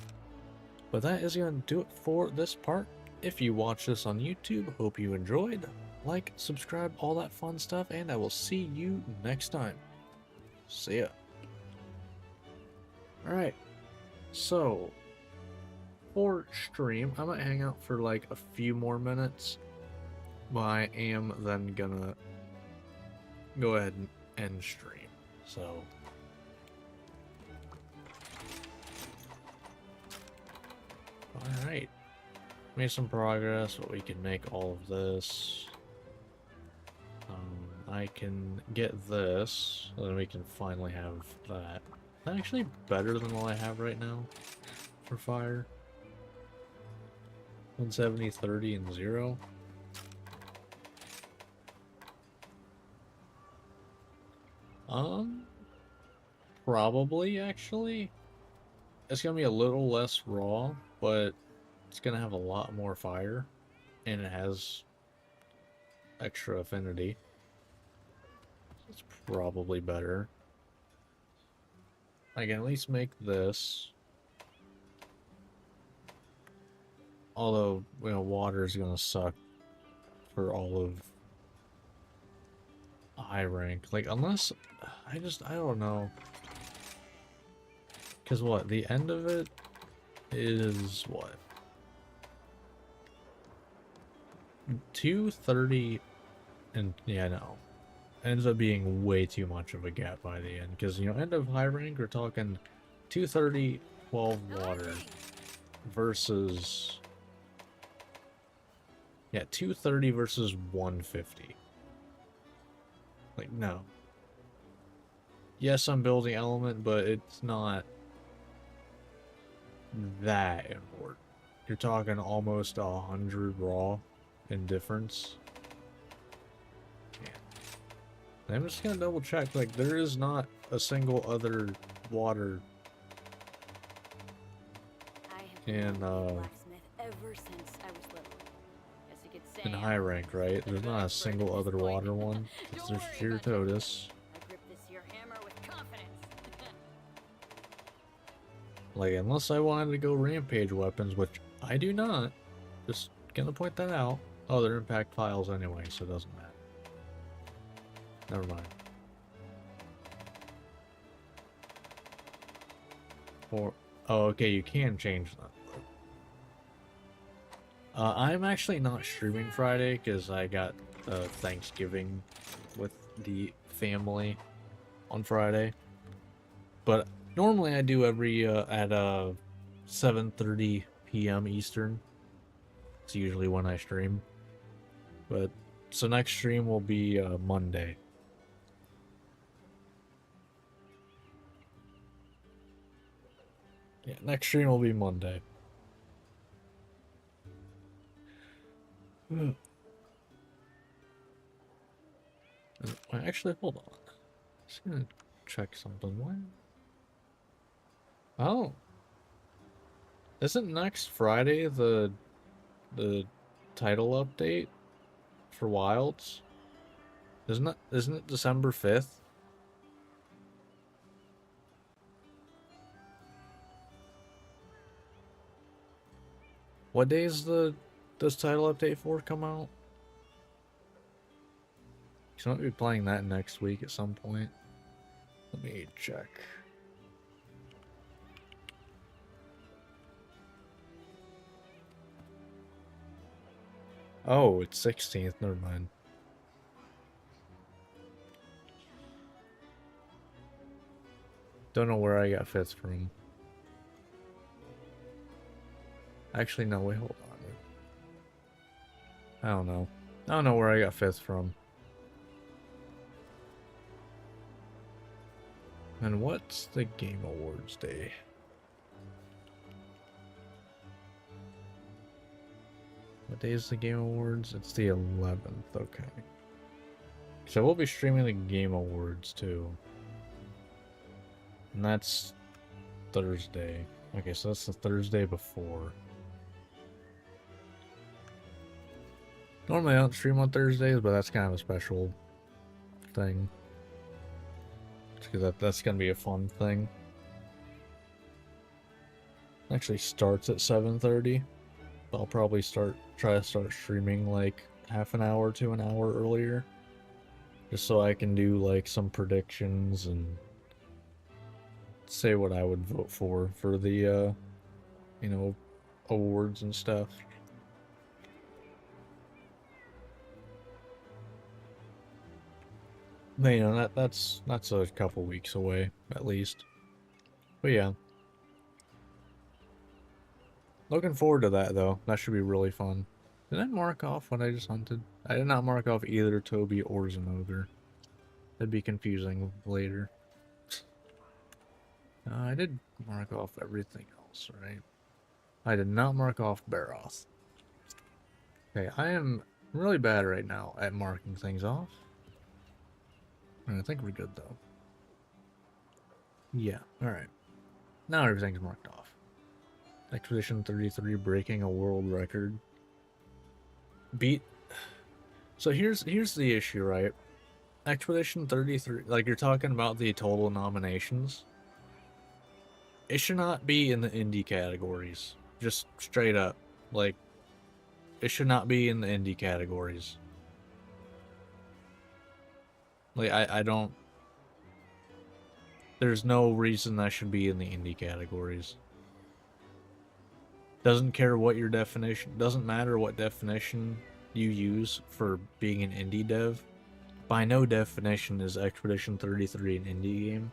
But that is going to do it for this part. If you watch this on YouTube, hope you enjoyed. Like, subscribe, all that fun stuff, and I will see you next time. See ya. Alright, so for stream, I might hang out for like a few more minutes, but I am then gonna go ahead and end stream. So alright, made some progress, but we can make all of this. I can get this, and then we can finally have that. Actually better than what I have right now for fire. 170, 30, and 0. Probably actually. It's gonna be a little less raw, but it's gonna have a lot more fire, and it has extra affinity. It's probably better. I can at least make this. Although, you know, water is gonna suck for all of high rank. Like, unless I don't know. Because what? The end of it is what? 230 and yeah, no. Ends up being way too much of a gap by the end. Because, you know, end of high rank, we're talking 230, 12 water versus. Yeah, 230 versus 150. Like, no. Yes, I'm building element, but it's not that important. You're talking almost 100 raw in difference. Yeah. I'm just gonna double check, like, there is not a single other water in blacksmith ever since I was little. Guess you could say in I'm high rank, right? There's not a expert single at this other point. water one. Don't There's worry sheer about that. Totus. I grip this here hammer with confidence. Like, unless I wanted to go rampage weapons, which I do not. Just gonna point that out. Oh, they're impact files anyway, so it doesn't matter. Never mind. Or, oh, okay, you can change that. I'm actually not streaming Friday because I got Thanksgiving with the family on Friday. But normally I do every at 7:30 p.m. Eastern. It's usually when I stream. But so next stream will be Monday. Yeah, next stream will be Monday. Actually, hold on. Just gonna check something. What? Oh. Isn't next Friday the title update for Wilds? Isn't it December 5th? What day is does title update 4 come out? So I might be playing that next week at some point. Let me check. Oh, it's 16th. Never mind. Don't know where I got 5th from. Actually, no, wait, hold on. I don't know. I don't know where I got 5th from. And what's the Game Awards day? What day is the Game Awards? It's the 11th, okay. So we'll be streaming the Game Awards too. And that's Thursday. Okay, so that's the Thursday before. Normally I don't stream on Thursdays, but that's kind of a special thing. Because that's going to be a fun thing. It actually starts at 7:30. I'll probably try to start streaming like half an hour to an hour earlier. Just so I can do like some predictions and say what I would vote for the you know, awards and stuff. But, you know, that's a couple weeks away at least. But yeah. Looking forward to that though. That should be really fun. Did I mark off what I just hunted? I did not mark off either Toby or Zenogre. That'd be confusing later. I did mark off everything else, right? I did not mark off Baroth. Okay, I am really bad right now at marking things off. I think we're good though. Yeah, alright. Now everything's marked off. Expedition 33 breaking a world record. So here's the issue, right? Expedition 33, like you're talking about the total nominations. It should not be in the indie categories. Just straight up. Like, it should not be in the indie categories. Like, I don't... There's no reason that should be in the indie categories. Doesn't care what your definition... Doesn't matter what definition you use for being an indie dev. By no definition is Expedition 33 an indie game.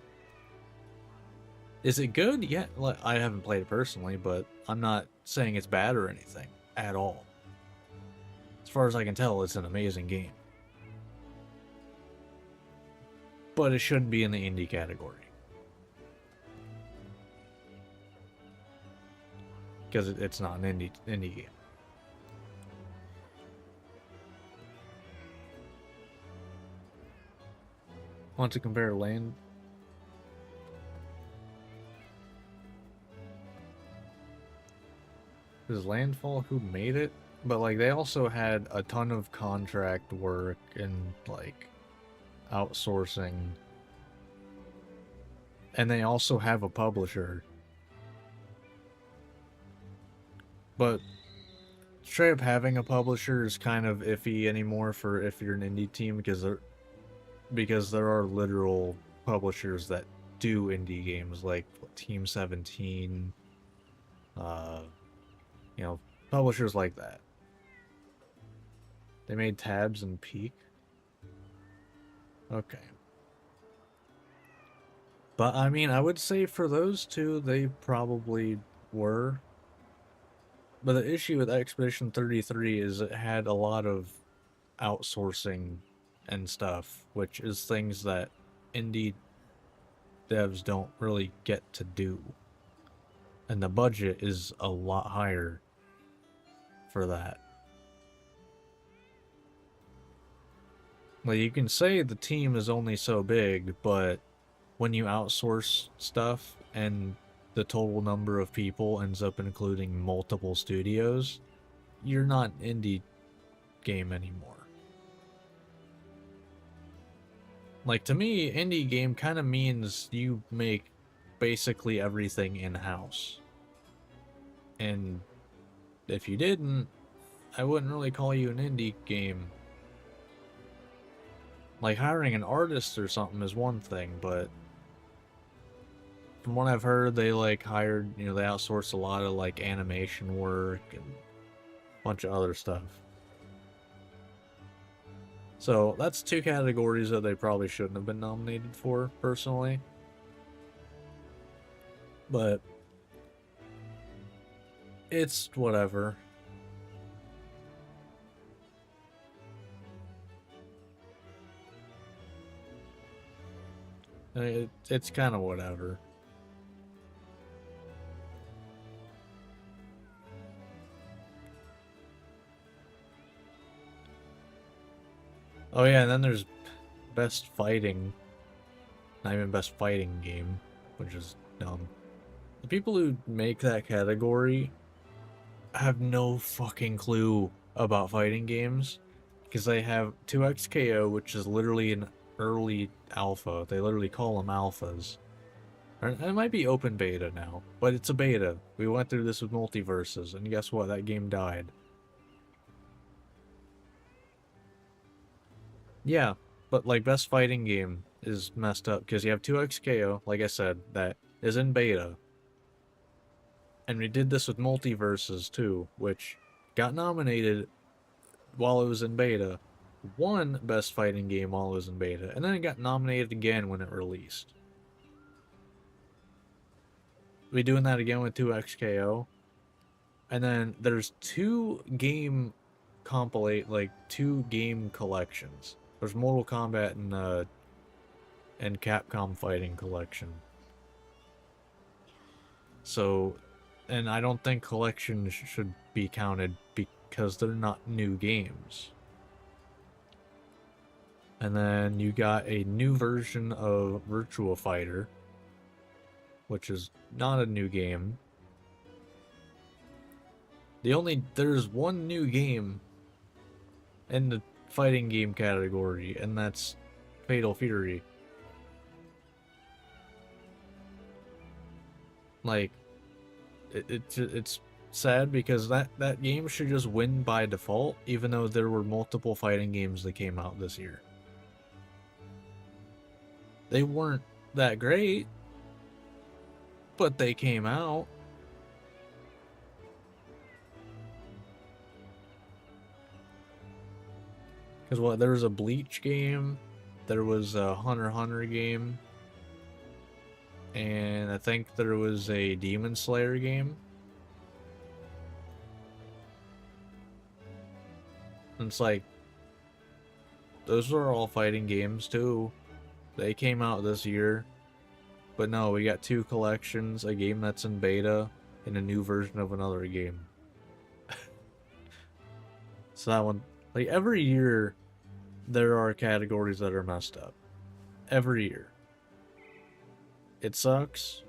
Is it good? Yeah, I haven't played it personally, but I'm not saying it's bad or anything at all. As far as I can tell, it's an amazing game. But it shouldn't be in the indie category. Because it's not an indie game. Want to compare land? Is Landfall who made it? But like they also had a ton of contract work and like outsourcing. And they also have a publisher. But straight up having a publisher is kind of iffy anymore for if you're an indie team because there are literal publishers that do indie games like Team 17, you know, publishers like that. They made Tabs and Peak. Okay. But I mean, I would say for those two, they probably were. But the issue with Expedition 33 is it had a lot of outsourcing and stuff, which is things that indie devs don't really get to do. And the budget is a lot higher for that. Like, you can say the team is only so big, but when you outsource stuff and the total number of people ends up including multiple studios, you're not an indie game anymore. Like, to me, indie game kind of means you make basically everything in-house. And if you didn't, I wouldn't really call you an indie game. Like, hiring an artist or something is one thing, but from what I've heard, they, like, hired, they outsourced a lot of, like, animation work and a bunch of other stuff. So, that's two categories that they probably shouldn't have been nominated for, personally. But it's whatever. It's kind of whatever. Oh yeah, and then there's best fighting. Not even best fighting game, which is dumb. The people who make that category have no fucking clue about fighting games, because they have 2XKO, which is literally an early alpha. They literally call them alphas. It might be open beta now, but it's a beta. We went through this with Multiverses, and guess what? That game died. Yeah, but like best fighting game is messed up because you have 2XKO, like I said, that is in beta. And we did this with Multiverses too, which got nominated while it was in beta, won best fighting game while it was in beta, and then it got nominated again when it released. We doing that again with 2XKO. And then there's two game collections. There's Mortal Kombat and Capcom Fighting Collection. So, and I don't think collections should be counted because they're not new games. And then you got a new version of Virtua Fighter, which is not a new game. There's one new game in the fighting game category, and that's Fatal Fury. Like, it's sad because that game should just win by default, even though there were multiple fighting games that came out this year. They weren't that great, but they came out. Because there was a Bleach game, there was a Hunter x Hunter game, and I think there was a Demon Slayer game. And it's like, those were all fighting games too. They came out this year. But no, we got two collections, a game that's in beta, and a new version of another game. So that one, like every year, there are categories that are messed up. Every year. It sucks.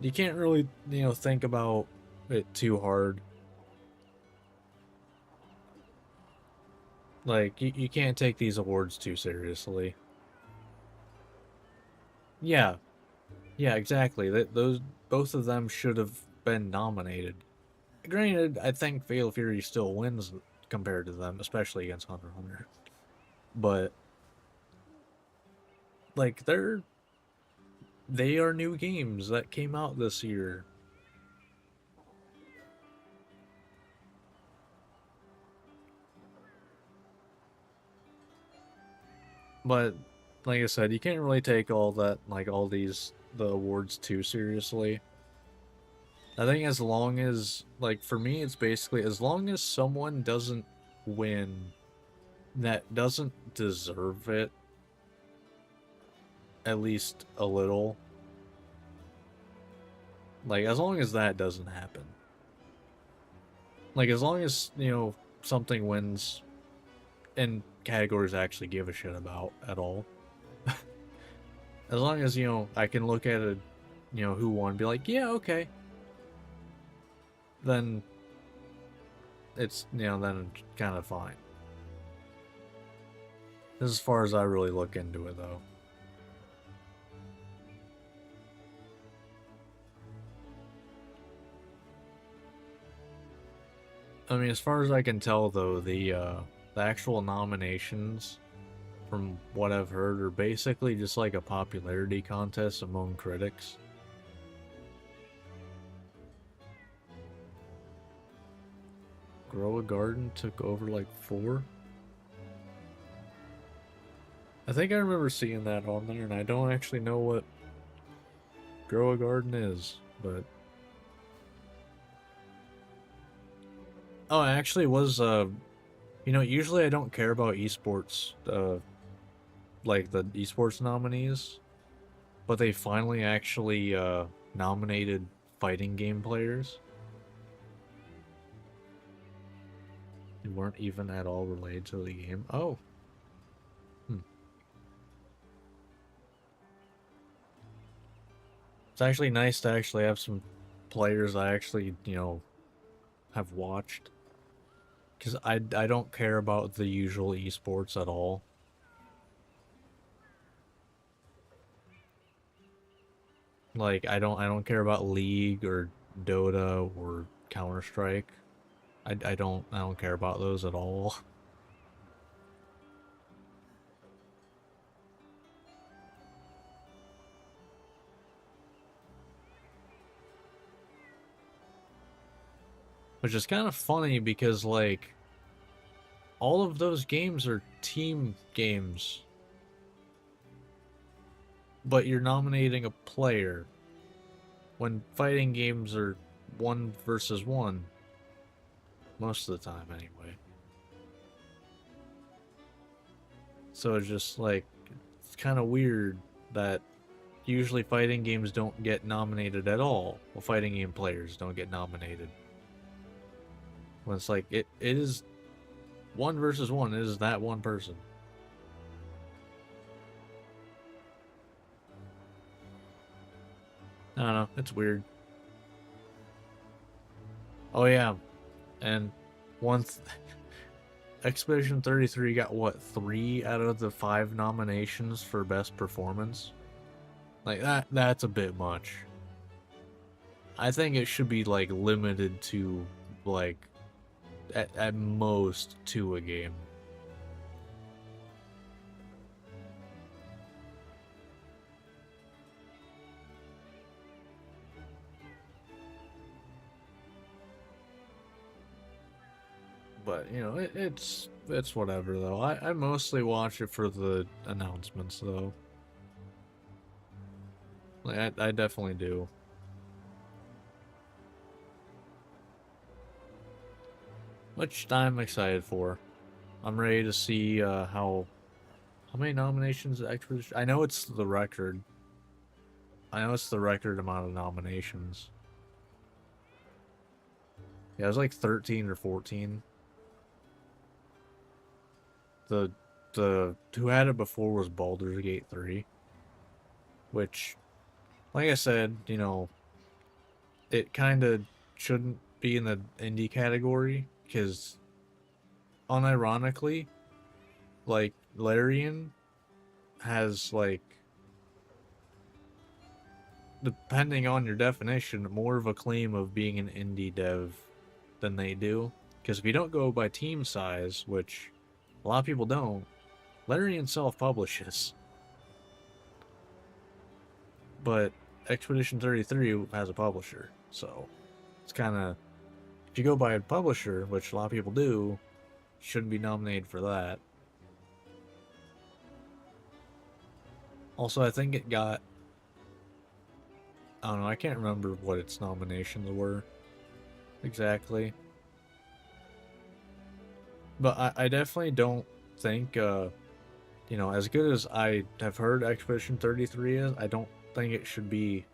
You can't really, think about it too hard. Like, you can't take these awards too seriously. Yeah. Yeah, exactly. Both of them should have been nominated. Granted, I think Fatal Fury still wins compared to them, especially against Hunter x Hunter. But like they are new games that came out this year. But like I said, you can't really take all that, like the awards too seriously. I think as long as, like, for me, it's basically as long as someone doesn't win that doesn't deserve it, at least a little. Like, as long as that doesn't happen. Like, as long as, something wins, and categories I actually give a shit about at all. As long as, you know, I can look at it, you know, who won, be like, yeah, okay. Then it's, you know, then it's kind of fine. This is as far as I really look into it, though. I mean, as far as I can tell, though, the actual nominations, from what I've heard, are basically just like a popularity contest among critics. Grow a Garden took over like 4. I think I remember seeing that on there, and I don't actually know what Grow a Garden is, but... Oh, it actually was, you know, usually I don't care about esports, like the esports nominees, but they finally actually, nominated fighting game players. Who weren't even at all related to the game. Oh. It's actually nice to actually have some players I actually, you know, have watched. Because I don't care about the usual esports at all. Like, I don't care about League or Dota or Counter-Strike. I don't care about those at all. Which is kind of funny because, like, all of those games are team games. But you're nominating a player. When fighting games are 1 versus 1. Most of the time, anyway. So it's just, like, it's kind of weird that usually fighting games don't get nominated at all. Well, fighting game players don't get nominated. When it's like, it is 1 versus 1. It is that one person. I don't know. It's weird. Oh, yeah. And once Expedition 33 got, what, 3 out of the 5 nominations for Best Performance? Like, that's a bit much. I think it should be, like, limited to, like, at most 2 a game. But, you know, it's whatever, though. I mostly watch it for the announcements, though. Like, I definitely do. Which I'm excited for. I'm ready to see how many nominations Expedition... I know it's the record. I know it's the record amount of nominations. Yeah, it was like 13 or 14. The who had it before was Baldur's Gate 3, which, like I said, you know, it kind of shouldn't be in the indie category because, unironically, like, Larian has, like, depending on your definition, more of a claim of being an indie dev than they do. Because if you don't go by team size, which a lot of people don't, Larian self-publishes. But Expedition 33 has a publisher, so it's kind of... If you go by a publisher, which a lot of people do, shouldn't be nominated for that. Also, I think it got... I don't know, I can't remember what its nominations were exactly. But I definitely don't think, you know, as good as I have heard Expedition 33 is, I don't think it should be,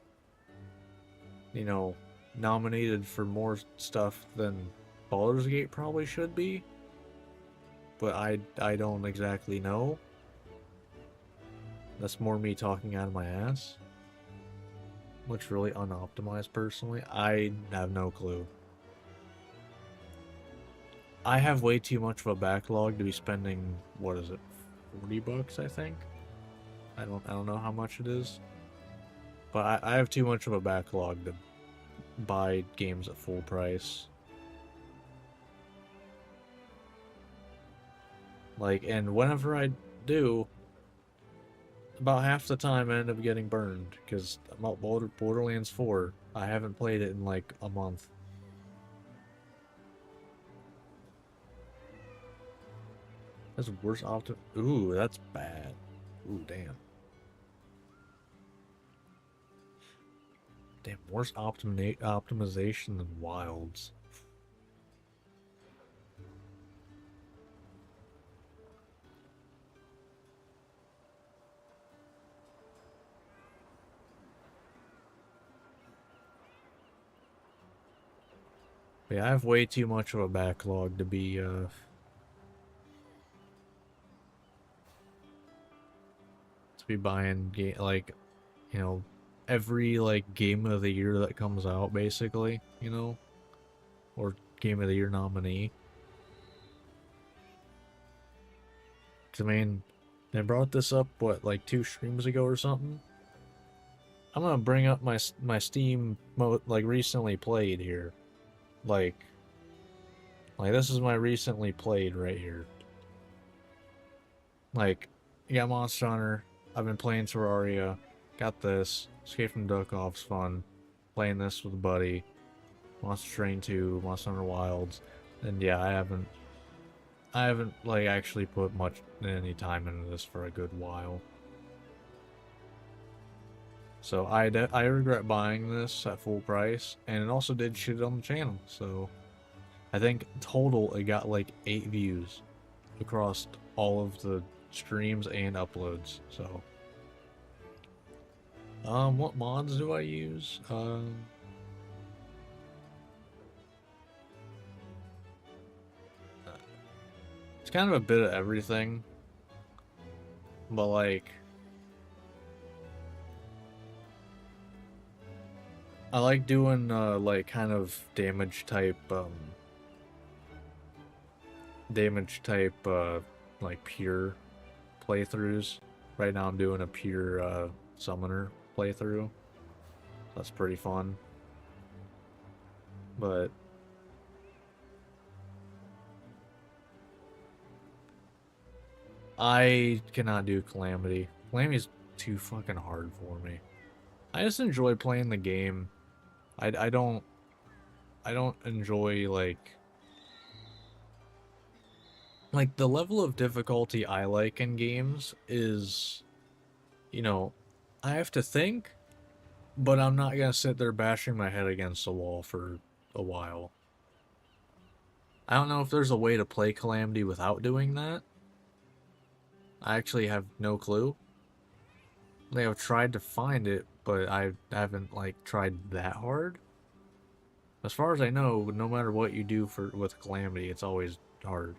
you know, nominated for more stuff than Baldur's Gate probably should be. but I don't exactly know. That's more me talking out of my ass. Looks really unoptimized personally. I have no clue. I have way too much of a backlog to be spending, what is it, $40 I think? I don't know how much it is. But I have too much of a backlog to buy games at full price. Like, and whenever I do, about half the time I end up getting burned, because about Borderlands 4, I haven't played it in like a month. That's worse Ooh, that's bad. Ooh, damn. Damn, worse optimization than Wilds. Yeah, I have way too much of a backlog to be, buying like, you know, every like game of the year that comes out, basically, you know, or game of the year nominee. 'Cause, I mean, they brought this up what, like 2 streams ago or something. I'm gonna bring up my Steam like recently played here, like this is my recently played right here. Like, you got Monster Hunter. I've been playing Terraria. Got this. Escape from Dukhov's fun. Playing this with a buddy. Monster Train 2, Monster Hunter Wilds. And yeah, I haven't like actually put much any time into this for a good while. So I regret buying this at full price, and it also did shit on the channel. So I think total it got like 8 views across all of the streams and uploads. So what mods do I use? It's kind of a bit of everything, but like I like doing like kind of damage type like pure playthroughs. Right now I'm doing a pure summoner playthrough. That's pretty fun. But I cannot do Calamity. Calamity's too fucking hard for me. I just enjoy playing the game. I don't enjoy like the level of difficulty I like in games is, you know, I have to think, but I'm not gonna sit there bashing my head against the wall for a while. I don't know if there's a way to play Calamity without doing that. I actually have no clue. Like, I've tried to find it, but I haven't like tried that hard. As far as I know, no matter what you do with Calamity, it's always hard.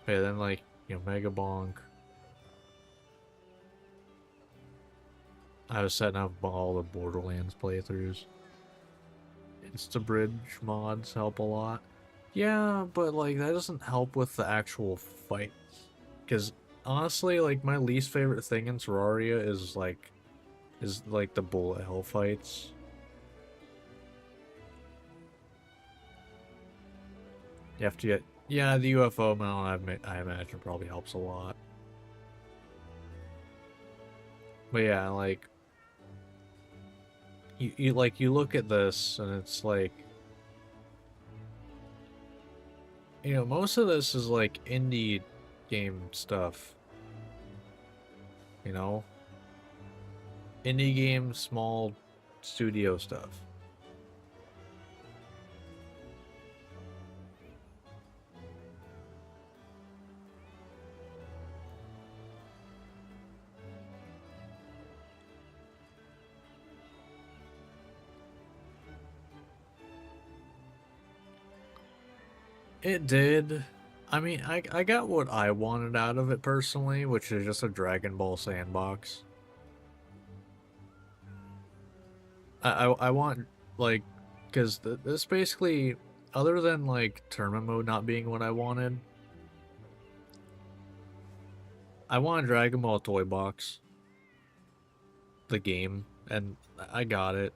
Okay, then like, you know, Mega Bonk. I was setting up all the Borderlands playthroughs. Insta-bridge mods help a lot. Yeah, but like that doesn't help with the actual fights. Because honestly, like my least favorite thing in Terraria is like the bullet hell fights. You have to get, yeah, the UFO mount I imagine probably helps a lot. But yeah, like you look at this and it's like, you know, most of this is like indie game stuff. You know? Indie game, small studio stuff. It did. I mean, I got what I wanted out of it personally, which is just a Dragon Ball sandbox. I want, like, because this basically, other than, like, tournament mode not being what I wanted, I want a Dragon Ball toy box. The game, and I got it.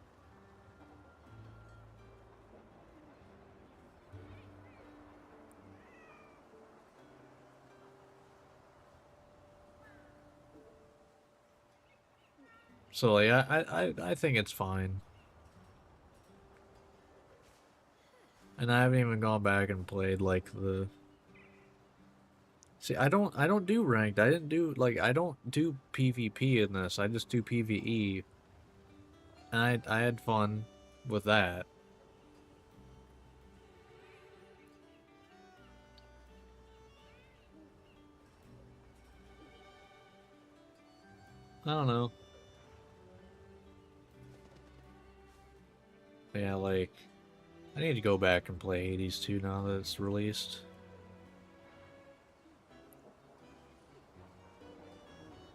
So, like, I think it's fine. And I haven't even gone back and played, like, the... See, I don't do ranked. I didn't do, like, I don't do PvP in this. I just do PvE. And I had fun with that. I don't know. Yeah, like, I need to go back and play Hades 2 now that it's released.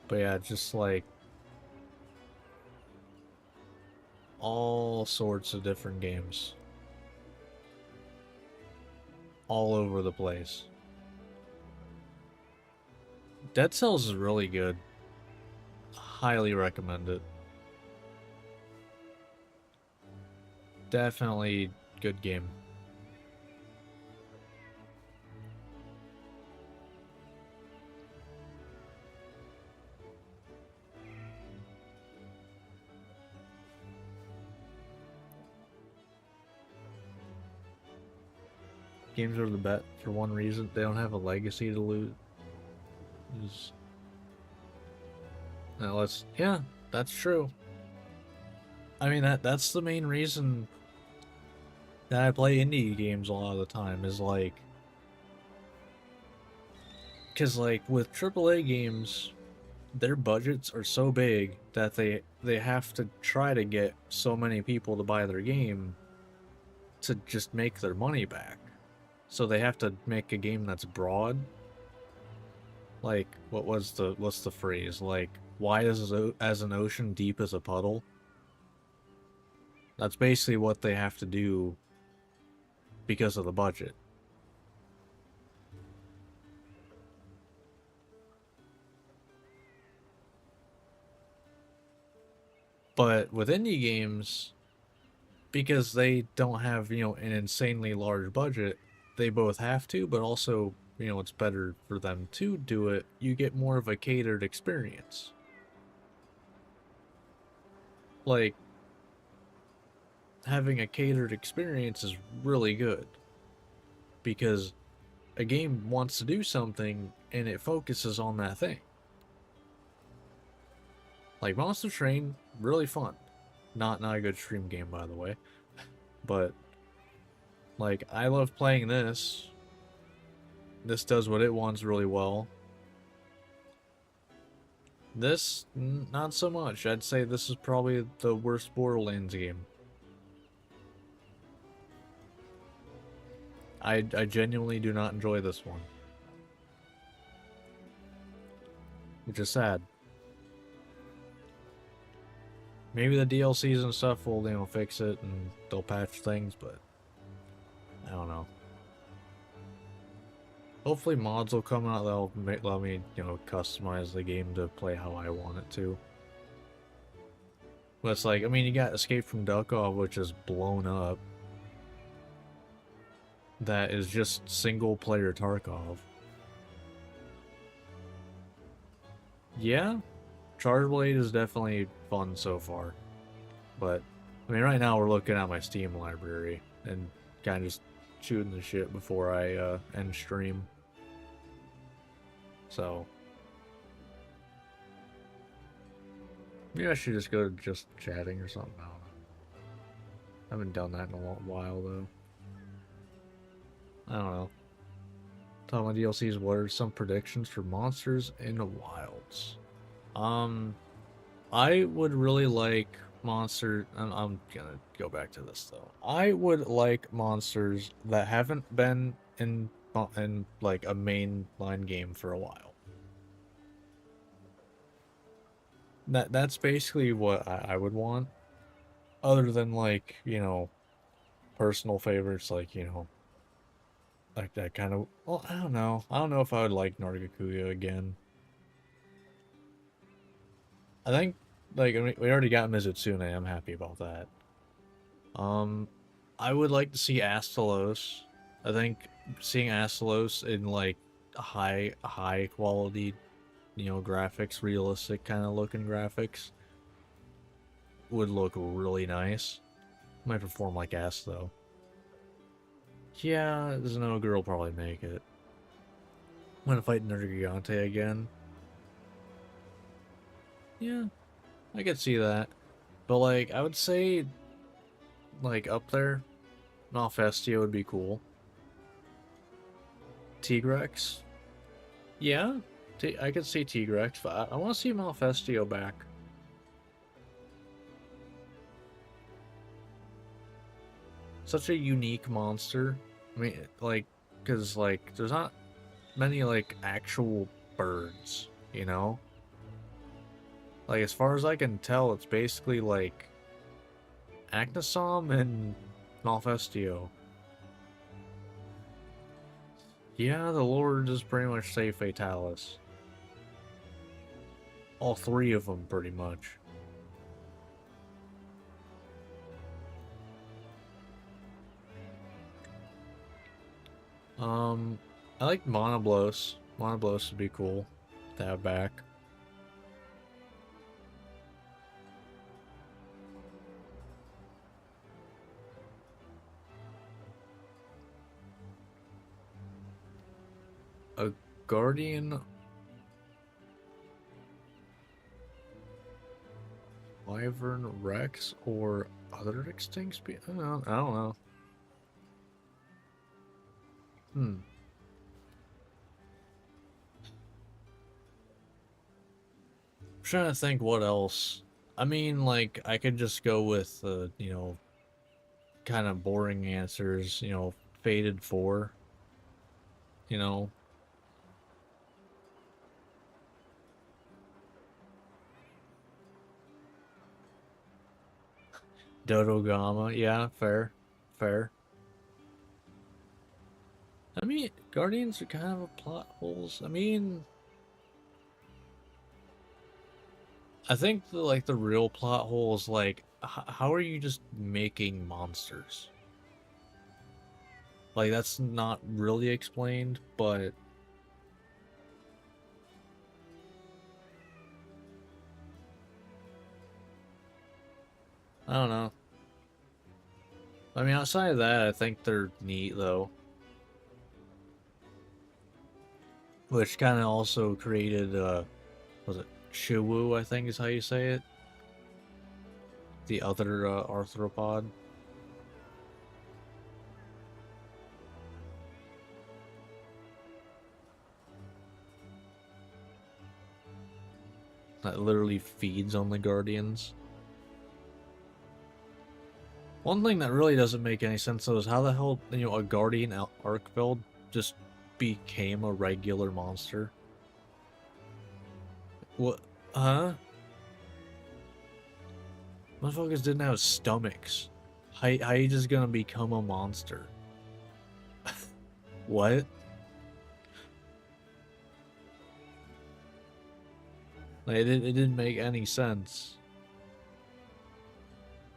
But yeah, just like all sorts of different games. All over the place. Dead Cells is really good. Highly recommend it. Definitely good game. Games are the bet for one reason. They don't have a legacy to lose. Now let's... Yeah, that's true. I mean, that's the main reason that I play indie games a lot of the time, is like... Because, like, with AAA games, their budgets are so big that they have to try to get so many people to buy their game to just make their money back. So they have to make a game that's broad. Like, what's the phrase? Like, wide as an ocean, deep as a puddle. That's basically what they have to do because of the budget. But with indie games, because they don't have, you know, an insanely large budget, they both have to, but also, you know, it's better for them to do it. You get more of a catered experience. Like, having a catered experience is really good. Because a game wants to do something, and it focuses on that thing. Like, Monster Train, really fun. Not a good stream game, by the way. But, like, I love playing this. This does what it wants really well. This, not so much. I'd say this is probably the worst Borderlands game. I genuinely do not enjoy this one. Which is sad. Maybe the DLCs and stuff will, you know, fix it and they'll patch things, but I don't know. Hopefully mods will come out that'll allow me, you know, customize the game to play how I want it to. But it's like, I mean, you got Escape from Tarkov, which is blown up. That is just single player Tarkov. Yeah, Charge Blade is definitely fun so far. But, I mean, right now we're looking at my Steam library and kind of just shooting the shit before I end stream. So, maybe I should just go to just chatting or something. I don't know. I haven't done that in a long while, though. I don't know. Talking about DLCs, what are some predictions for Monsters in the Wilds? I would really like monster... I'm gonna go back to this, though. I would like monsters that haven't been in like a mainline game for a while. That's basically what I would want. Other than like, you know, personal favorites like, you know, like that kind of, well, I don't know. I don't know if I would like Nargacuya again. I think like we already got Mizutsune. I'm happy about that. Um I would like to see Astalos. I think seeing Astalos in like high quality, you know, graphics, realistic kind of looking graphics would look really nice. Might perform like ass though. Yeah, there's no girl probably make it. I'm gonna fight Nergigante again. Yeah, I could see that. But like, I would say, like, up there, Malfestio would be cool. Tigrex? Yeah, I could see Tigrex, but I want to see Malfestio back. Such a unique monster. I mean, like, because, like, there's not many, like, actual birds, you know? Like, as far as I can tell, it's basically, like, Acnasom and Malfestio. Yeah, the Lord just pretty much say Fatalis. All three of them, pretty much. I like Monoblos. Monoblos would be cool to have back. A Guardian Wyvern Rex or other extinct species? I don't know. Hmm. I'm trying to think what else. I mean, like, I could just go with, you know, kind of boring answers, you know, Fated 4, you know. Dodogama, yeah, fair. Fair. I mean, Guardians are kind of a plot holes. I mean, I think like the real plot hole is like, how are you just making monsters? Like that's not really explained, but I don't know. I mean, outside of that, I think they're neat though, which kind of also created was it Shiwu? I think is how you say it. The other arthropod. That literally feeds on the Guardians. One thing that really doesn't make any sense though is how the hell, you know, a Guardian arc build just became a regular monster. What? Huh? Motherfuckers didn't have stomachs. How you just gonna become a monster? What? Like, it didn't make any sense.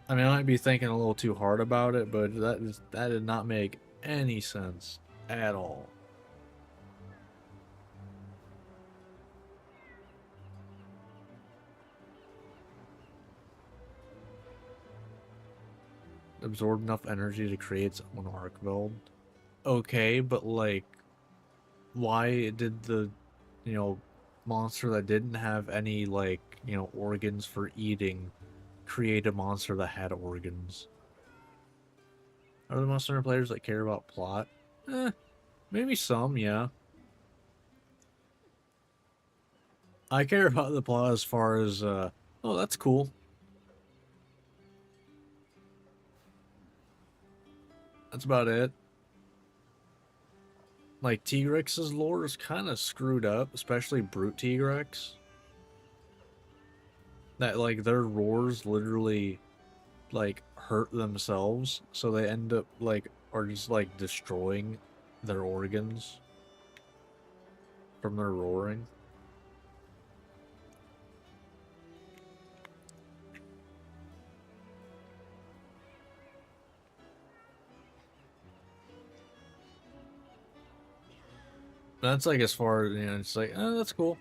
I mean, I might be thinking a little too hard about it, but that did not make any sense at all. Absorb enough energy to create its own arc build. Okay, but like, why did the, you know, monster that didn't have any like, you know, organs for eating create a monster that had organs? Are there Monster Hunter players that care about plot? Maybe some, yeah. I care about the plot as far as, oh, that's cool. That's about it. like T-Rex's lore is kind of screwed up, especially brute T-Rex. That like their roars literally like hurt themselves, so they end up like are just like destroying their organs from their roaring. That's like as far as, it's like, oh, that's cool.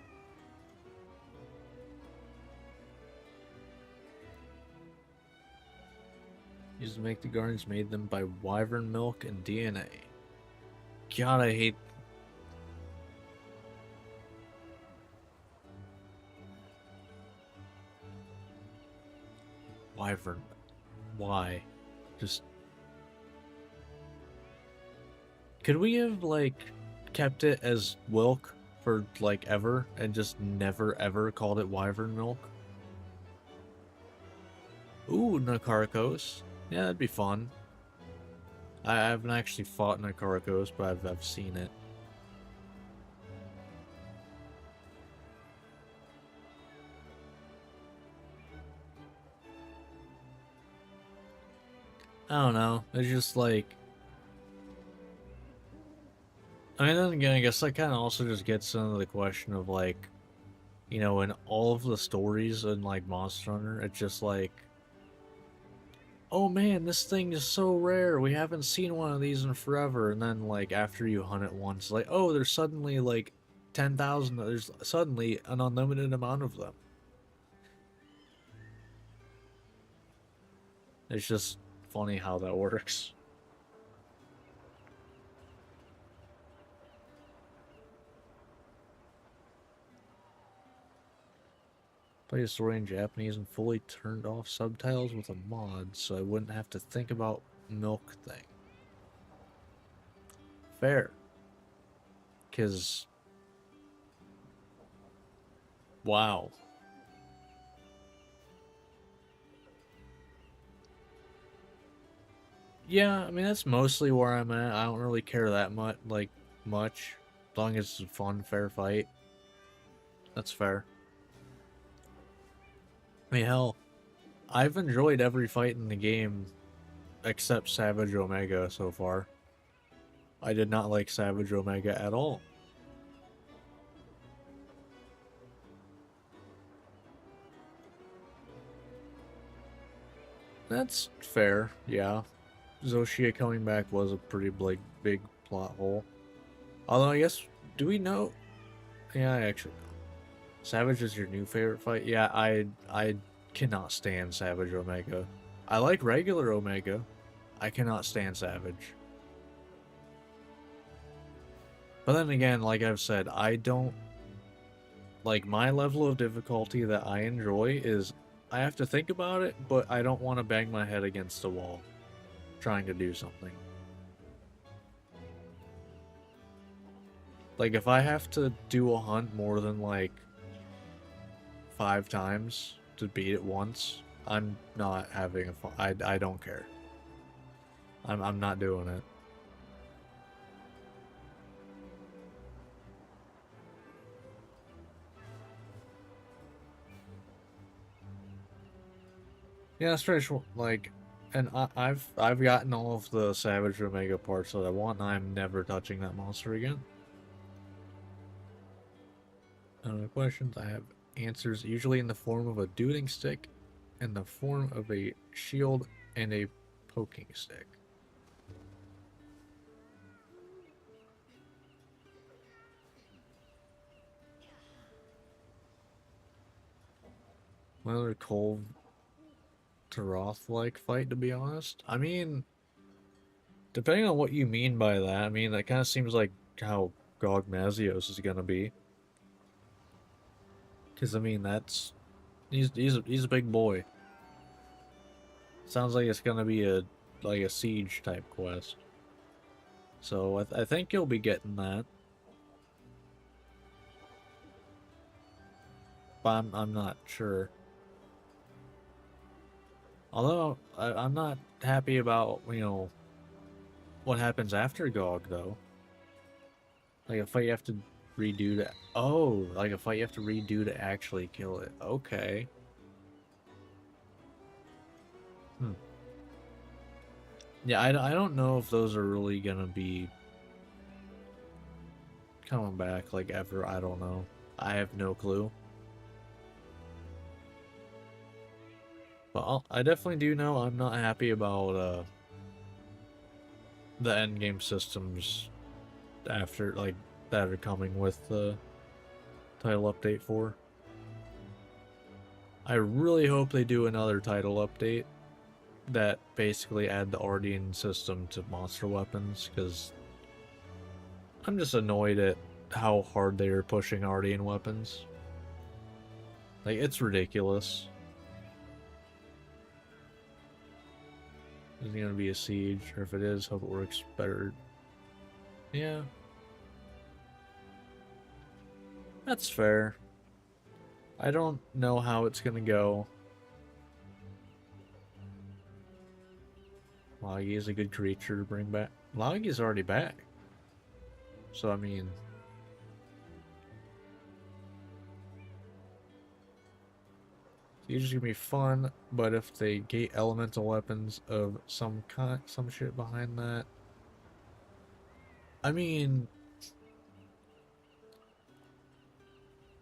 Used to make the guardians, made them by wyvern milk and DNA. God, I hate. Wyvern. Why? Just. Could we have, like, kept it as Wilk for, like, ever and just never ever called it wyvern milk? Ooh, Nakarkos. Yeah, that'd be fun. I haven't actually fought Nakarkos, but I've seen it. I don't know. It's just like. I mean, then again, I guess that kind of also just gets into the question of, like, in all of the stories in, like, Monster Hunter, it's just like, oh man, this thing is so rare. We haven't seen one of these in forever. And then, like, after you hunt it once, like, oh, there's suddenly, like, 10,000. There's suddenly an unlimited amount of them. It's just funny how that works. Play a story in Japanese and fully turned off subtitles with a mod so I wouldn't have to think about milk thing. Fair. Because... wow. Yeah, I mean, that's mostly where I'm at. I don't really care that much, as long as it's a fun, fair fight. That's fair. I mean, hell, I've enjoyed every fight in the game except Savage Omega so far. I did not like Savage Omega at all. That's fair, yeah. Zoshia coming back was a pretty big plot hole. Although I guess, do we know? Yeah, I actually know. Savage is your new favorite fight? Yeah, I cannot stand Savage Omega. I like regular Omega. I cannot stand Savage. But then again, like I've said, I don't... like, my level of difficulty that I enjoy is I have to think about it, but I don't want to bang my head against the wall trying to do something. Like, if I have to do a hunt more than, like, 5 times to beat it once, I'm not having a fun. I don't care. I'm not doing it. Yeah, it's pretty sure. Like, and I've gotten all of the Savage Omega parts that I want, and I'm never touching that monster again. Questions. I have answers, usually in the form of a duding stick, in the form of a shield, and a poking stick. Another Cole Taroth-like fight, to be honest. I mean, depending on what you mean by that, I mean, that kind of seems like how Gog Mazios is gonna be. Because, I mean, he's a big boy. Sounds like it's gonna be a siege type quest. So I think you'll be getting that. But I'm not sure. Although I'm not happy about what happens after GOG though. Like a fight you have to redo to... Oh, like a fight you have to redo to actually kill it. Okay. Hmm. Yeah, I don't know if those are really gonna be coming back, like, ever. I don't know. I have no clue. But I definitely do know I'm not happy about, the endgame systems after, like, that are coming with the title update 4. I really hope they do another title update that basically add the Ardian system to monster weapons, because I'm just annoyed at how hard they are pushing Ardian weapons. Like, it's ridiculous. Is it gonna be a siege? Or if it is, hope it works better. Yeah. That's fair. I don't know how it's gonna go. Loggy is a good creature to bring back. Loggy's already back. So, I mean... Siege is gonna be fun, but if they gate elemental weapons of some kind, some shit behind that... I mean...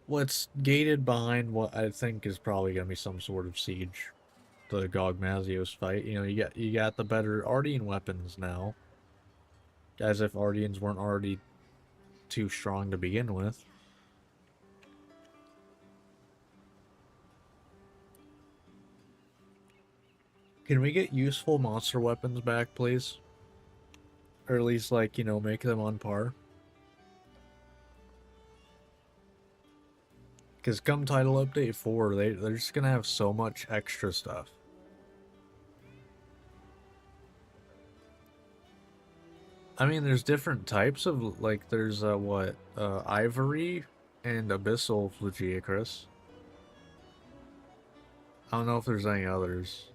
What's gated behind what I think is probably gonna be some sort of siege. The Gog Mazios fight. You know, you got the better Ardian weapons now. As if Ardians weren't already too strong to begin with. Can we get useful monster weapons back, please? Or at least, like, you know, make them on par. Because come title update 4, they're just gonna have so much extra stuff. I mean, there's different types of, like, there's, Ivory and Abyssal Flagiacris. I don't know if there's any others.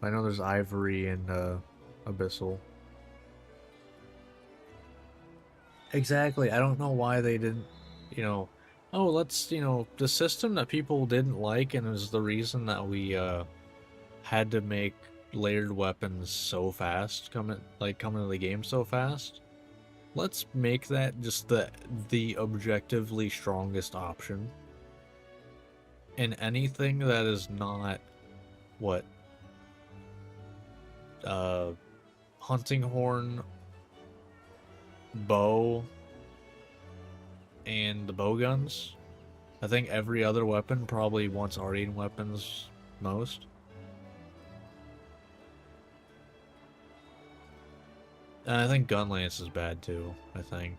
I know there's Ivory and, Abyssal. Exactly, I don't know why they didn't, you know... Oh, let's, you know, the system that people didn't like and is the reason that we, had to make layered weapons so fast, come into the game so fast. Let's make that just the objectively strongest option. And anything that is not, what, hunting horn, bow, and the bow guns. I think every other weapon probably wants Ardian weapons most. And I think Gunlance is bad too, I think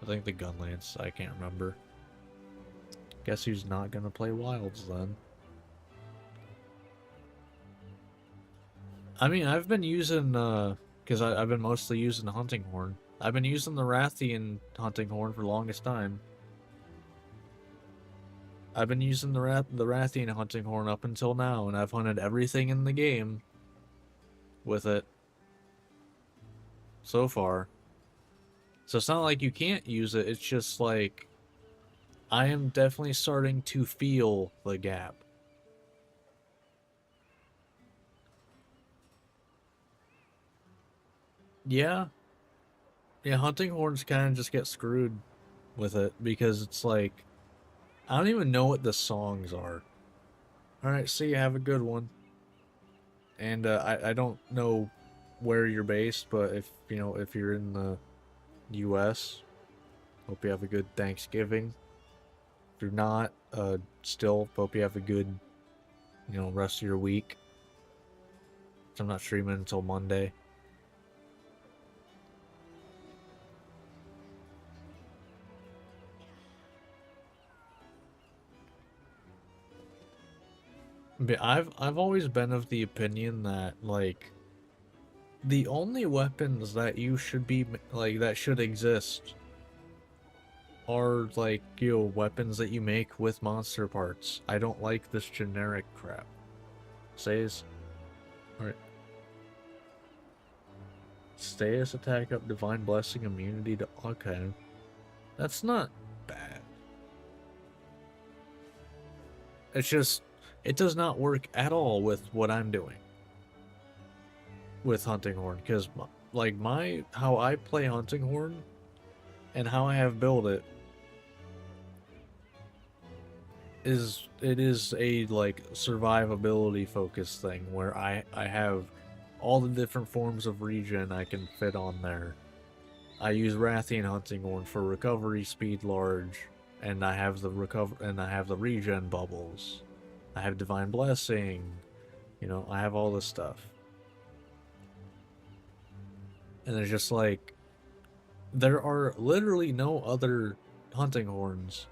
the Gunlance, I can't remember. Guess who's not gonna play Wilds then? I mean, I've been using, because I've been mostly using the Hunting Horn. I've been using the Rathian Hunting Horn for the longest time. I've been using the Rathian Hunting Horn up until now, and I've hunted everything in the game with it so far. So it's not like you can't use it, it's just like I am definitely starting to feel the gap. Yeah. Yeah, Hunting Horns kind of just get screwed with it because it's like, I don't even know what the songs are. Alright, see you, have a good one. And I don't know where you're based, but if, you know, if you're in the US, hope you have a good Thanksgiving. If you're not, still hope you have a good, you know, rest of your week. I'm not streaming until Monday. But I've always been of the opinion that, like, the only weapons that you should be, like, that should exist are, like, you know, weapons that you make with monster parts. I don't like this generic crap. Says. Alright. status attack up, divine blessing, immunity to. Okay. That's not bad. It's just, it does not work at all with what I'm doing with Hunting Horn, because like how I play Hunting Horn and how I have built it is a like survivability focused thing where I have all the different forms of regen I can fit on there. I use Rathian Hunting Horn for recovery speed large, and I have the regen bubbles. I have divine blessing. You know, I have all this stuff. And it's just like there are literally no other Hunting Horns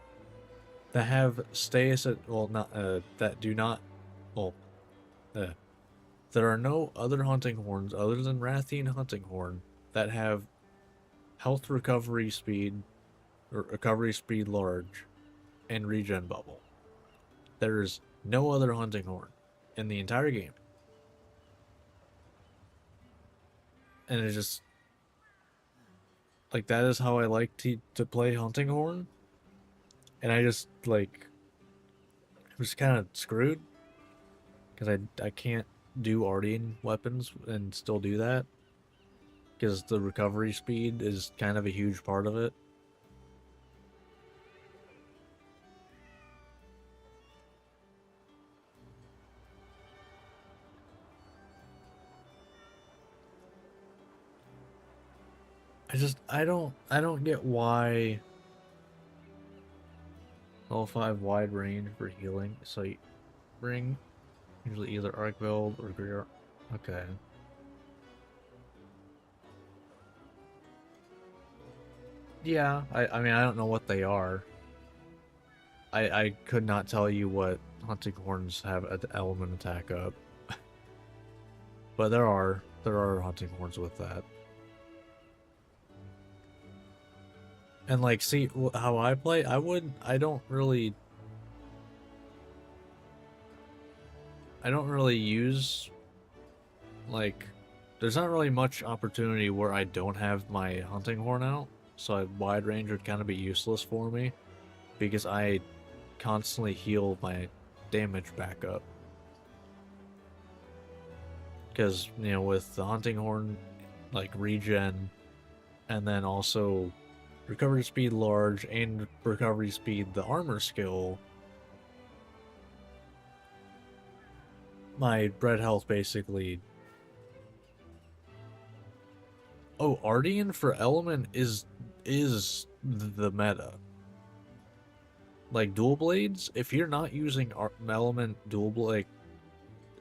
that have status that do not there are no other Hunting Horns other than Rathian Hunting Horn that have health recovery speed or recovery speed large and regen bubble. There's no other Hunting Horn in the entire game. And it's just like that is how I like to play Hunting Horn. And I just like I'm just kind of screwed because I can't do Ardian weapons and still do that because the recovery speed is kind of a huge part of it. I don't get why level 5 wide range for healing. So you bring usually either Arc Build or Greer. Okay. Yeah, I mean I don't know what they are. I could not tell you what Hunting Horns have an element attack up. But there are Hunting Horns with that. And like, see how I play. I don't really use like. There's not really much opportunity where I don't have my Hunting Horn out, so a wide range would kind of be useless for me because I constantly heal my damage back up. Because you know, with the Hunting Horn, like regen, and then also recovery speed large and recovery speed the armor skill, my bread health basically. Oh, Ardian for element is the meta. Like dual blades, if you're not using element dual blade,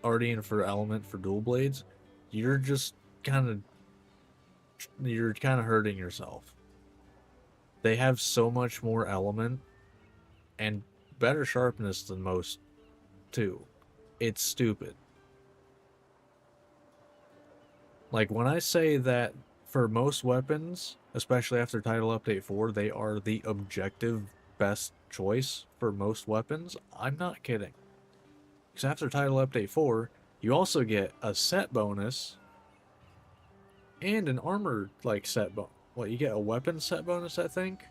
Ardian for element for dual blades, you're just kind of hurting yourself. They have so much more element and better sharpness than most, too. It's stupid. Like, when I say that for most weapons, especially after Title Update 4, they are the objective best choice for most weapons, I'm not kidding. Because after Title Update 4, you also get a set bonus and an armor, like, set bonus. What, you get a weapon set bonus, I think?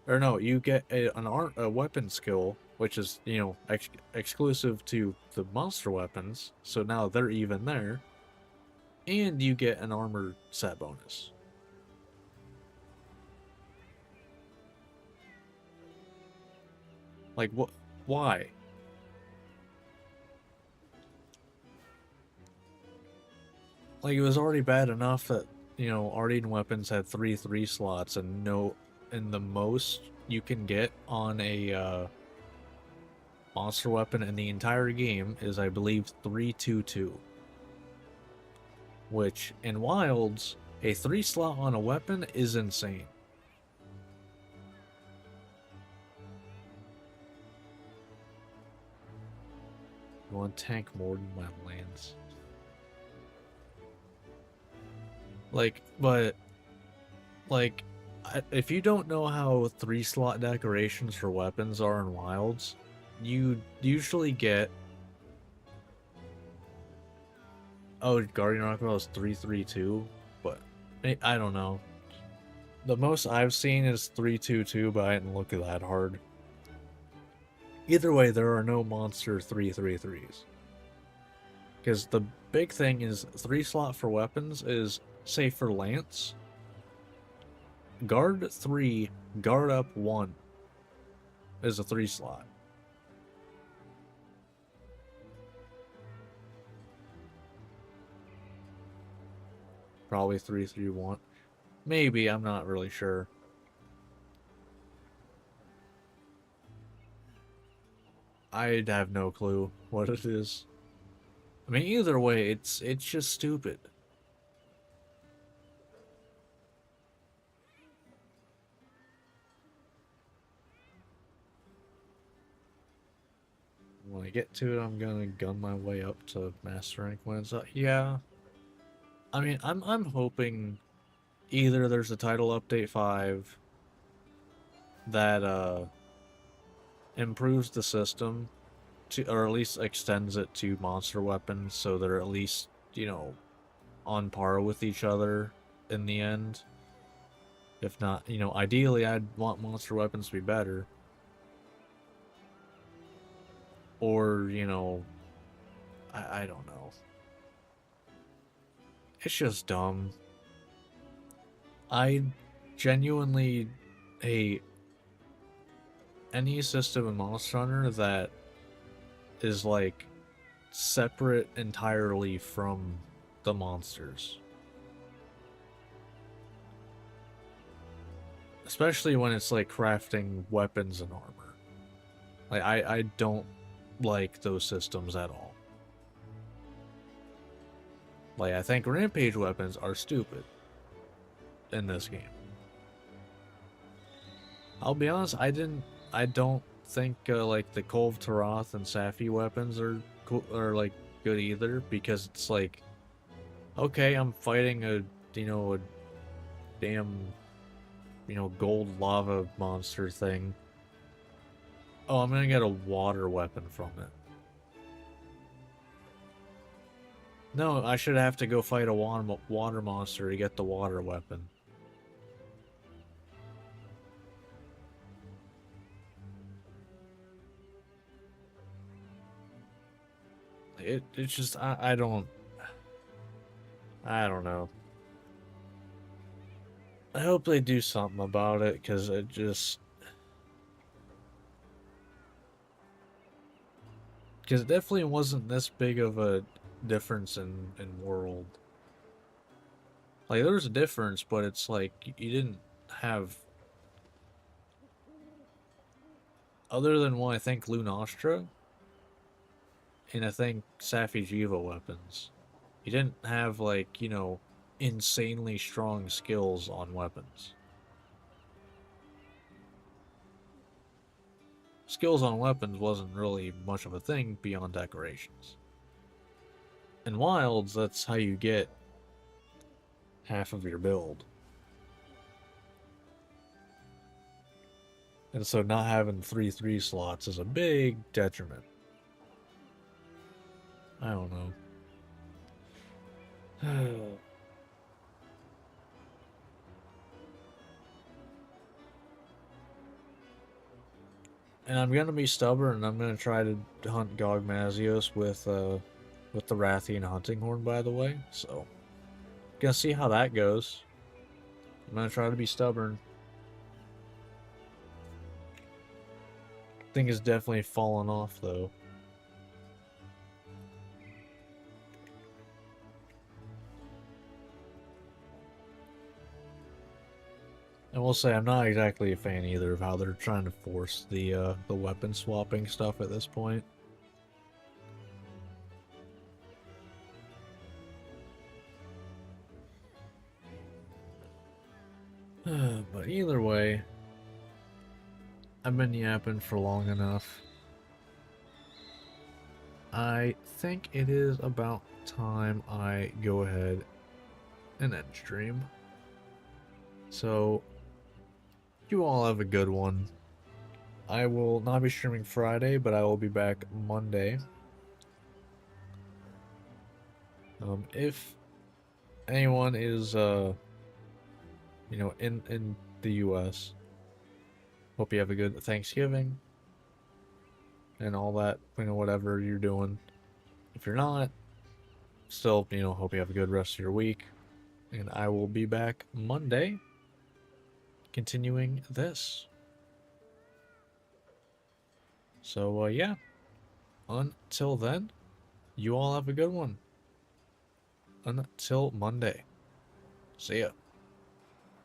Or no, you get a weapon skill, which is, you know, exclusive to the monster weapons, so now they're even there. And you get an armor set bonus. Like, what? Why? Like, it was already bad enough that, you know, Ardian weapons had 3 slots and the most you can get on a monster weapon in the entire game is, I believe, 3-2-2. Which, in Wilds, a 3 slot on a weapon is insane. You want to tank more than my lands. Like, but, like, if you don't know how 3 slot decorations for weapons are in Wilds, you usually get. Oh, Guardian Rockwell is 3-3-2. I don't know. The most I've seen is 322, but I didn't look at that hard. Either way, there are no monster 333s. Because the big thing is 3 slot for weapons is, say for Lance, guard 3, guard up 1 is a 3 slot. Probably 331. Maybe, I'm not really sure. I'd have no clue what it is. I mean, either way, it's just stupid. When I get to it, I'm gonna gun my way up to master rank when it's up. Yeah. I mean, I'm hoping either there's a title update 5 that improves the system to, or at least extends it to monster weapons so they're at least, you know, on par with each other in the end. If not, you know, ideally I'd want monster weapons to be better. Or, you know, I don't know. It's just dumb. I genuinely hate any system in Monster Hunter that is like separate entirely from the monsters. Especially when it's like crafting weapons and armor. Like I don't like those systems at all. Like I think rampage weapons are stupid in this game. I'll be honest, I don't think like the Kolv Taroth and Safi weapons are cool, are like good either, because it's like, okay, I'm fighting a damn gold lava monster thing. Oh, I'm gonna get a water weapon from it. No, I should have to go fight a water monster to get the water weapon. It's just I don't know. I hope they do something about it, because it definitely wasn't this big of a difference in world. Like there was a difference, but it's like you didn't have, other than one I think Lunastra and I think Safi Jiva weapons. You didn't have like, insanely strong skills on weapons. Skills on weapons wasn't really much of a thing beyond decorations. In Wilds, that's how you get half of your build. And so not having 3 slots is a big detriment. I don't know. And I'm gonna be stubborn, and I'm gonna try to hunt Gogmazios with the Rathian hunting horn, by the way. So, gonna see how that goes. I'm gonna try to be stubborn. Thing is definitely fallen off though. And we'll say I'm not exactly a fan either of how they're trying to force the weapon swapping stuff at this point. But either way, I've been yapping for long enough. I think it is about time I go ahead and end stream. So, you all have a good one. I will not be streaming Friday, but I will be back Monday. If anyone is you know, in the U.S. Hope you have a good Thanksgiving and all that, you know, whatever you're doing. If you're not, still, you know, hope you have a good rest of your week. And I will be back Monday continuing this. So, yeah, until then, you all have a good one. Until Monday. See ya.